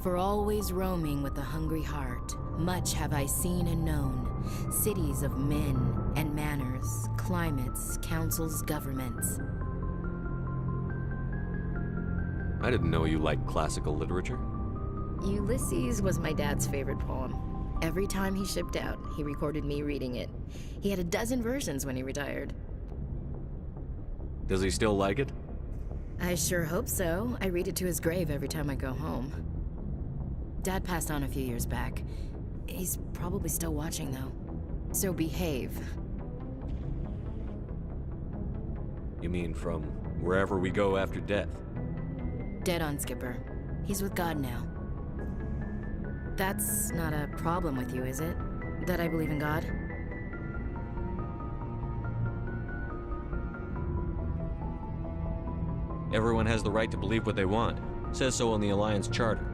For always roaming with a hungry heart, much have I seen and known, cities of men and manners, climates, councils, governments. I didn't know you liked classical literature. Ulysses was my dad's favorite poem. Every time he shipped out, he recorded me reading it. He had a dozen versions when he retired. Does he still like it? I sure hope so. I read it to his grave every time I go home. Dad passed on a few years back. He's probably still watching, though. So behave. You mean from wherever we go after death? Dead on, Skipper. He's with God now. That's not a problem with you, is it? That I believe in God? Everyone has the right to believe what they want. Says so in the Alliance Charter.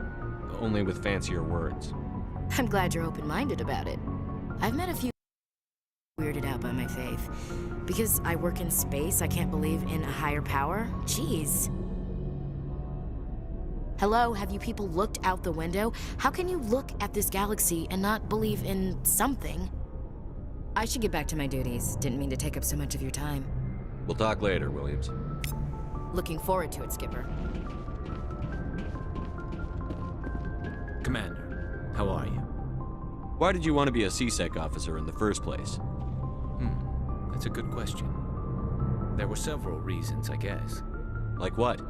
Only with fancier words. I'm glad you're open-minded about it. I've met a few weirded out by my faith. Because I work in space, I can't believe in a higher power? Jeez. Hello, have you people looked out the window? How can you look at this galaxy and not believe in something? I should get back to my duties. Didn't mean to take up so much of your time. We'll talk later, Williams. Looking forward to it, Skipper. Commander, how are you? Why did you want to be a CSEC officer in the first place? That's a good question. There were several reasons, I guess. Like what?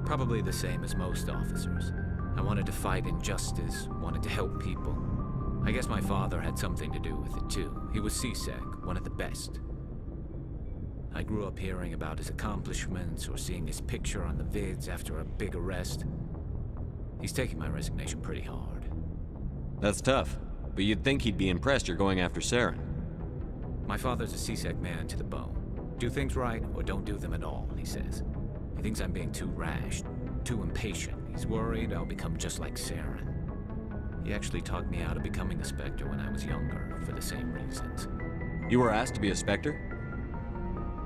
Probably the same as most officers. I wanted to fight injustice, wanted to help people. I guess my father had something to do with it too. He was CSEC, one of the best. I grew up hearing about his accomplishments or seeing his picture on the vids after a big arrest. He's taking my resignation pretty hard. That's tough, but you'd think he'd be impressed you're going after Saren. My father's a CSEC man to the bone. Do things right or don't do them at all, he says. He thinks I'm being too rash, too impatient. He's worried I'll become just like Saren. He actually talked me out of becoming a Spectre when I was younger, for the same reasons. You were asked to be a Spectre?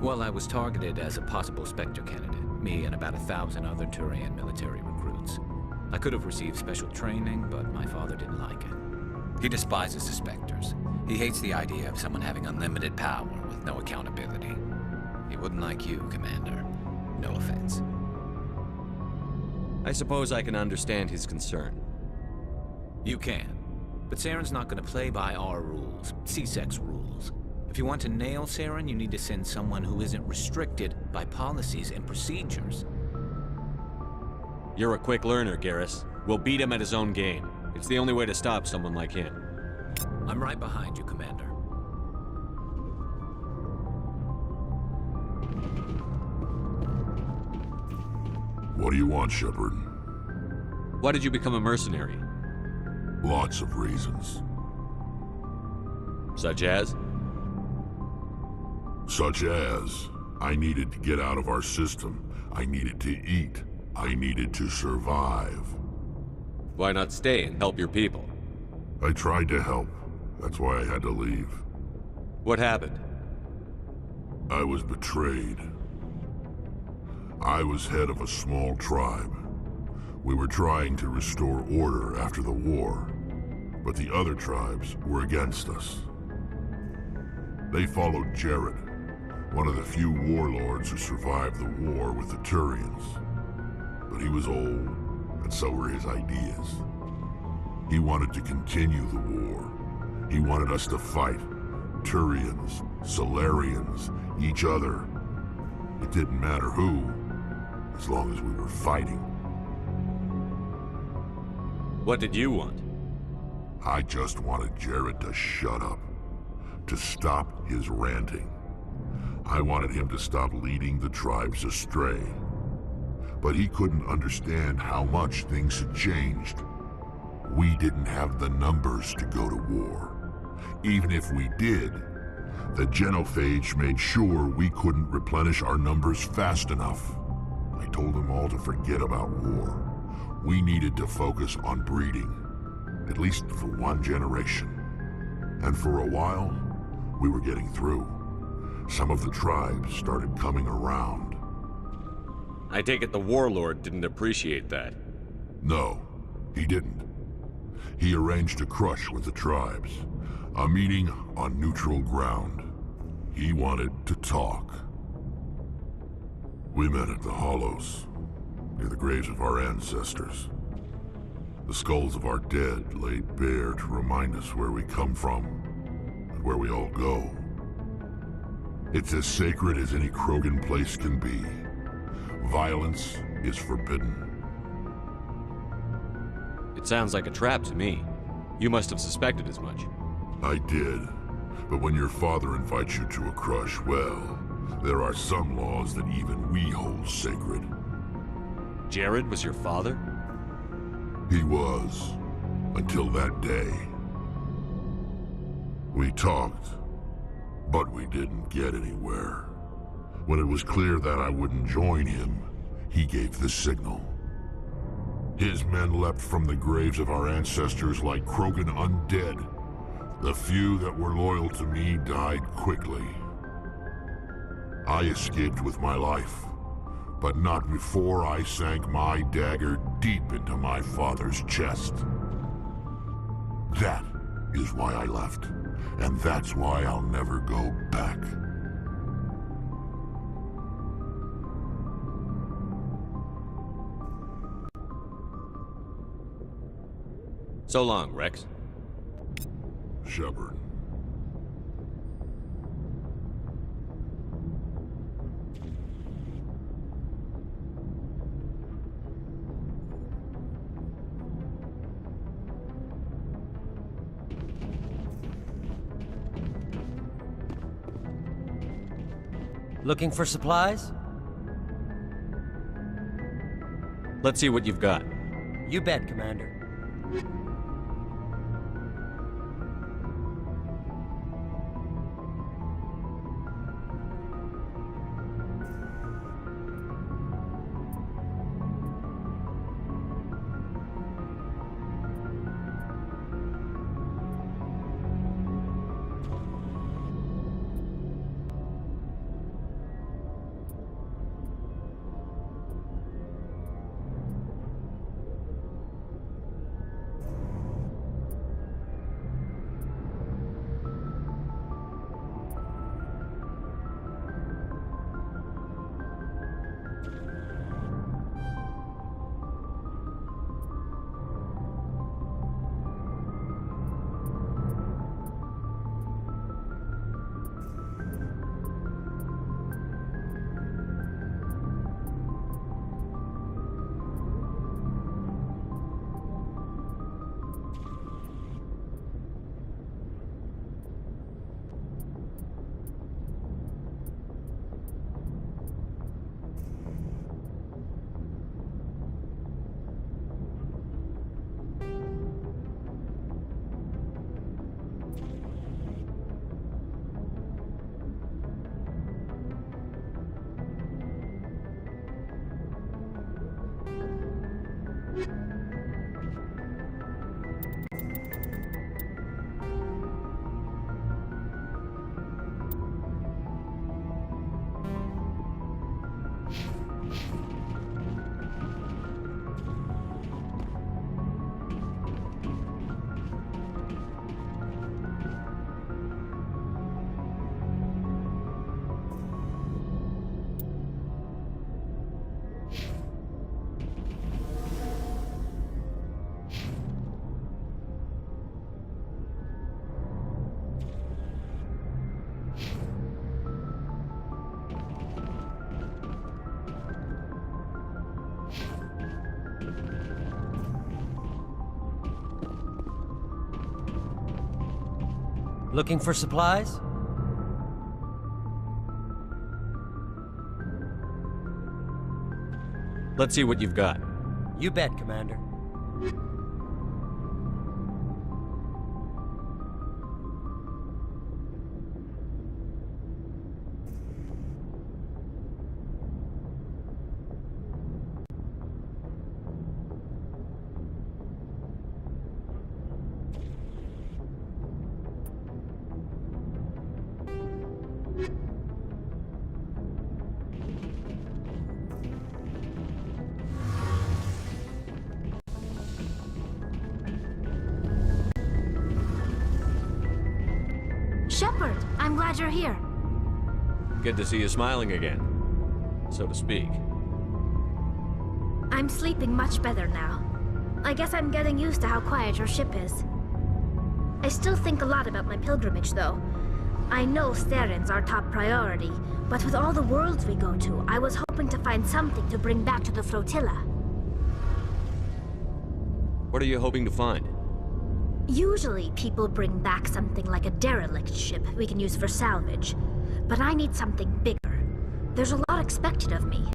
Well, I was targeted as a possible Spectre candidate, me and about 1,000 other Turian military recruits. I could have received special training, but my father didn't like it. He despises the Spectres. He hates the idea of someone having unlimited power with no accountability. He wouldn't like you, Commander. No offense. I suppose I can understand his concern. You can. But Saren's not going to play by our rules, CSEC's rules. If you want to nail Saren, you need to send someone who isn't restricted by policies and procedures. You're a quick learner, Garrus. We'll beat him at his own game. It's the only way to stop someone like him. I'm right behind you, Commander. What do you want, Shepard? Why did you become a mercenary? Lots of reasons. Such as? Such as, I needed to get out of our system. I needed to eat. I needed to survive. Why not stay and help your people? I tried to help. That's why I had to leave. What happened? I was betrayed. I was head of a small tribe. We were trying to restore order after the war, but the other tribes were against us. They followed Jared, one of the few warlords who survived the war with the Turians. But he was old, and so were his ideas. He wanted to continue the war. He wanted us to fight. Turians, Solarians, each other. It didn't matter who, as long as we were fighting. What did you want? I just wanted Jared to shut up, to stop his ranting. I wanted him to stop leading the tribes astray. But he couldn't understand how much things had changed. We didn't have the numbers to go to war. Even if we did, the genophage made sure we couldn't replenish our numbers fast enough. I told them all to forget about war. We needed to focus on breeding, at least for one generation. And for a while, we were getting through. Some of the tribes started coming around. I take it the warlord didn't appreciate that. No, he didn't. He arranged a crush with the tribes. A meeting on neutral ground. He wanted to talk. We met at the Hollows, near the graves of our ancestors. The skulls of our dead laid bare to remind us where we come from and where we all go. It's as sacred as any Krogan place can be. Violence is forbidden. It sounds like a trap to me. You must have suspected as much. I did. But when your father invites you to a crush, well, there are some laws that even we hold sacred. Jared was your father? He was. Until that day. We talked, but we didn't get anywhere. When it was clear that I wouldn't join him, he gave the signal. His men leapt from the graves of our ancestors like Krogan undead. The few that were loyal to me died quickly. I escaped with my life, but not before I sank my dagger deep into my father's chest. That is why I left, and that's why I'll never go back. So long, Rex. Shepard. Looking for supplies? Let's see what you've got. You bet, Commander. Looking for supplies? Let's see what you've got. You bet, Commander. Shepard, I'm glad you're here. Good to see you smiling again, so to speak. I'm sleeping much better now. I guess I'm getting used to how quiet your ship is. I still think a lot about my pilgrimage, though. I know Staren's our top priority, but with all the worlds we go to, I was hoping to find something to bring back to the flotilla. What are you hoping to find? Usually, people bring back something like a derelict ship we can use for salvage. But I need something bigger. There's a lot expected of me.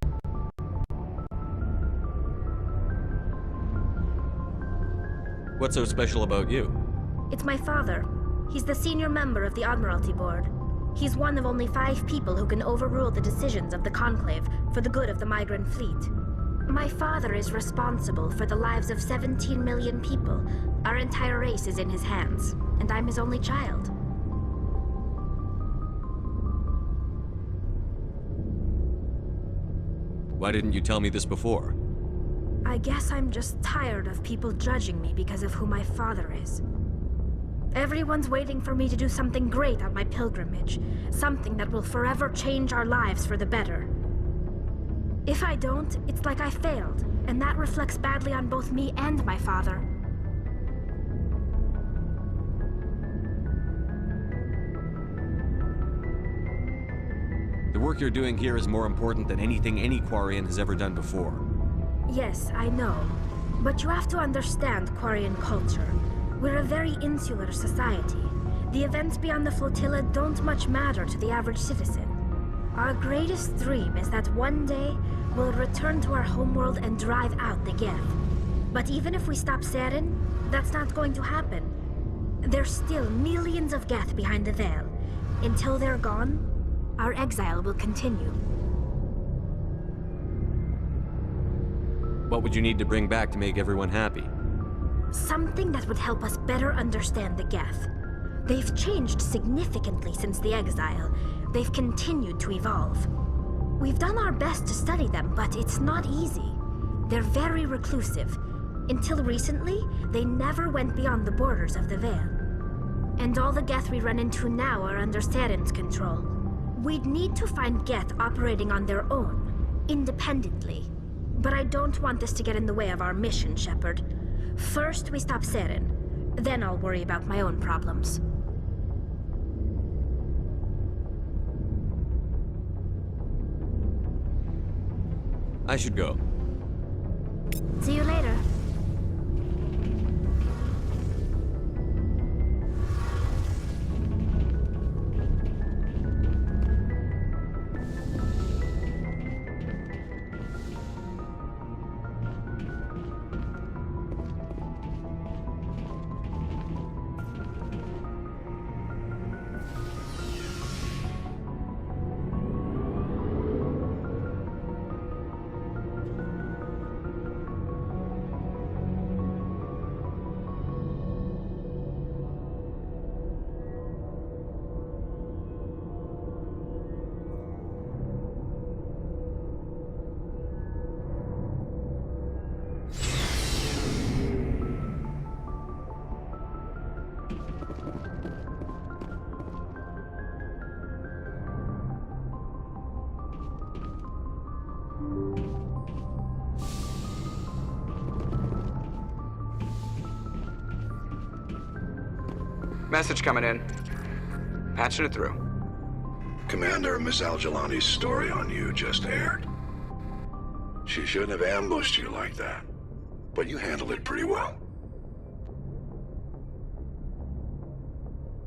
What's so special about you? It's my father. He's the senior member of the Admiralty Board. He's one of only 5 people who can overrule the decisions of the Conclave for the good of the migrant fleet. My father is responsible for the lives of 17 million people. Our entire race is in his hands, and I'm his only child. Why didn't you tell me this before? I guess I'm just tired of people judging me because of who my father is. Everyone's waiting for me to do something great on my pilgrimage, something that will forever change our lives for the better. If I don't, it's like I failed, and that reflects badly on both me and my father. The work you're doing here is more important than anything any Quarian has ever done before. Yes, I know. But you have to understand Quarian culture. We're a very insular society. The events beyond the flotilla don't much matter to the average citizen. Our greatest dream is that one day we'll return to our homeworld and drive out the Geth. But even if we stop Saren, that's not going to happen. There's still millions of Geth behind the veil. Until they're gone, our exile will continue. What would you need to bring back to make everyone happy? Something that would help us better understand the Geth. They've changed significantly since the exile. They've continued to evolve. We've done our best to study them, but it's not easy. They're very reclusive. Until recently, they never went beyond the borders of the Veil. And all the Geth we run into now are under Saren's control. We'd need to find Geth operating on their own, independently. But I don't want this to get in the way of our mission, Shepard. First, we stop Saren. Then I'll worry about my own problems. I should go. See you later. Message coming in. Patching it through. Commander, Miss Al-Jalani's story on you just aired. She shouldn't have ambushed you like that, but you handled it pretty well.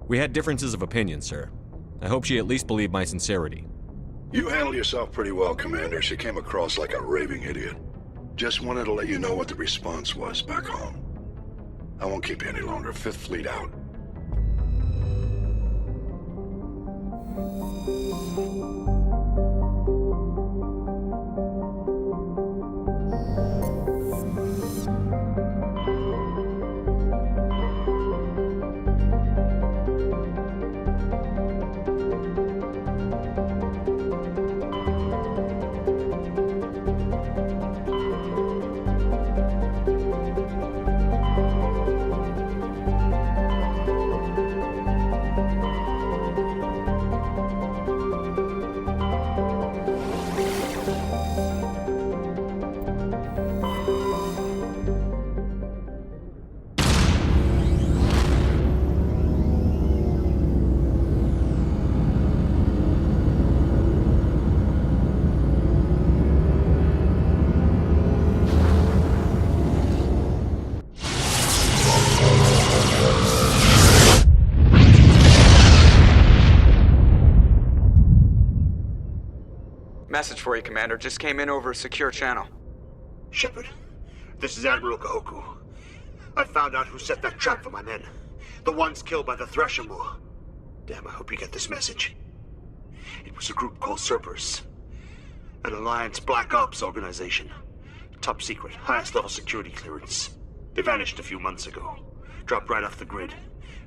We had differences of opinion, sir. I hope she at least believed my sincerity. You handled yourself pretty well, Commander. She came across like a raving idiot. Just wanted to let you know what the response was back home. I won't keep you any longer. Fifth Fleet out. Message for you, Commander. Just came in over a secure channel. Shepard, this is Admiral Kahoku. I found out who set that trap for my men. The ones killed by the Threshermoor. Damn, I hope you get this message. It was a group called Cerberus. An Alliance Black Ops organization. Top secret, highest level security clearance. They vanished a few months ago. Dropped right off the grid.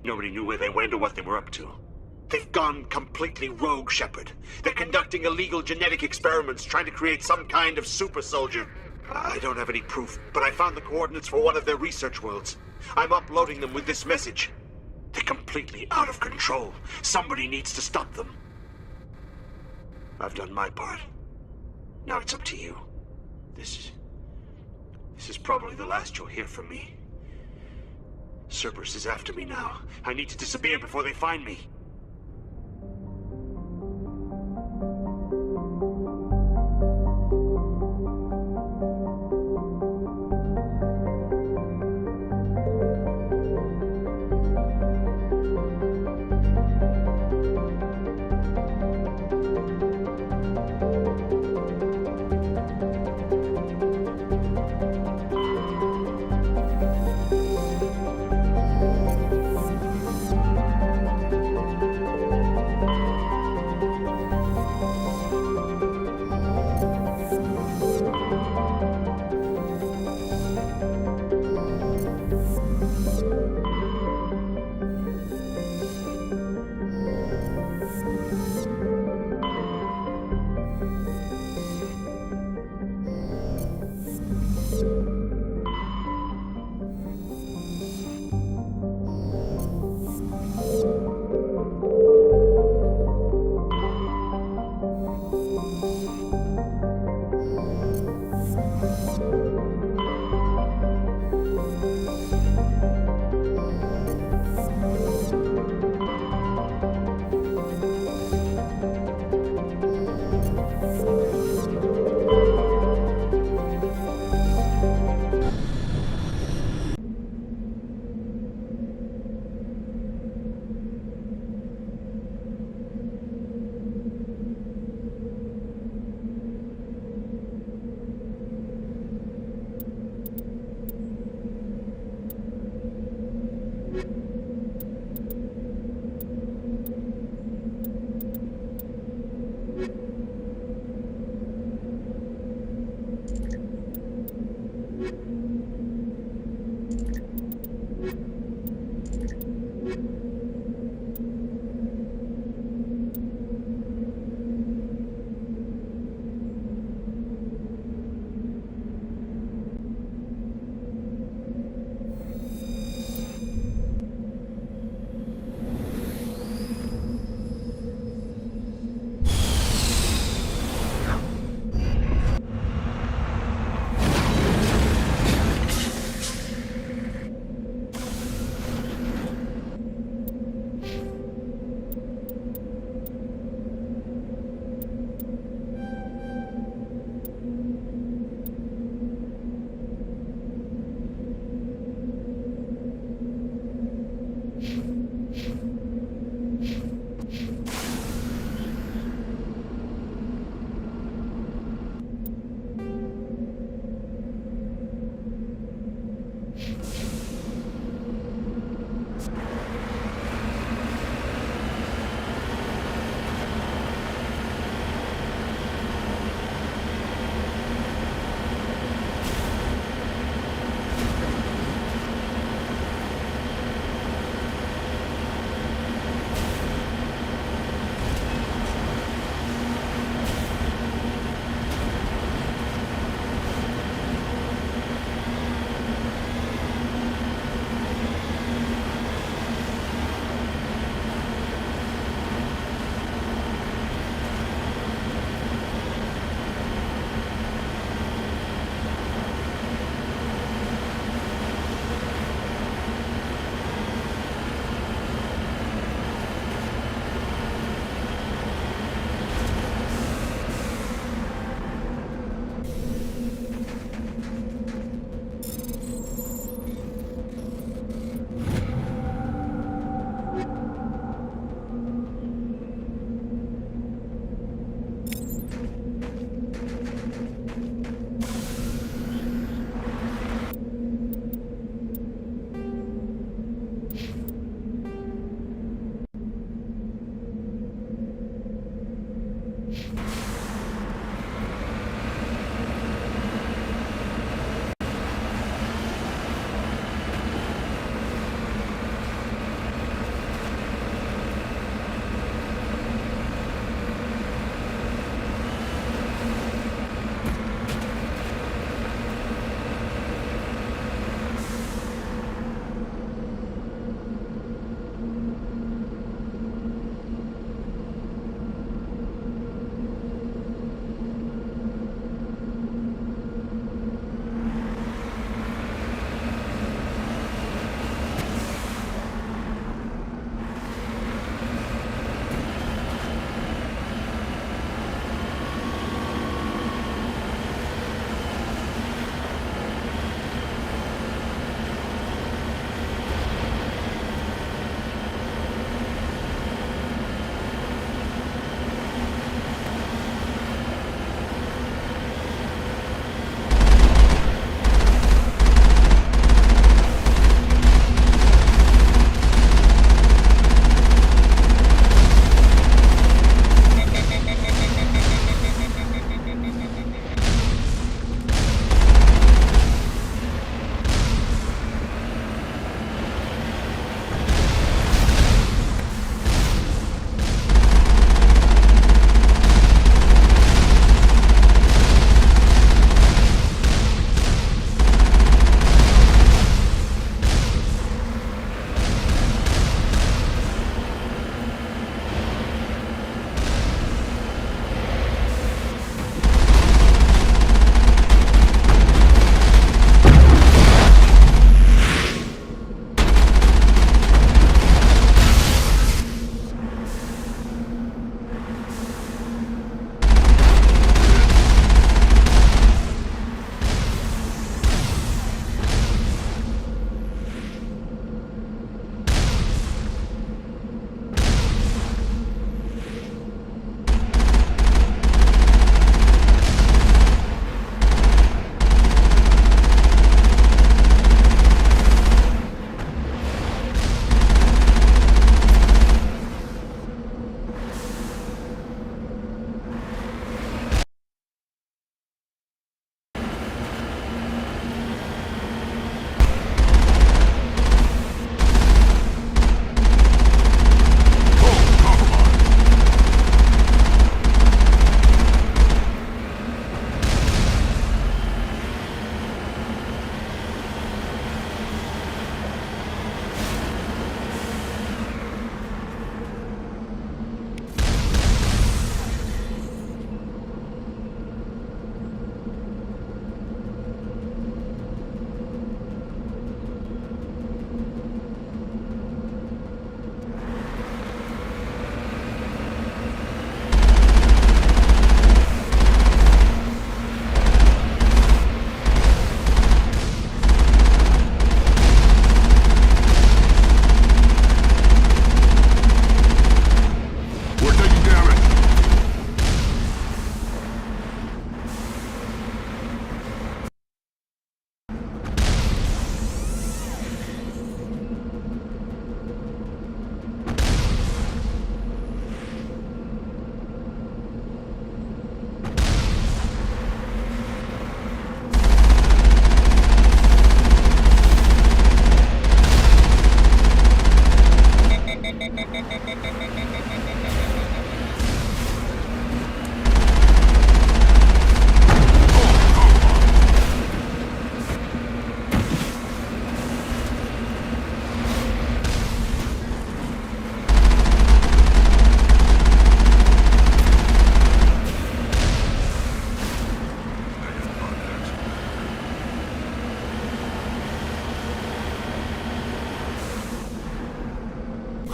Nobody knew where they went or what they were up to. They've gone completely rogue, Shepard. They're conducting illegal genetic experiments, trying to create some kind of super soldier. I don't have any proof, but I found the coordinates for one of their research worlds. I'm uploading them with this message. They're completely out of control. Somebody needs to stop them. I've done my part. Now it's up to you. This is probably the last you'll hear from me. Cerberus is after me now. I need to disappear before they find me.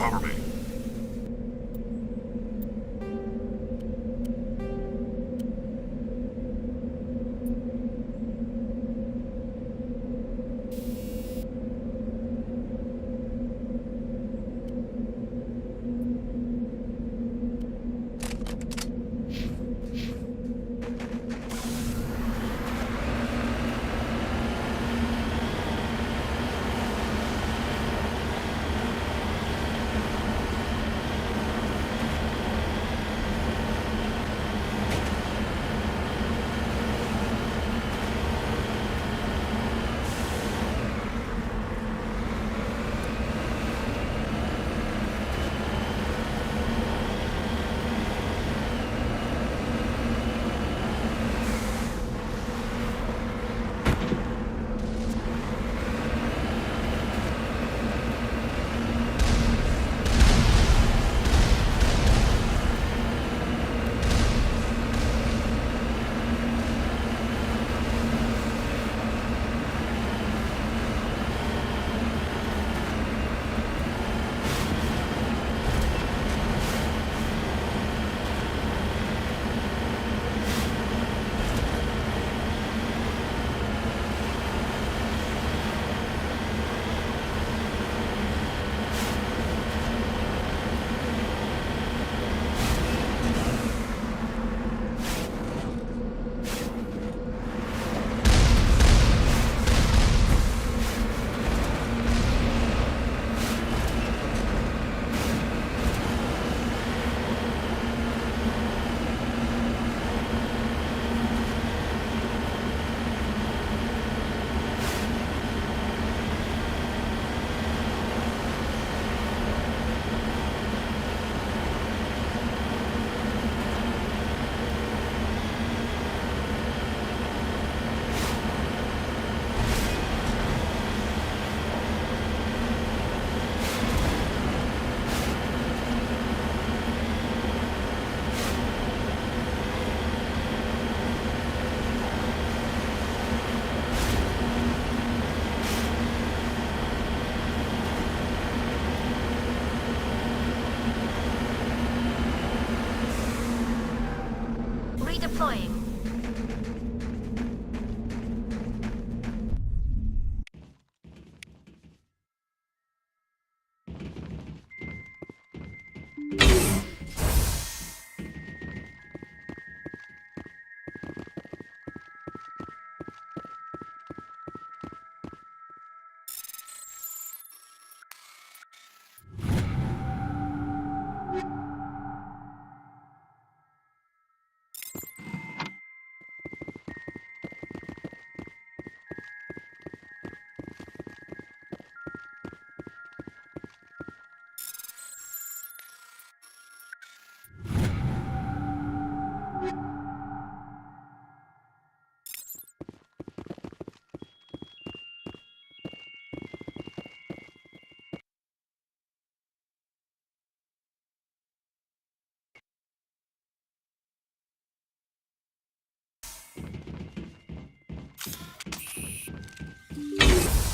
Cover me. Redeploying.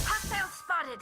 Hostile spotted!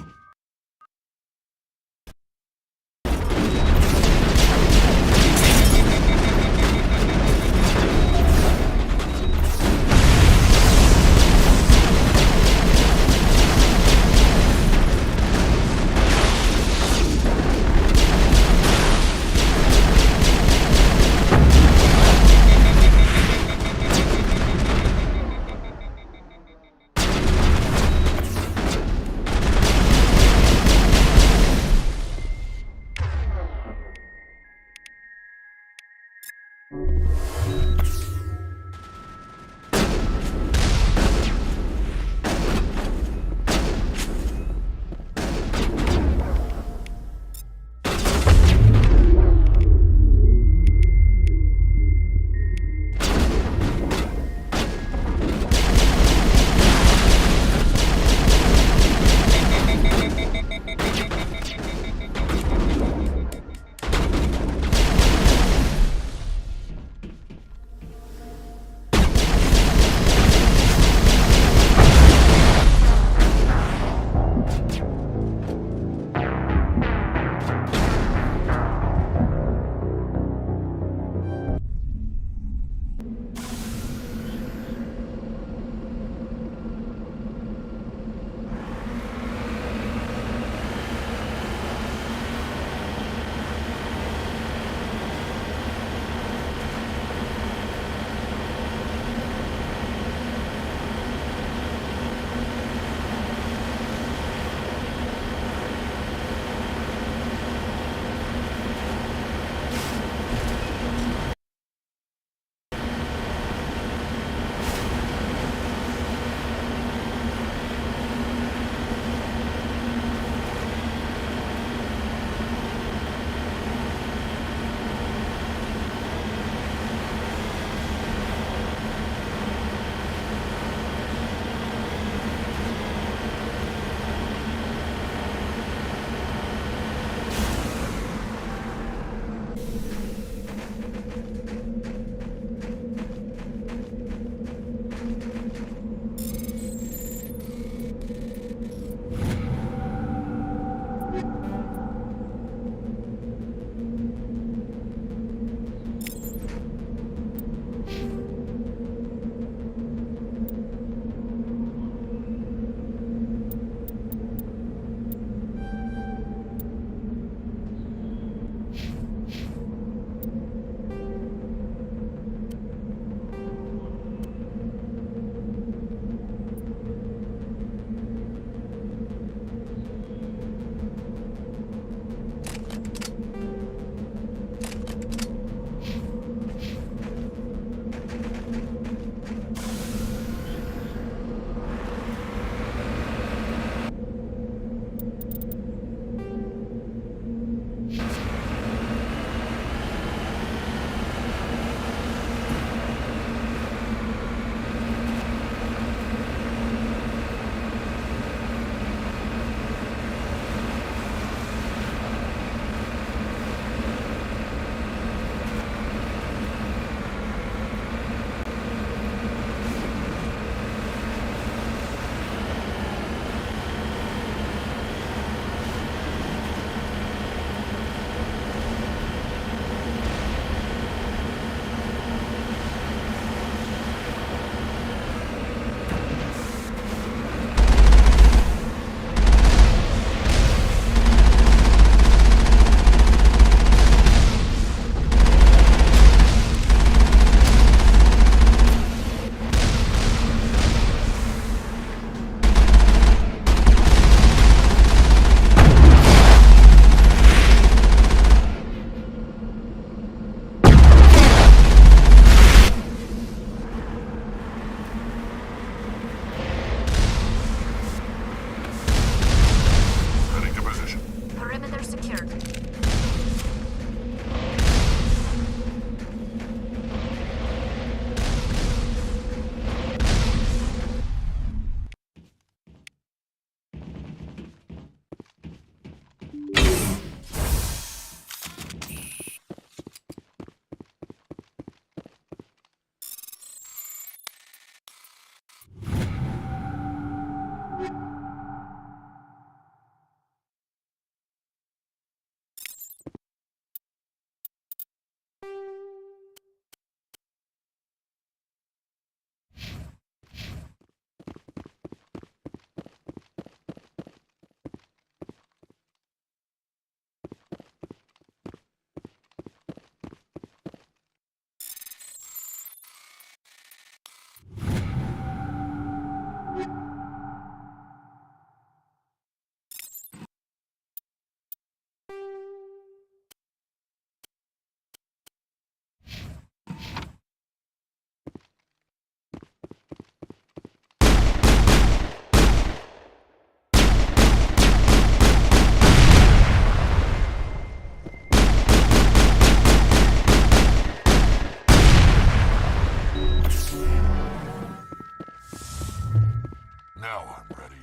Now I'm ready.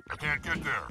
I can't get there.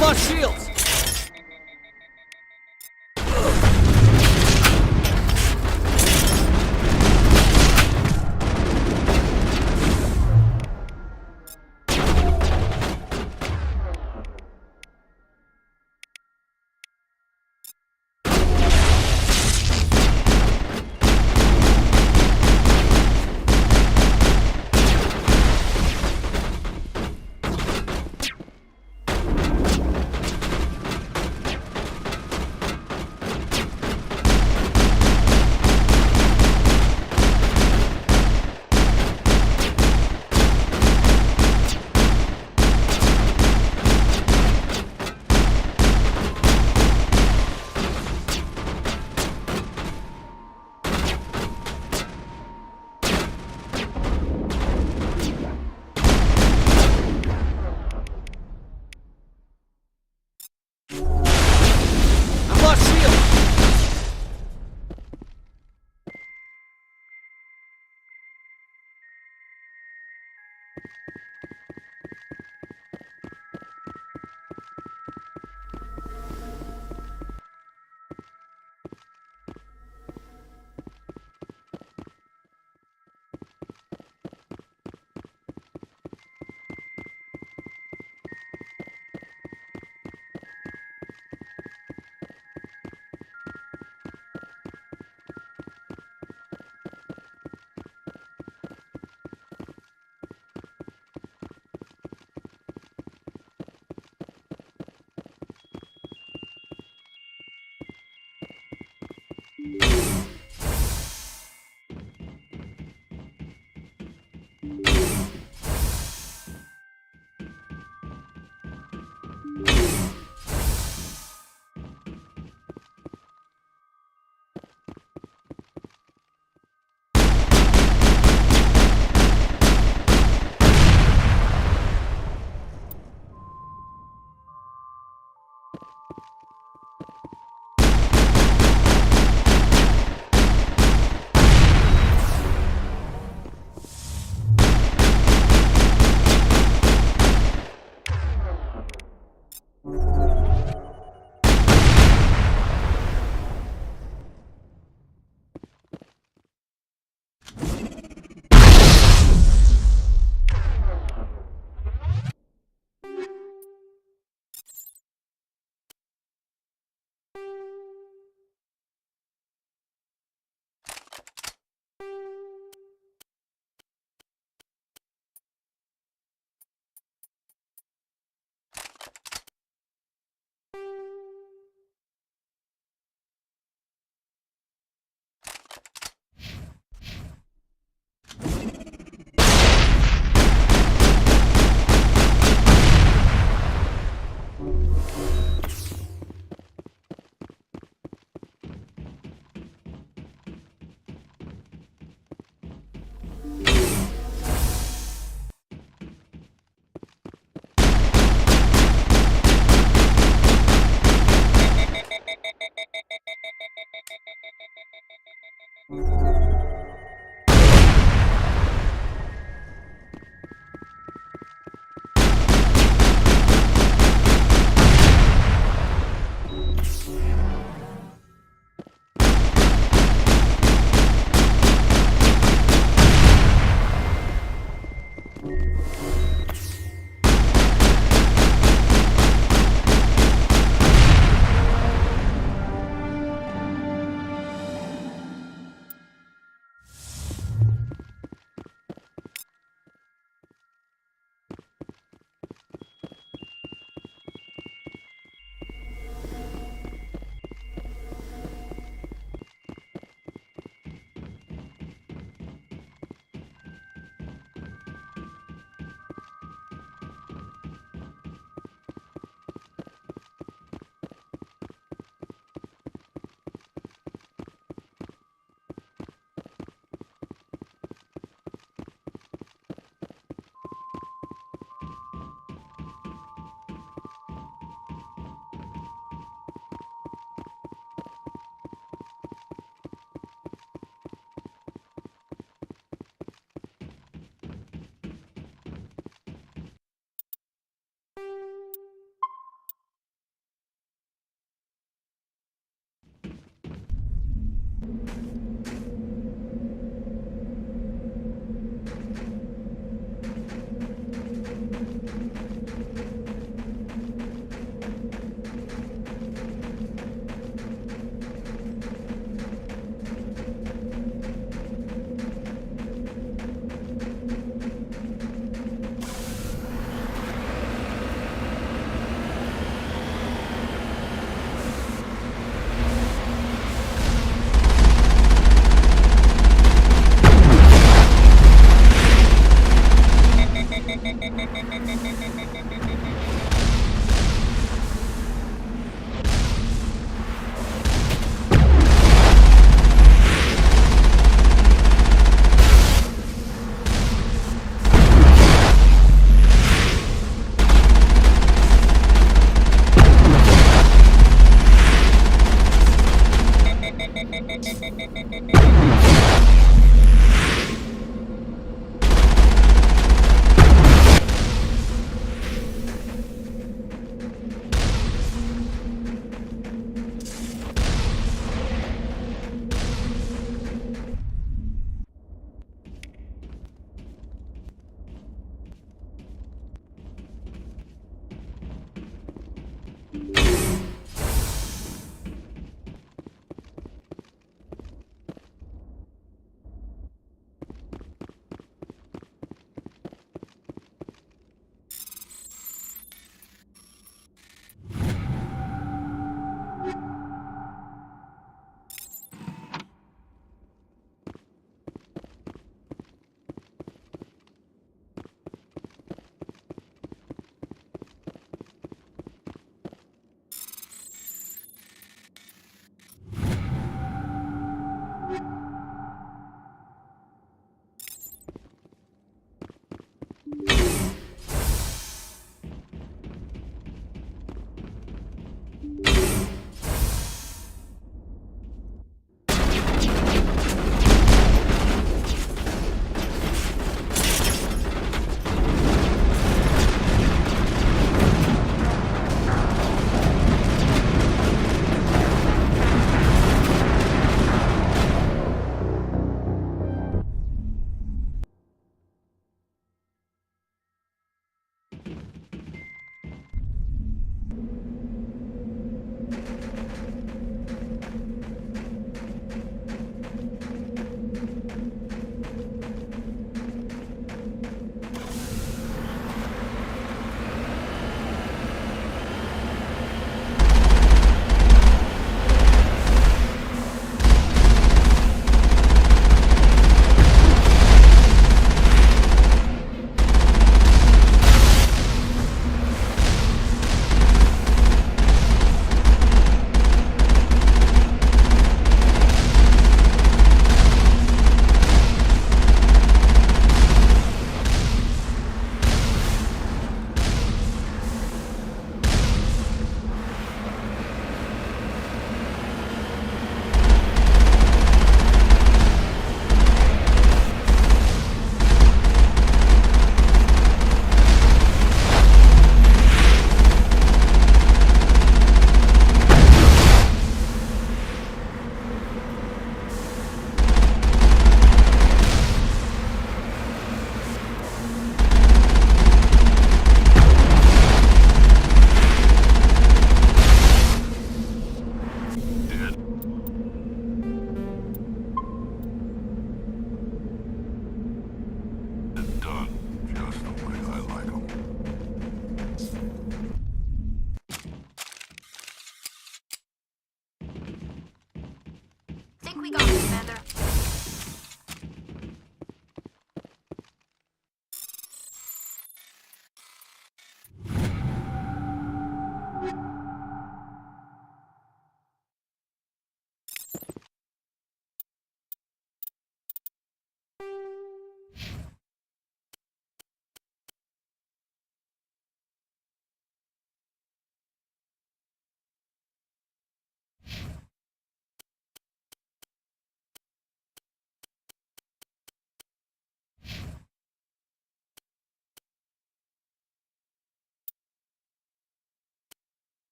Lost shields!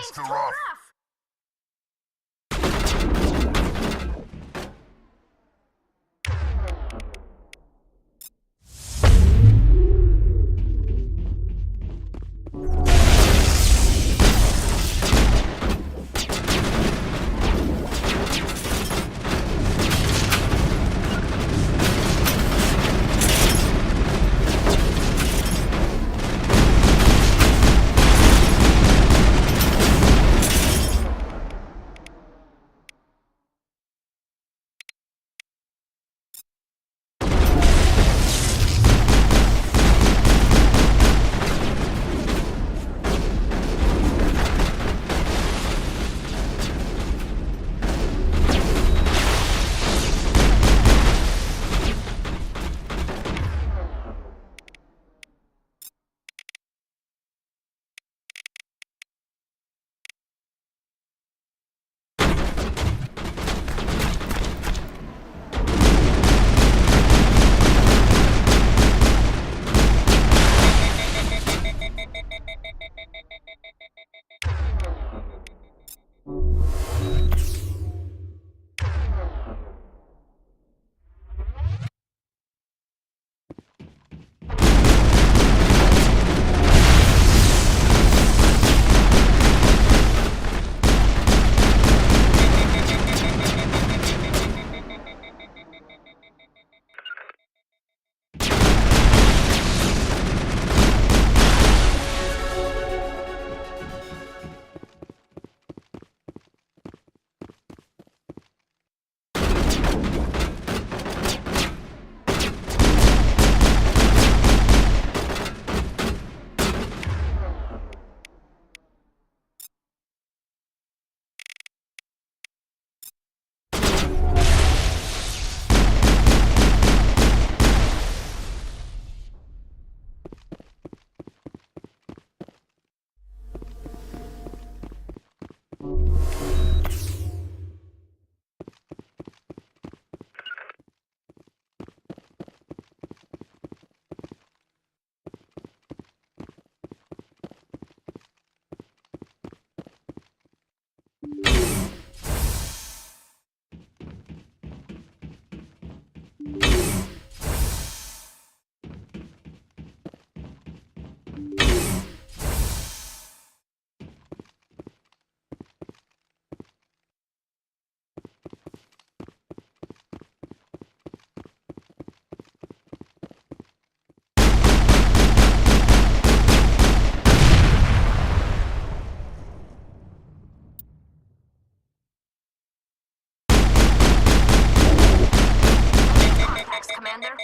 Monster off! Commander.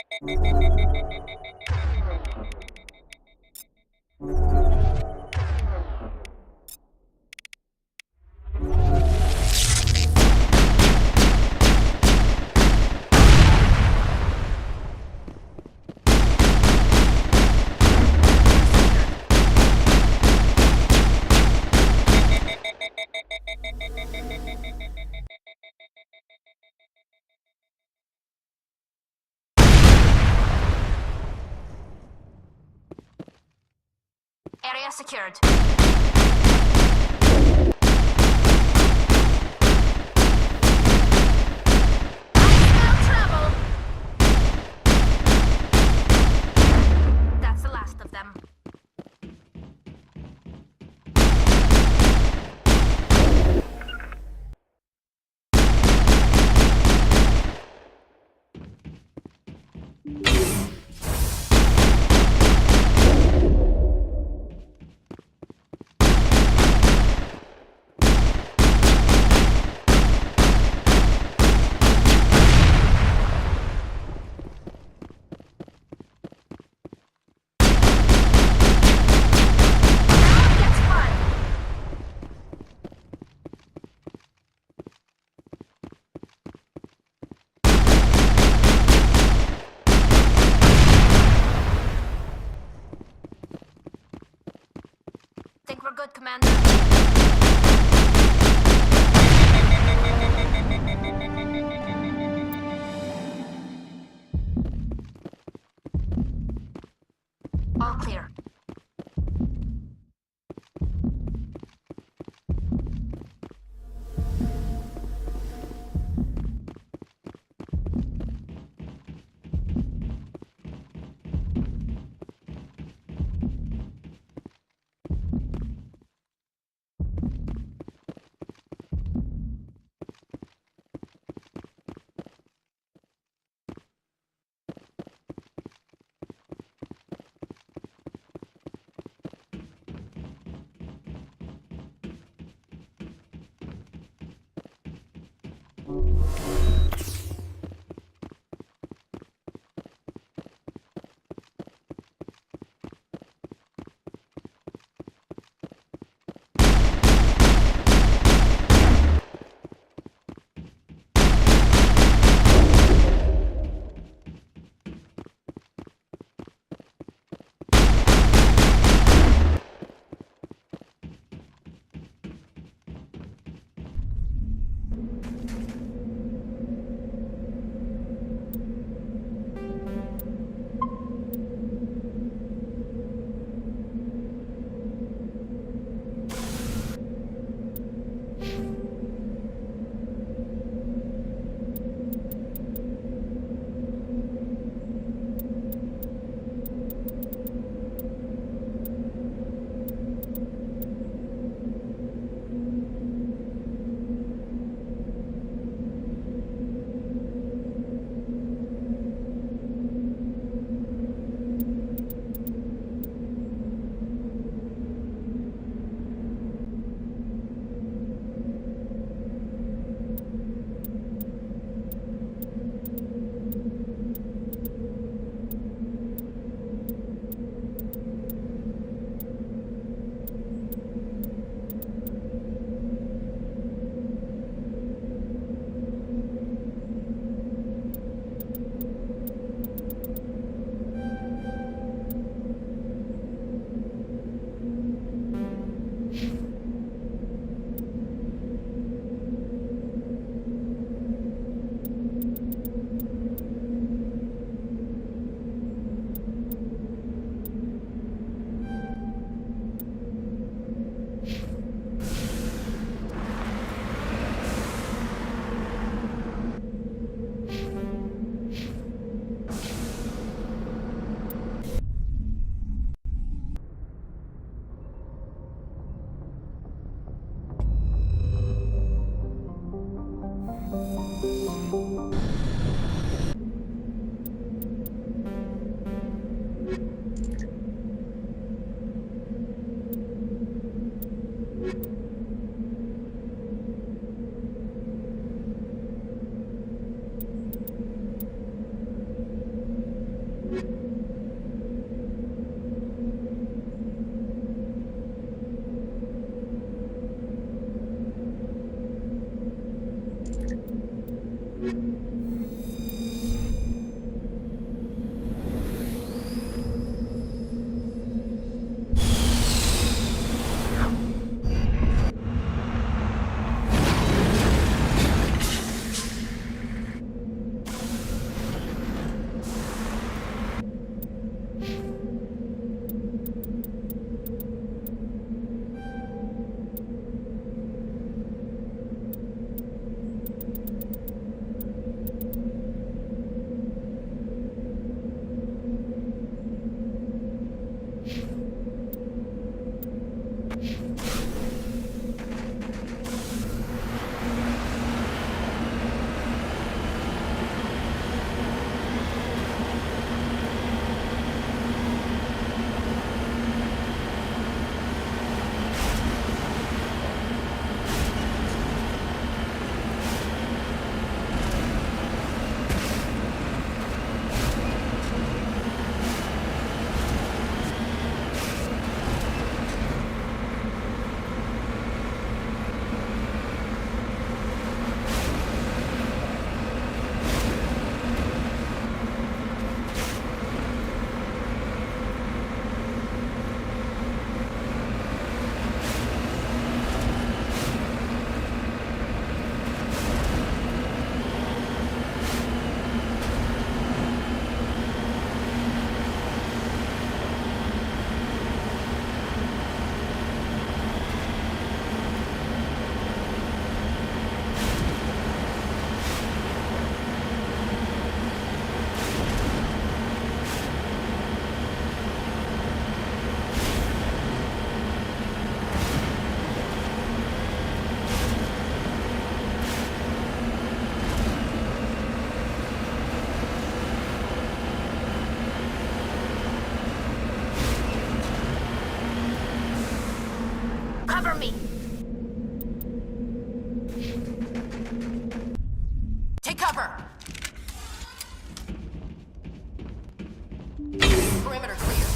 Area secured. That's the last of them. Think we're good, Commander? All clear. cover! Perimeter clear.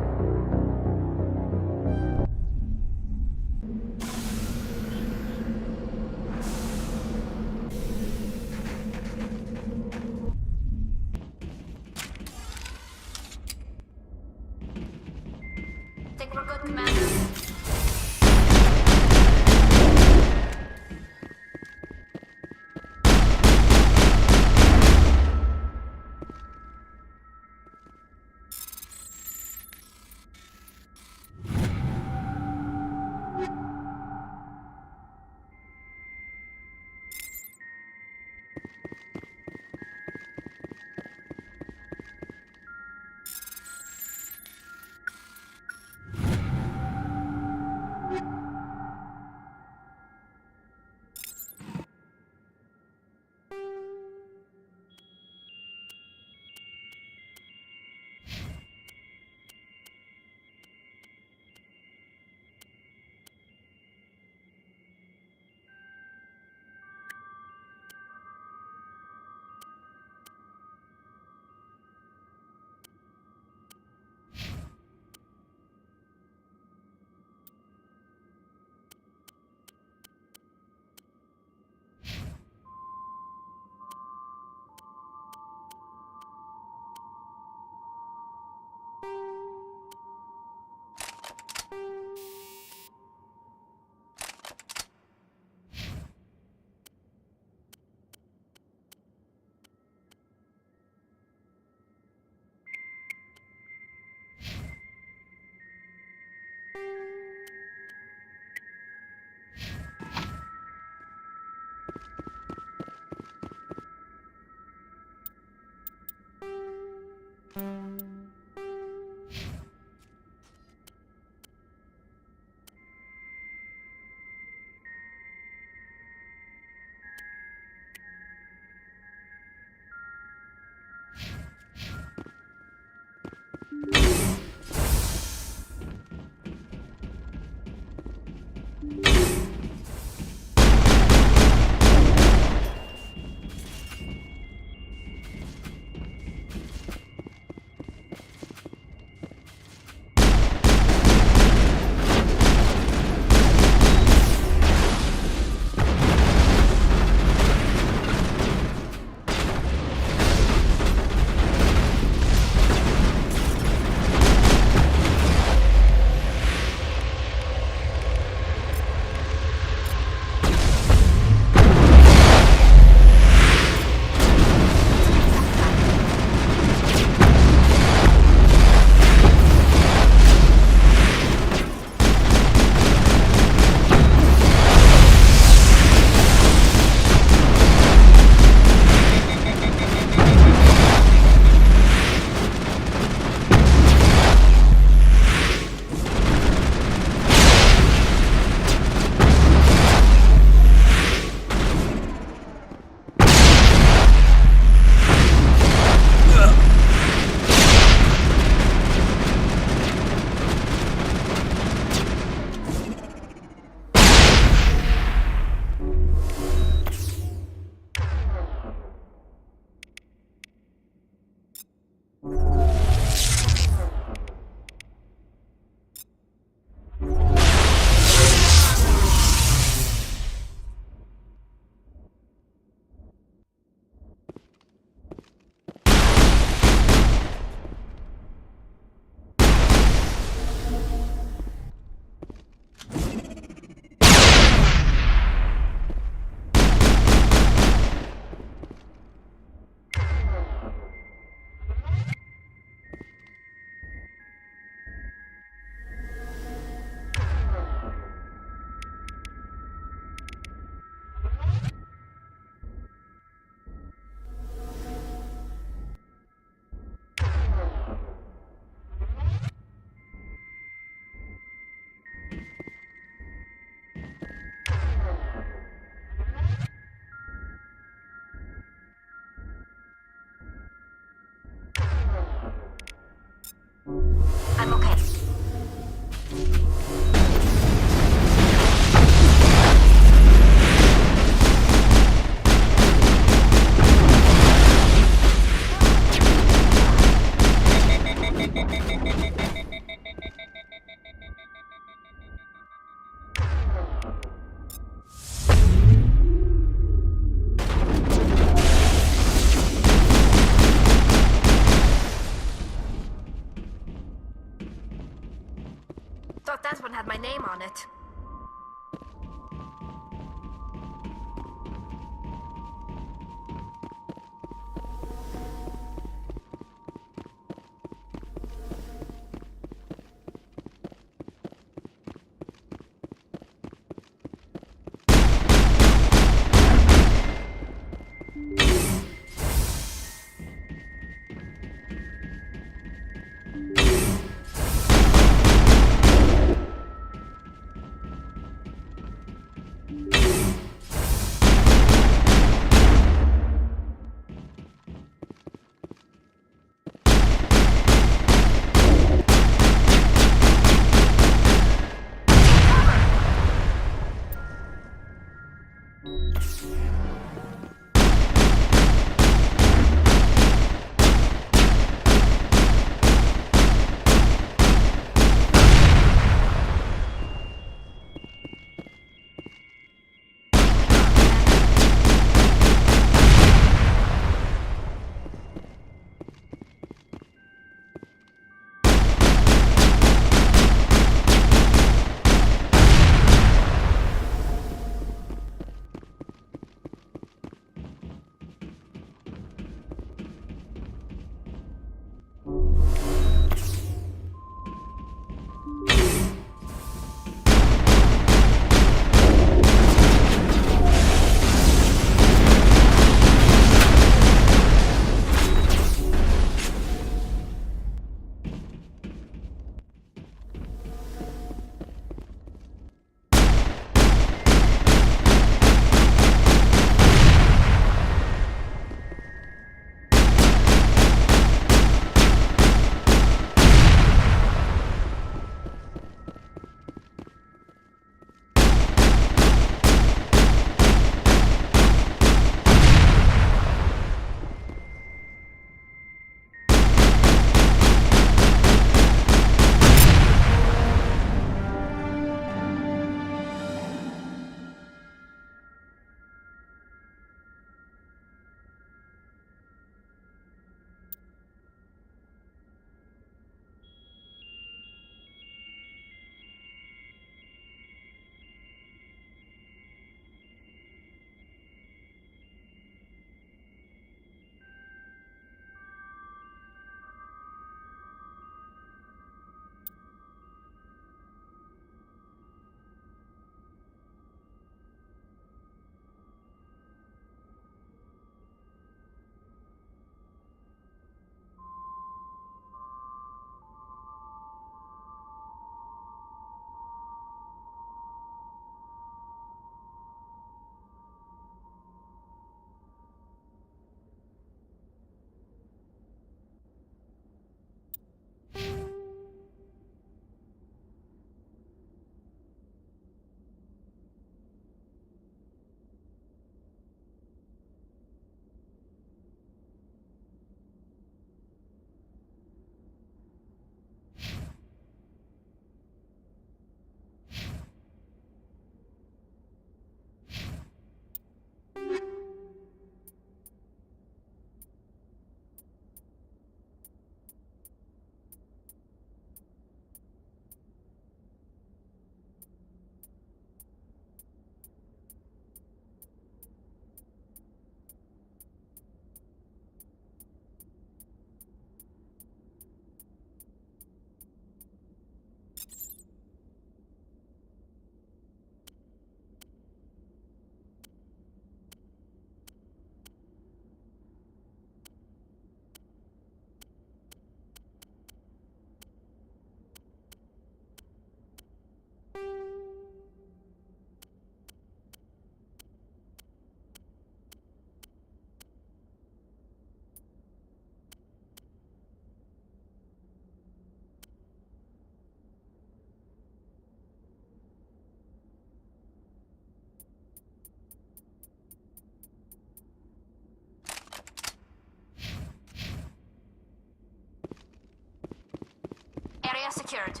Area secured.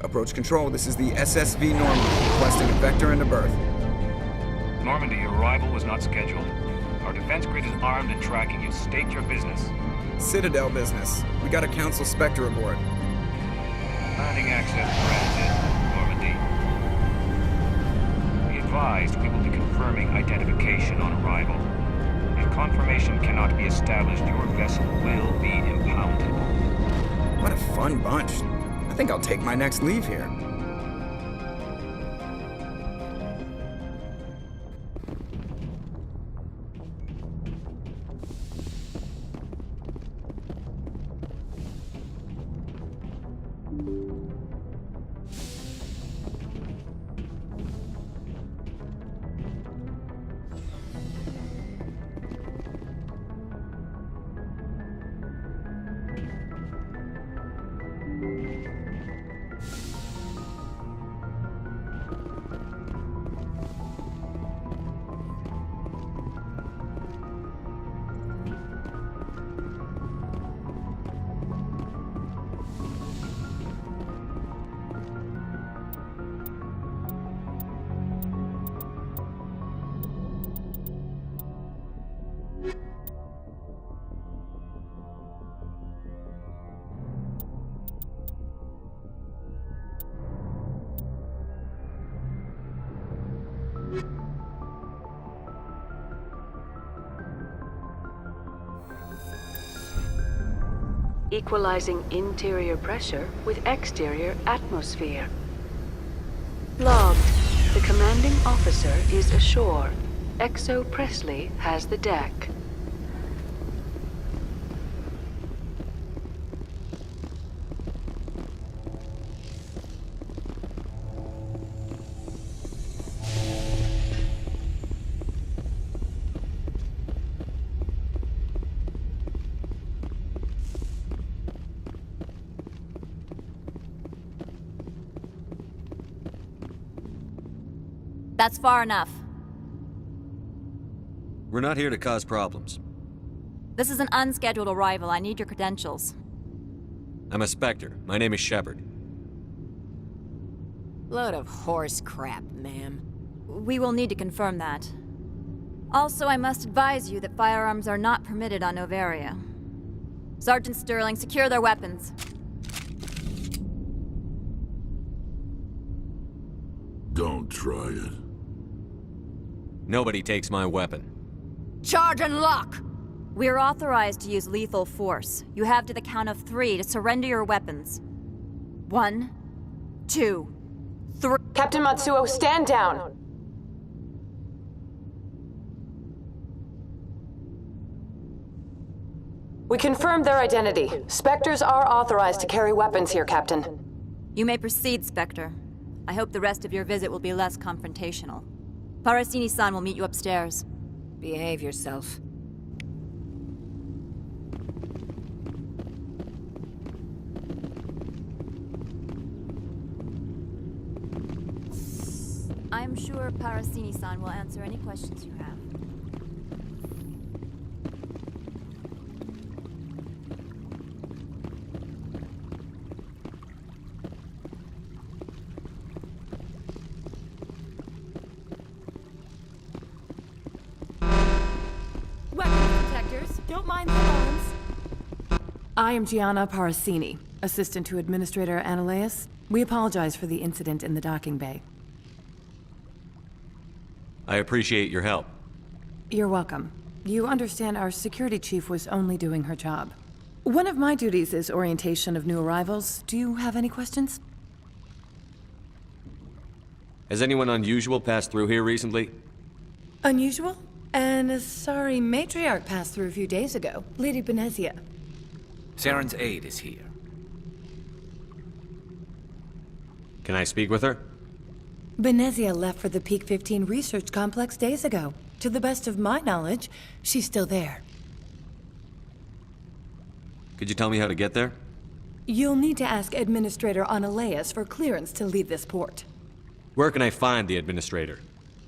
Approach control, this is the SSV Normandy, requesting a vector into berth. Normandy, your arrival was not scheduled. Our defense grid is armed and tracking you. State your business. Citadel business. We got a Council Spectre aboard. Landing access granted, Normandy. Be advised, we will be confirming identification on arrival. If confirmation cannot be established, your vessel will be impounded. What a fun bunch. I think I'll take my next leave here. Equalizing interior pressure with exterior atmosphere. Logged. The commanding officer is ashore. XO Presley has the deck. That's far enough. We're not here to cause problems. This is an unscheduled arrival. I need your credentials. I'm a Spectre. My name is Shepard. Load of horse crap, ma'am. We will need to confirm that. Also, I must advise you that firearms are not permitted on Novaria. Sergeant Sterling, secure their weapons. Don't try it. Nobody takes my weapon. Charge and lock! We are authorized to use lethal force. You have to the count of 3 to surrender your weapons. 1, 2, 3. Captain Matsuo, stand down! We confirmed their identity. Spectres are authorized to carry weapons here, Captain. You may proceed, Spectre. I hope the rest of your visit will be less confrontational. Parasini-san will meet you upstairs. Behave yourself. I'm sure Parasini-san will answer any questions you have. Weapons detectors, don't mind the alarms. I am Gianna Parasini, assistant to Administrator Ananias. We apologize for the incident in the docking bay. I appreciate your help. You're welcome. You understand our security chief was only doing her job. One of my duties is orientation of new arrivals. Do you have any questions? Has anyone unusual passed through here recently? Unusual? And a sorry matriarch passed through a few days ago. Lady Benezia. Saren's aide is here. Can I speak with her? Benezia left for the Peak 15 research complex days ago. To the best of my knowledge, she's still there. Could you tell me how to get there? You'll need to ask Administrator Ananias for clearance to leave this port. Where can I find the administrator?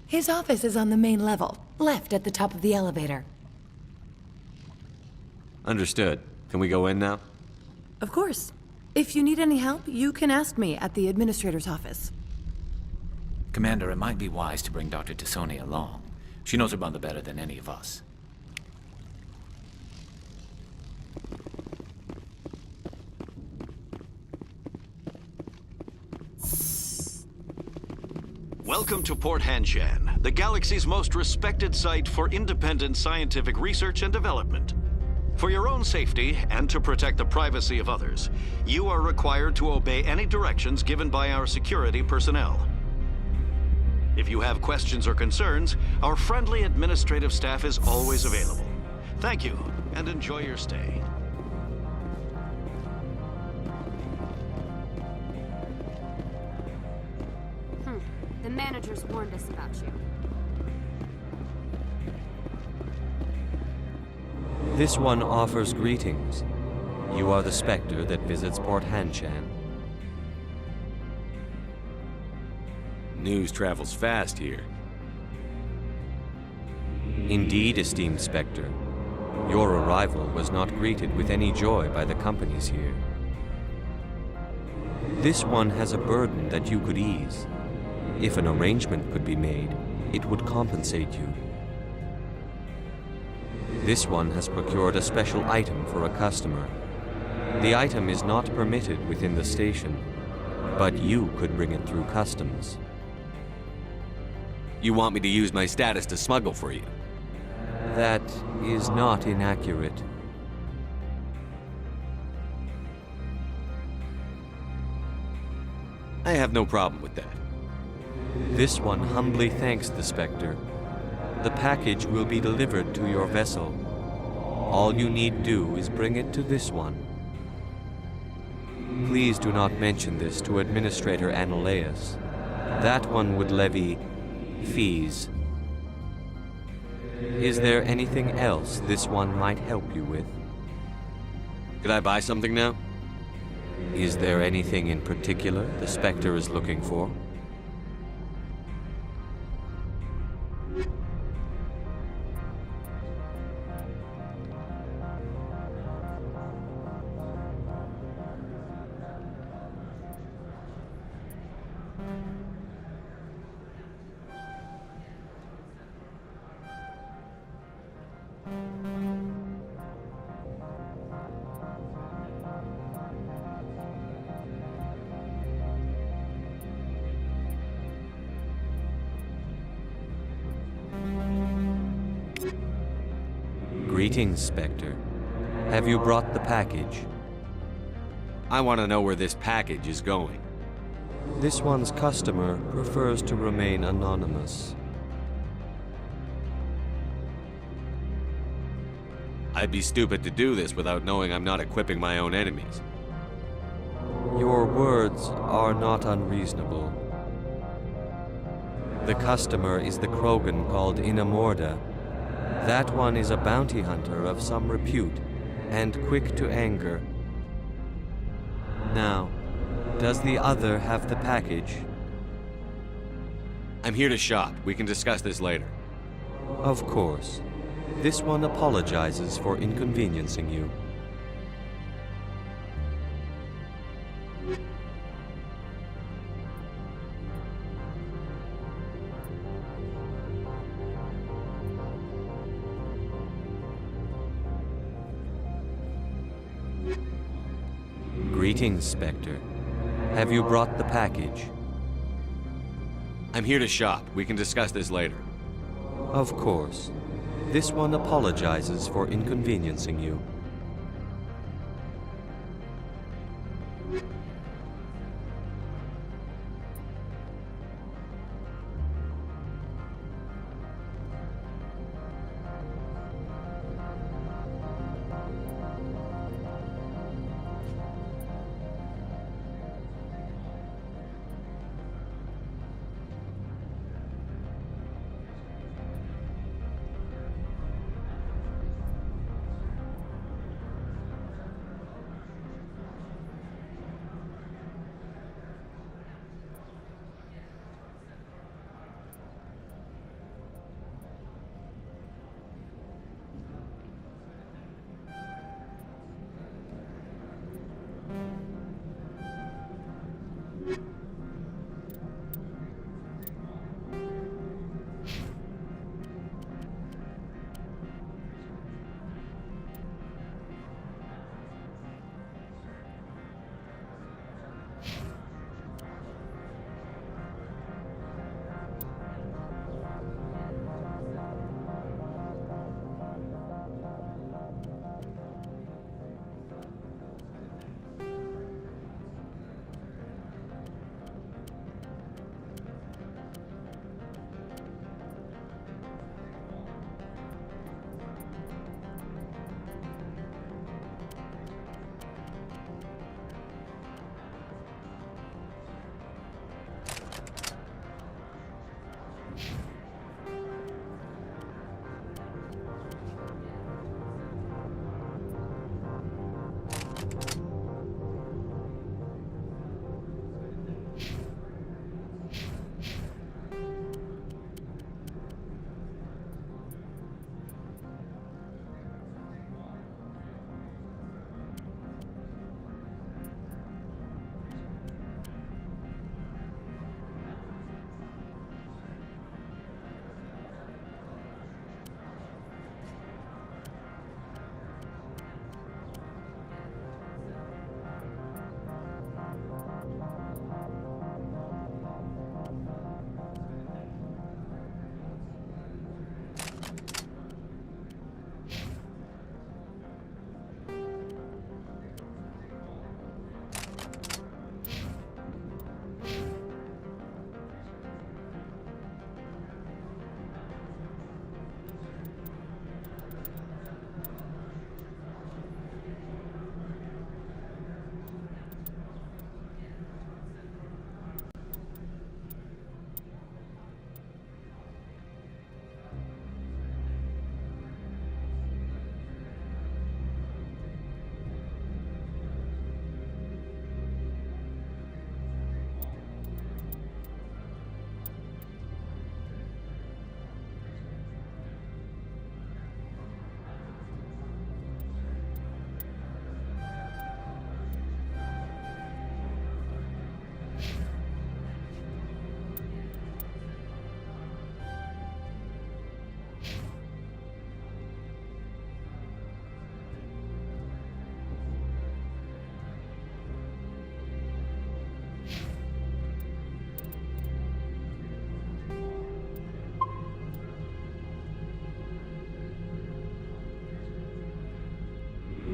His office is on the main level, left at the top of the elevator. Understood. Can we go in now? Of course. If you need any help, you can ask me at the Administrator's office. Commander, it might be wise to bring Dr. Tassoni along. She knows her mother better than any of us. Welcome to Port Hanshan, the galaxy's most respected site for independent scientific research and development. For your own safety and to protect the privacy of others, you are required to obey any directions given by our security personnel. If you have questions or concerns, our friendly administrative staff is always available. Thank you, and enjoy your stay. The managers warned us about you. This one offers greetings. You are the Spectre that visits Port Hanshan. News travels fast here. Indeed, esteemed Spectre. Your arrival was not greeted with any joy by the companies here. This one has a burden that you could ease. If an arrangement could be made, it would compensate you. This one has procured a special item for a customer. The item is not permitted within the station, but you could bring it through customs. You want me to use my status to smuggle for you? That is not inaccurate. I have no problem with that. This one humbly thanks the Spectre. The package will be delivered to your vessel. All you need do is bring it to this one. Please do not mention this to Administrator Ananias. That one would levy fees. Is there anything else this one might help you with? Could I buy something now? Is there anything in particular the Spectre is looking for? Greetings, Spectre. Have you brought the package? I want to know where this package is going. This one's customer prefers to remain anonymous. I'd be stupid to do this without knowing I'm not equipping my own enemies. Your words are not unreasonable. The customer is the Krogan called Inamorda. That one is a bounty hunter of some repute, and quick to anger. Now, does the other have the package? I'm here to shop. We can discuss this later. Of course. This one apologizes for inconveniencing you. Greetings, Spectre. Have you brought the package? I'm here to shop. We can discuss this later. Of course. This one apologizes for inconveniencing you.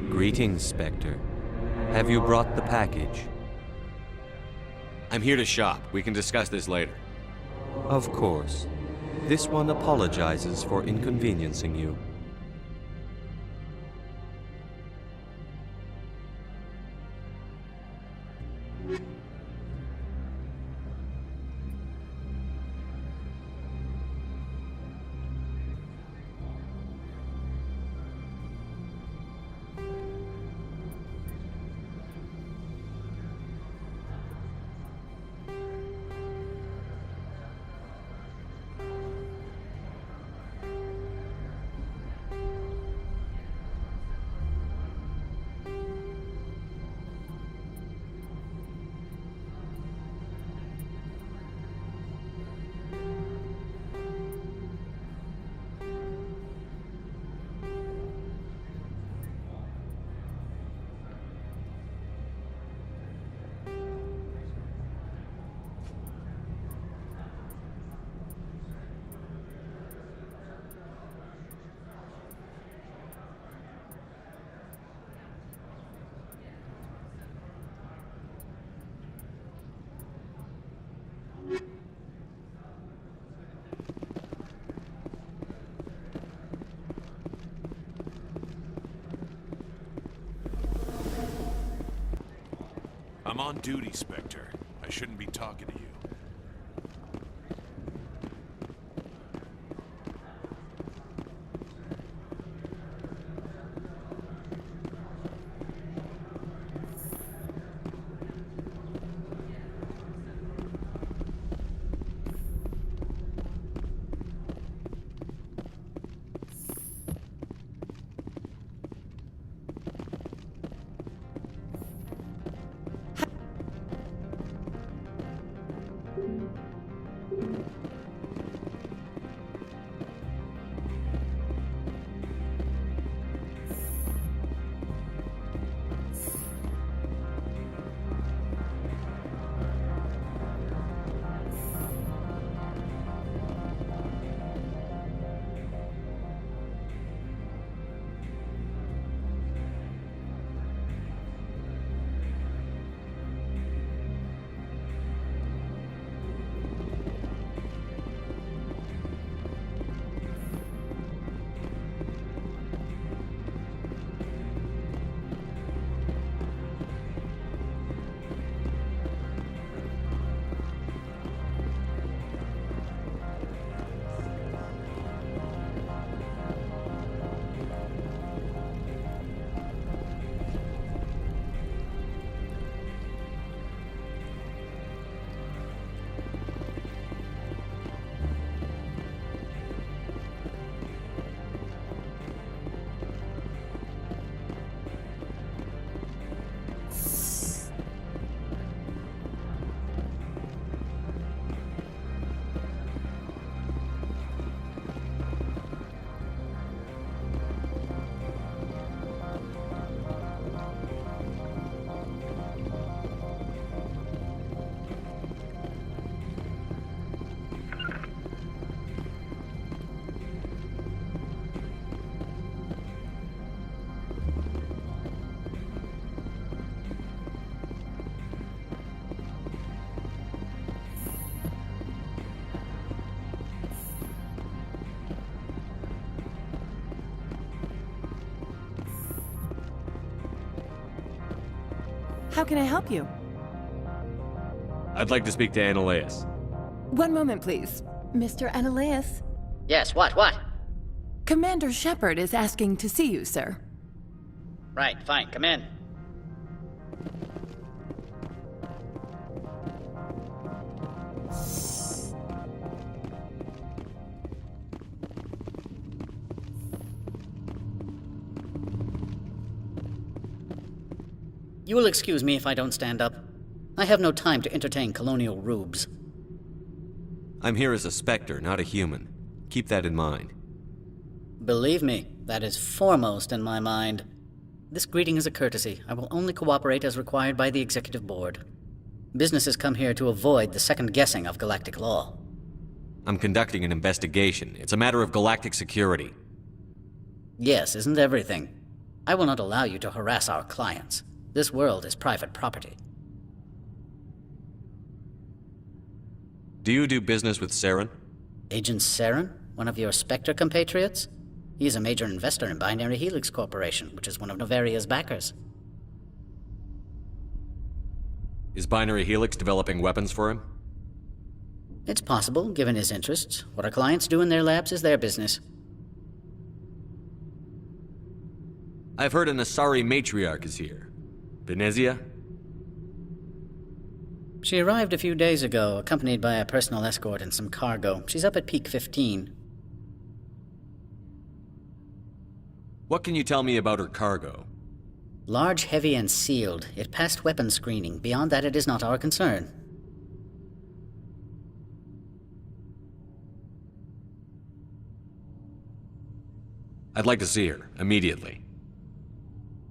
Greetings, Spectre. Have you brought the package? I'm here to shop. We can discuss this later. Of course. This one apologizes for inconveniencing you. I'm on duty, Spectre. I shouldn't be talking to you. How can I help you? I'd like to speak to Annaleas. One moment, please. Mr. Annaleas? Yes, what? Commander Shepard is asking to see you, sir. Right, fine, come in. You will excuse me if I don't stand up. I have no time to entertain colonial rubes. I'm here as a Spectre, not a human. Keep that in mind. Believe me, that is foremost in my mind. This greeting is a courtesy. I will only cooperate as required by the Executive Board. Businesses come here to avoid the second guessing of galactic law. I'm conducting an investigation. It's a matter of galactic security. Yes, isn't everything? I will not allow you to harass our clients. This world is private property. Do you do business with Saren? Agent Saren? One of your Spectre compatriots? He is a major investor in Binary Helix Corporation, which is one of Novaria's backers. Is Binary Helix developing weapons for him? It's possible, given his interests. What our clients do in their labs is their business. I've heard an Asari matriarch is here. Venezia? She arrived a few days ago, accompanied by a personal escort and some cargo. She's up at Peak 15. What can you tell me about her cargo? Large, heavy, and sealed. It passed weapons screening. Beyond that, it is not our concern. I'd like to see her, immediately.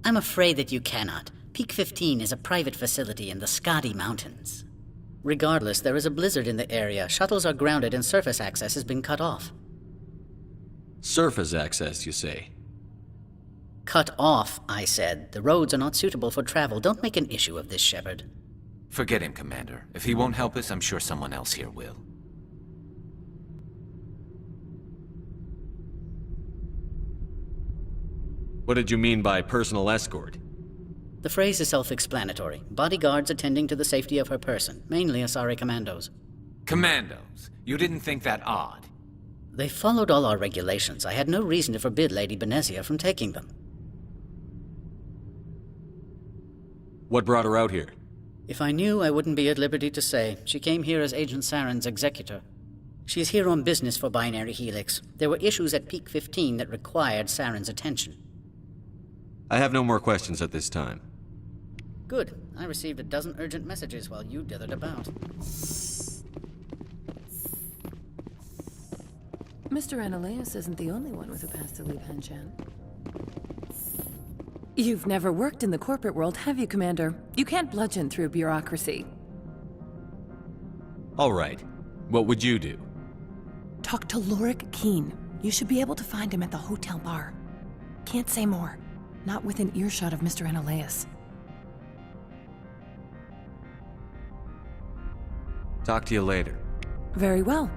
I'm afraid that you cannot. Peak 15 is a private facility in the Skadi Mountains. Regardless, there is a blizzard in the area. Shuttles are grounded and surface access has been cut off. Surface access, you say? Cut off, I said. The roads are not suitable for travel. Don't make an issue of this, Shepard. Forget him, Commander. If he won't help us, I'm sure someone else here will. What did you mean by personal escort? The phrase is self-explanatory. Bodyguards attending to the safety of her person, mainly Asari commandos. Commandos? You didn't think that odd? They followed all our regulations. I had no reason to forbid Lady Benezia from taking them. What brought her out here? If I knew, I wouldn't be at liberty to say. She came here as Agent Saren's executor. She's here on business for Binary Helix. There were issues at Peak 15 that required Saren's attention. I have no more questions at this time. Good. I received a dozen urgent messages while you dithered about. Mr. Analeas isn't the only one with a past to leave Hanshan. You've never worked in the corporate world, have you, Commander? You can't bludgeon through bureaucracy. All right. What would you do? Talk to Lorik Keen. You should be able to find him at the hotel bar. Can't say more. Not within earshot of Mr. Analeas. Talk to you later. Very well.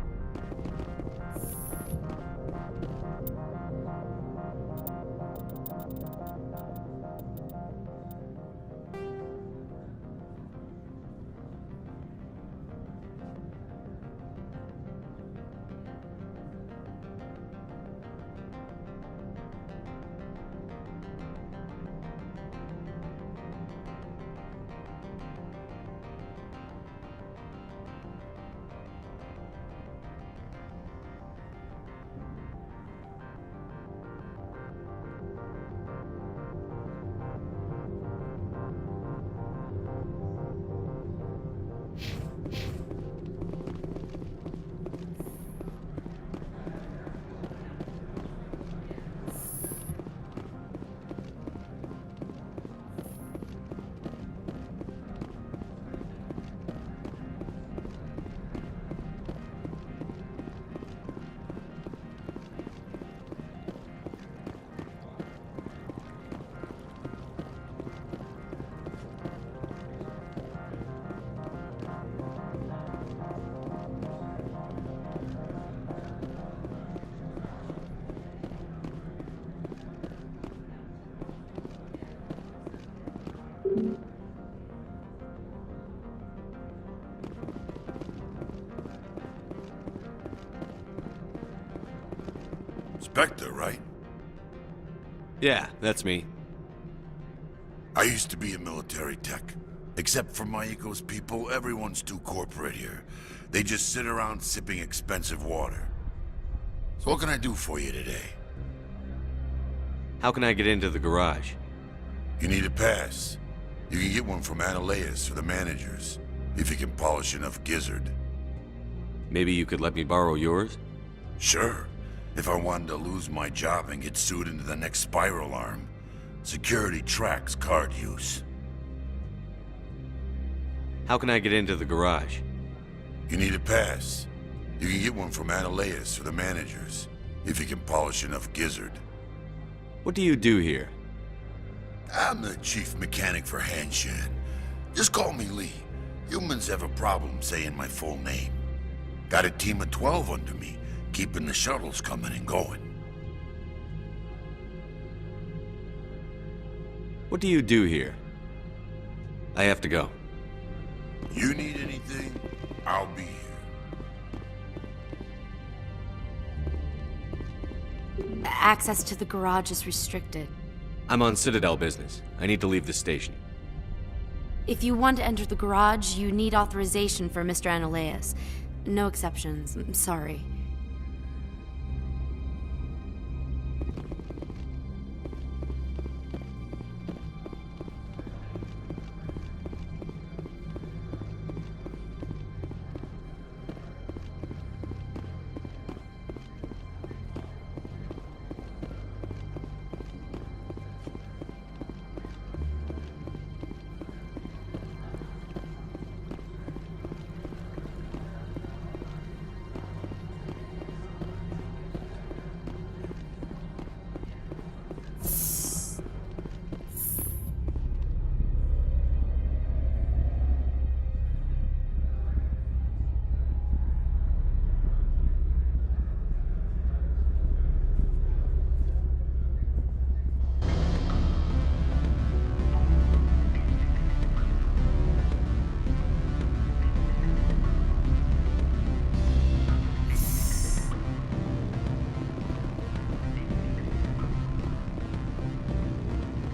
Spectre, right? Yeah, that's me. I used to be a military tech. Except for Maiko's people, everyone's too corporate here. They just sit around sipping expensive water. So what can I do for you today? How can I get into the garage? You need a pass. You can get one from Analeas or the managers, if you can polish enough gizzard. Maybe you could let me borrow yours? Sure. If I wanted to lose my job and get sued into the next spiral arm, security tracks card use. How can I get into the garage? You need a pass. You can get one from Analeas or the managers, if you can polish enough gizzard. What do you do here? I'm the chief mechanic for Hanshan. Just call me Lee. Humans have a problem saying my full name. Got a team of 12 under me, keeping the shuttles coming and going. What do you do here? I have to go. You need anything, I'll be here. Access to the garage is restricted. I'm on Citadel business. I need to leave the station. If you want to enter the garage, you need authorization for Mr. Analaeus. No exceptions. I'm sorry.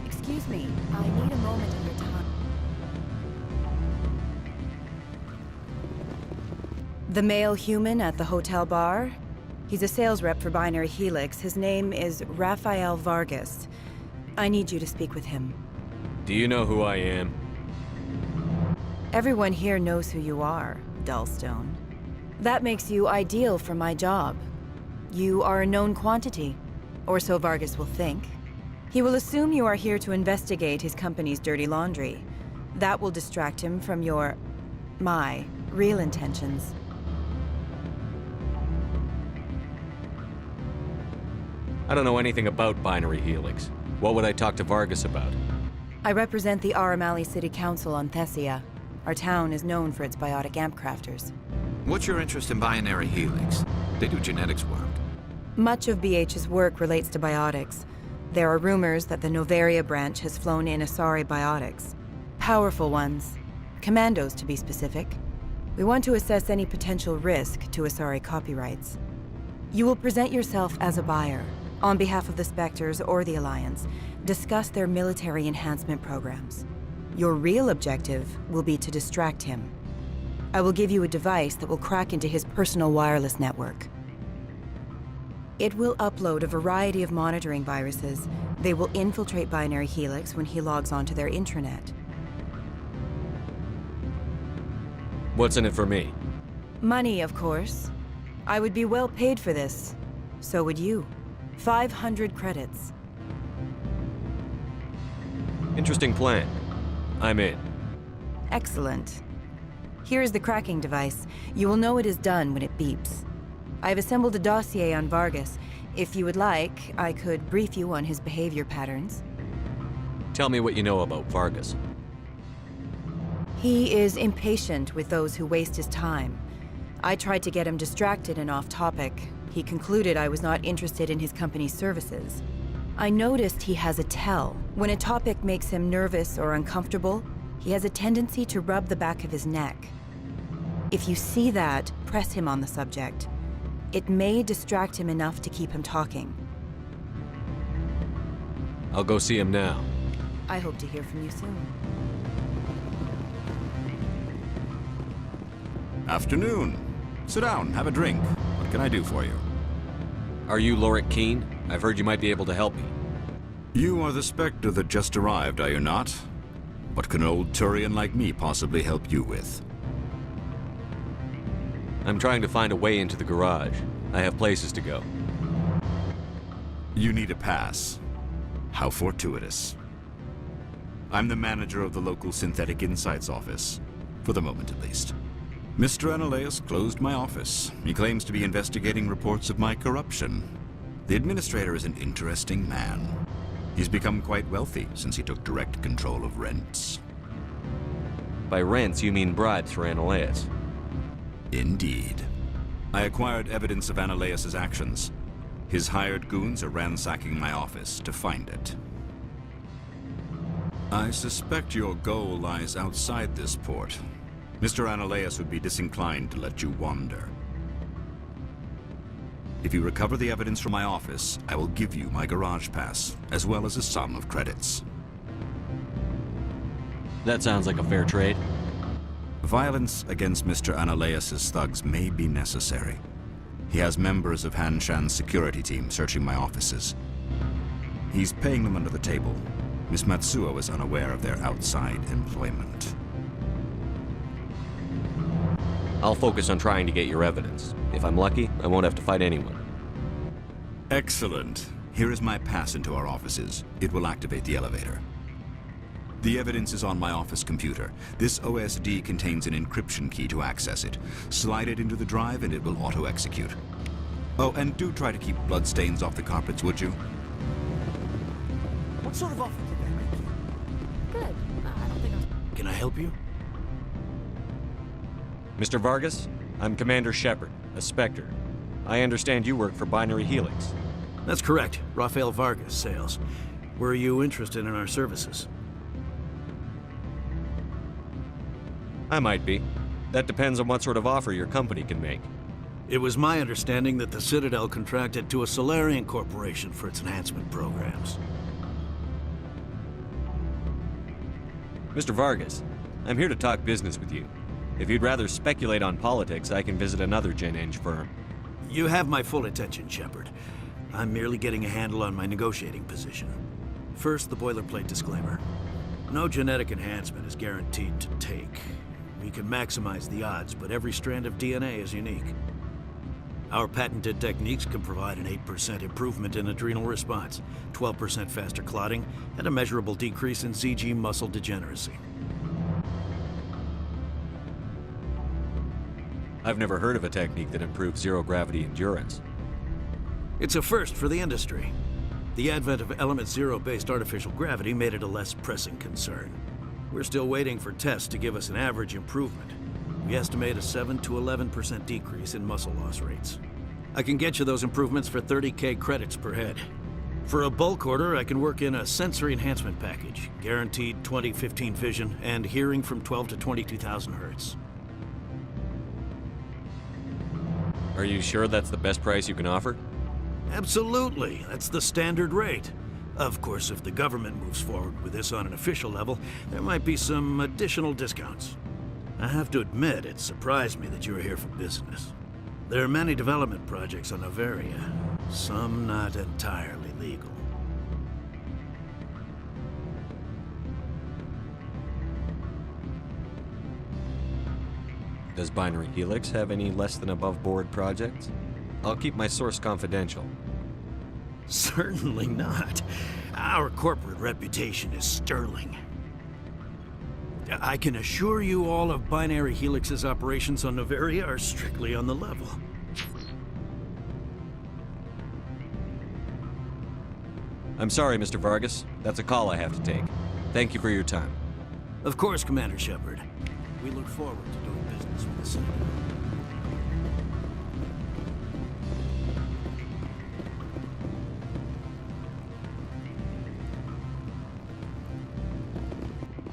Excuse me, I need a moment of your time. The male human at the hotel bar? He's a sales rep for Binary Helix. His name is Rafael Vargas. I need you to speak with him. Do you know who I am? Everyone here knows who you are, Dullstone. That makes you ideal for my job. You are a known quantity, or so Vargas will think. He will assume you are here to investigate his company's dirty laundry. That will distract him from my real intentions. I don't know anything about Binary Helix. What would I talk to Vargas about? I represent the Aramali City Council on Thessia. Our town is known for its biotic amp crafters. What's your interest in Binary Helix? They do genetics work. Much of BH's work relates to biotics. There are rumors that the Novaria branch has flown in Asari biotics. Powerful ones. Commandos, to be specific. We want to assess any potential risk to Asari copyrights. You will present yourself as a buyer, on behalf of the Spectres or the Alliance, discuss their military enhancement programs. Your real objective will be to distract him. I will give you a device that will crack into his personal wireless network. It will upload a variety of monitoring viruses. They will infiltrate Binary Helix when he logs onto their intranet. What's in it for me? Money, of course. I would be well paid for this. So would you. 500 credits. Interesting plan. I'm in. Excellent. Here is the cracking device. You will know it is done when it beeps. I've assembled a dossier on Vargas. If you would like, I could brief you on his behavior patterns. Tell me what you know about Vargas. He is impatient with those who waste his time. I tried to get him distracted and off topic. He concluded I was not interested in his company's services. I noticed he has a tell. When a topic makes him nervous or uncomfortable, he has a tendency to rub the back of his neck. If you see that, press him on the subject. It may distract him enough to keep him talking. I'll go see him now. I hope to hear from you soon. Afternoon. Sit down, have a drink. What can I do for you? Are you Lorik Keene? I've heard you might be able to help me. You are the Spectre that just arrived, are you not? What can an old Turian like me possibly help you with? I'm trying to find a way into the garage. I have places to go. You need a pass. How fortuitous. I'm the manager of the local Synthetic Insights office. For the moment, at least. Mr. Analaeus closed my office. He claims to be investigating reports of my corruption. The administrator is an interesting man. He's become quite wealthy since he took direct control of rents. By rents, you mean bribes for Analeas? Indeed. I acquired evidence of Analeas' actions. His hired goons are ransacking my office to find it. I suspect your goal lies outside this port. Mr. Analeas would be disinclined to let you wander. If you recover the evidence from my office, I will give you my garage pass, as well as a sum of credits. That sounds like a fair trade. Violence against Mr. Analeas' thugs may be necessary. He has members of Han Shan's security team searching my offices. He's paying them under the table. Miss Matsuo is unaware of their outside employment. I'll focus on trying to get your evidence. If I'm lucky, I won't have to fight anyone. Excellent. Here is my pass into our offices. It will activate the elevator. The evidence is on my office computer. This OSD contains an encryption key to access it. Slide it into the drive and it will auto-execute. Oh, and do try to keep bloodstains off the carpets, would you? What sort of offer did they make you? Good. I don't think I'm... Can I help you? Mr. Vargas, I'm Commander Shepard, a Spectre. I understand you work for Binary Helix. That's correct. Rafael Vargas, sales. Were you interested in our services? I might be. That depends on what sort of offer your company can make. It was my understanding that the Citadel contracted to a Solarian corporation for its enhancement programs. Mr. Vargas, I'm here to talk business with you. If you'd rather speculate on politics, I can visit another Gen Eng firm. You have my full attention, Shepard. I'm merely getting a handle on my negotiating position. First, the boilerplate disclaimer. No genetic enhancement is guaranteed to take. We can maximize the odds, but every strand of DNA is unique. Our patented techniques can provide an 8% improvement in adrenal response, 12% faster clotting, and a measurable decrease in ZG muscle degeneracy. I've never heard of a technique that improves zero-gravity endurance. It's a first for the industry. The advent of element zero-based artificial gravity made it a less pressing concern. We're still waiting for tests to give us an average improvement. We estimate a 7 to 11% decrease in muscle loss rates. I can get you those improvements for 30K credits per head. For a bulk order, I can work in a sensory enhancement package, guaranteed 20/15 vision, and hearing from 12 to 22,000 hertz. Are you sure that's the best price you can offer? Absolutely. That's the standard rate. Of course, if the government moves forward with this on an official level, there might be some additional discounts. I have to admit, it surprised me that you were here for business. There are many development projects on Noveria, some not entirely legal. Does Binary Helix have any less than above-board projects? I'll keep my source confidential. Certainly not. Our corporate reputation is sterling. I can assure you all of Binary Helix's operations on Noveria are strictly on the level. I'm sorry, Mr. Vargas. That's a call I have to take. Thank you for your time. Of course, Commander Shepard. We look forward to doing business with the Citadel.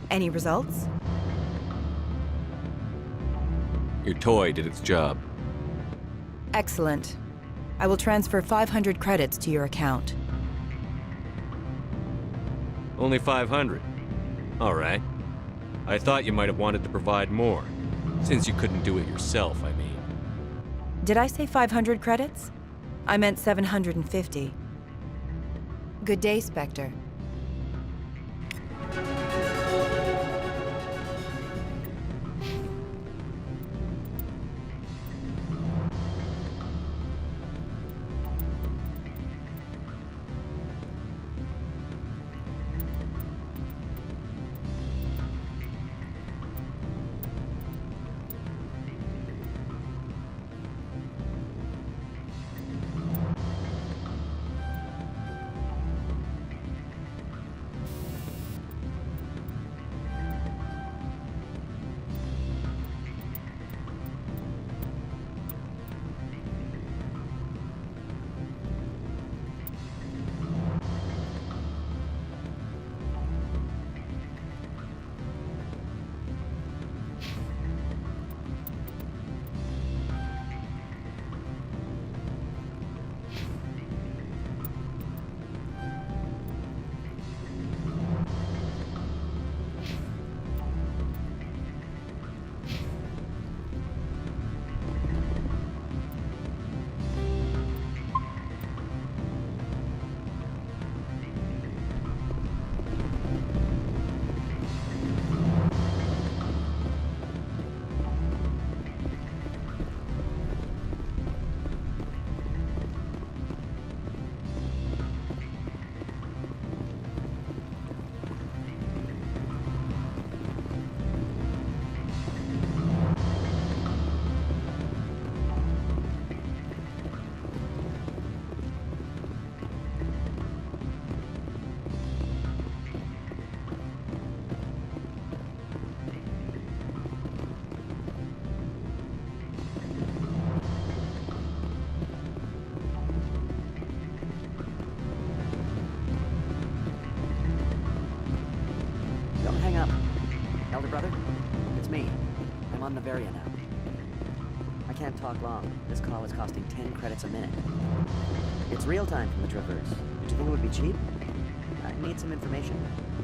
Any results? Your toy did its job. Excellent. I will transfer 500 credits to your account. Only 500. All right. I thought you might have wanted to provide more. Since you couldn't do it yourself, I mean. Did I say 500 credits? I meant 750. Good day, Spectre. Don't hang up. Elder brother, it's me. I'm on Noveria now. I can't talk long. This call is costing 10 credits a minute. It's real time from the Traverse. Did you think it would be cheap? I need some information.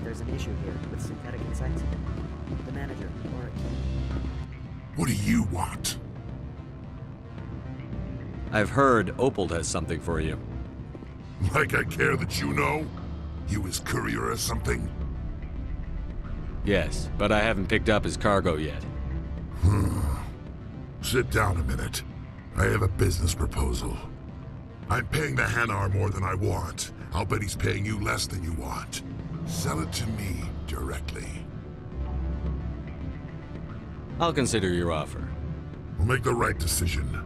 There's an issue here with synthetic insights. The manager, Laura Key. What do you want? I've heard Opal has something for you. Like I care that you know? You his courier or something? Yes, but I haven't picked up his cargo yet. Sit down a minute. I have a business proposal. I'm paying the Hanar more than I want. I'll bet he's paying you less than you want. Sell it to me directly. I'll consider your offer. We'll make the right decision.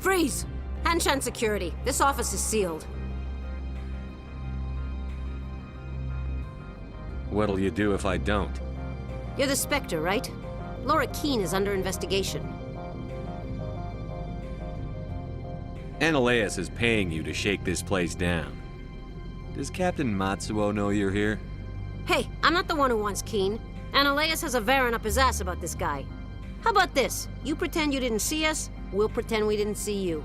Freeze! Hanshan security. This office is sealed. What'll you do if I don't? You're the Spectre, right? Laura Keene is under investigation. Analeus is paying you to shake this place down. Does Captain Matsuo know you're here? Hey, I'm not the one who wants Keene. Analeus has a Varen up his ass about this guy. How about this? You pretend you didn't see us, we'll pretend we didn't see you.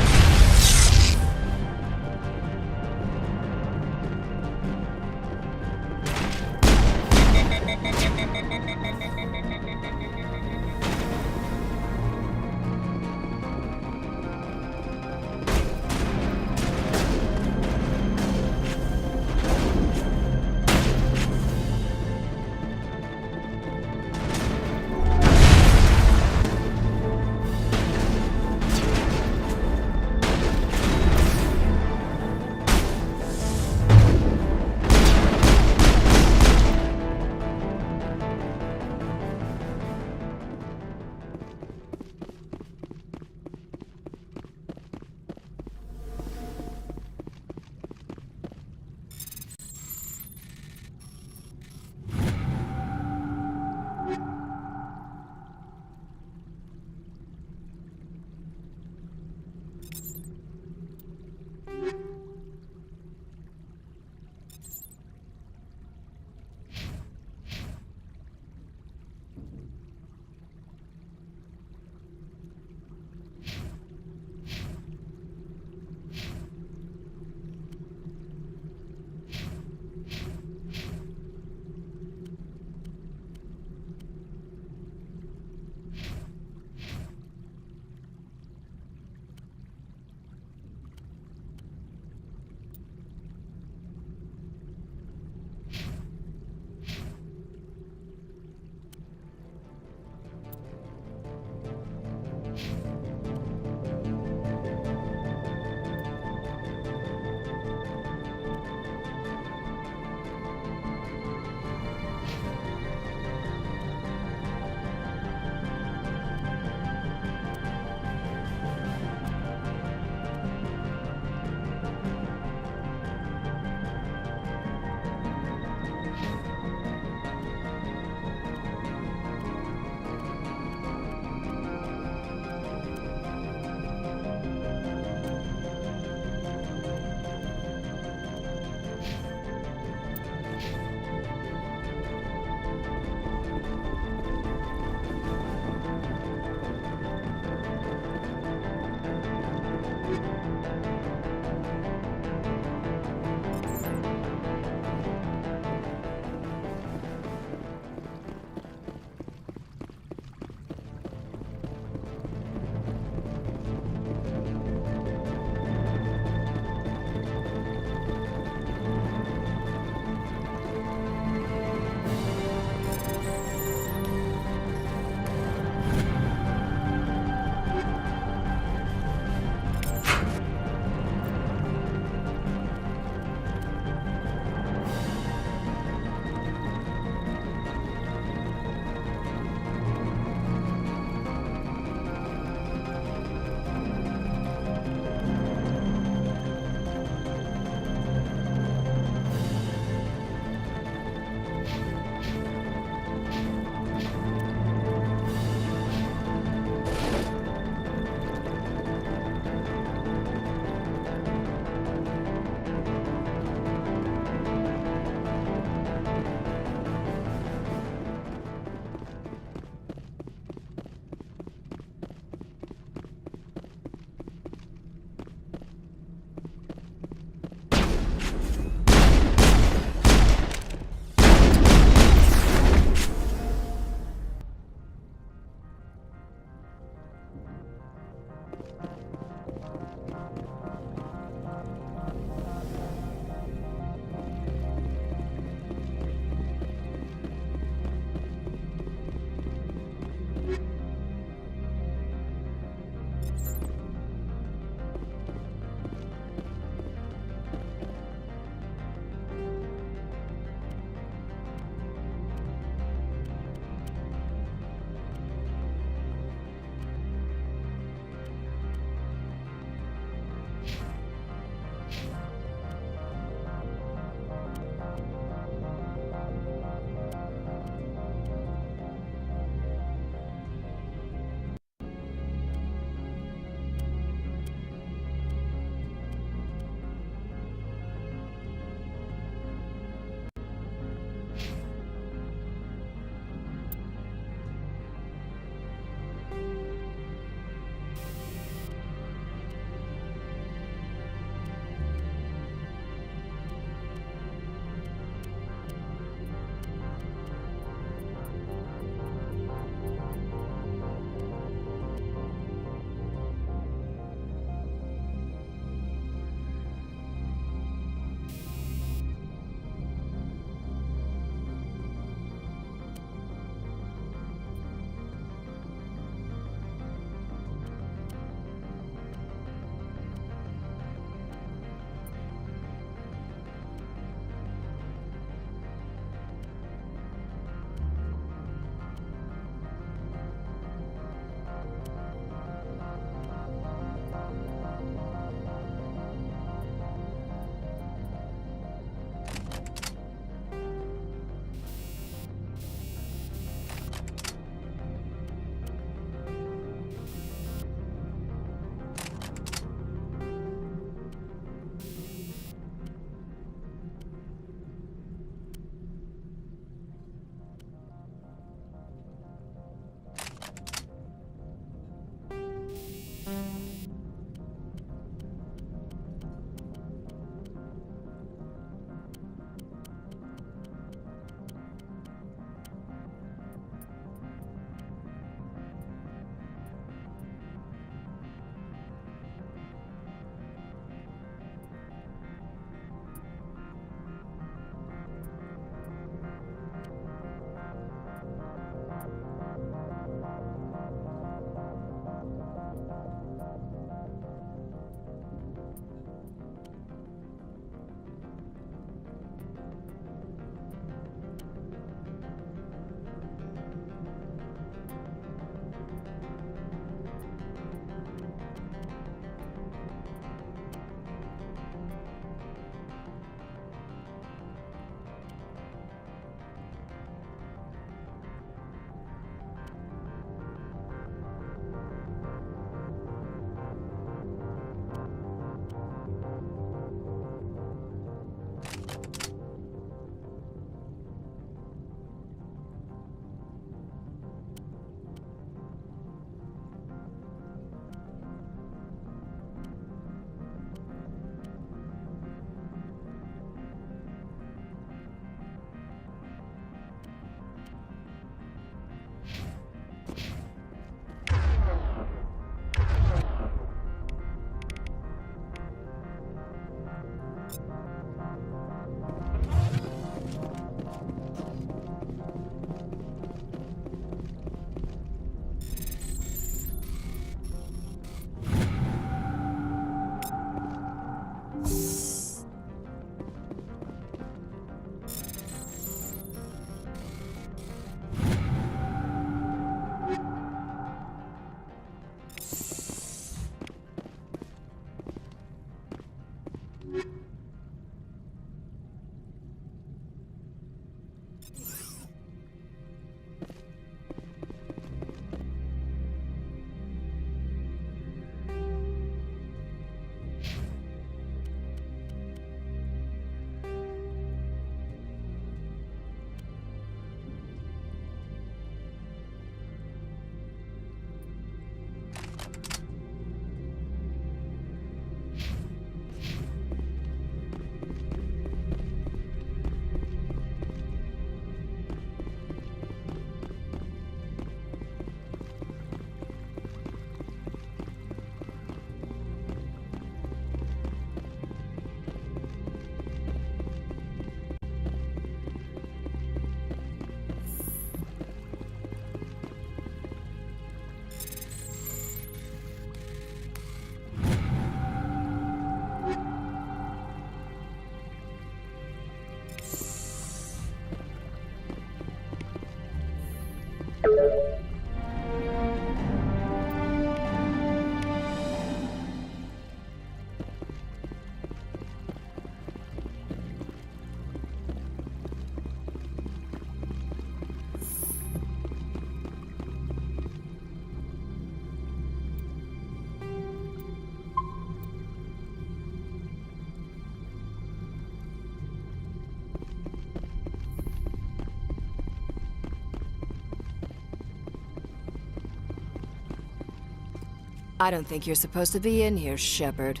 I don't think you're supposed to be in here, Shepard.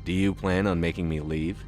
Do you plan on making me leave?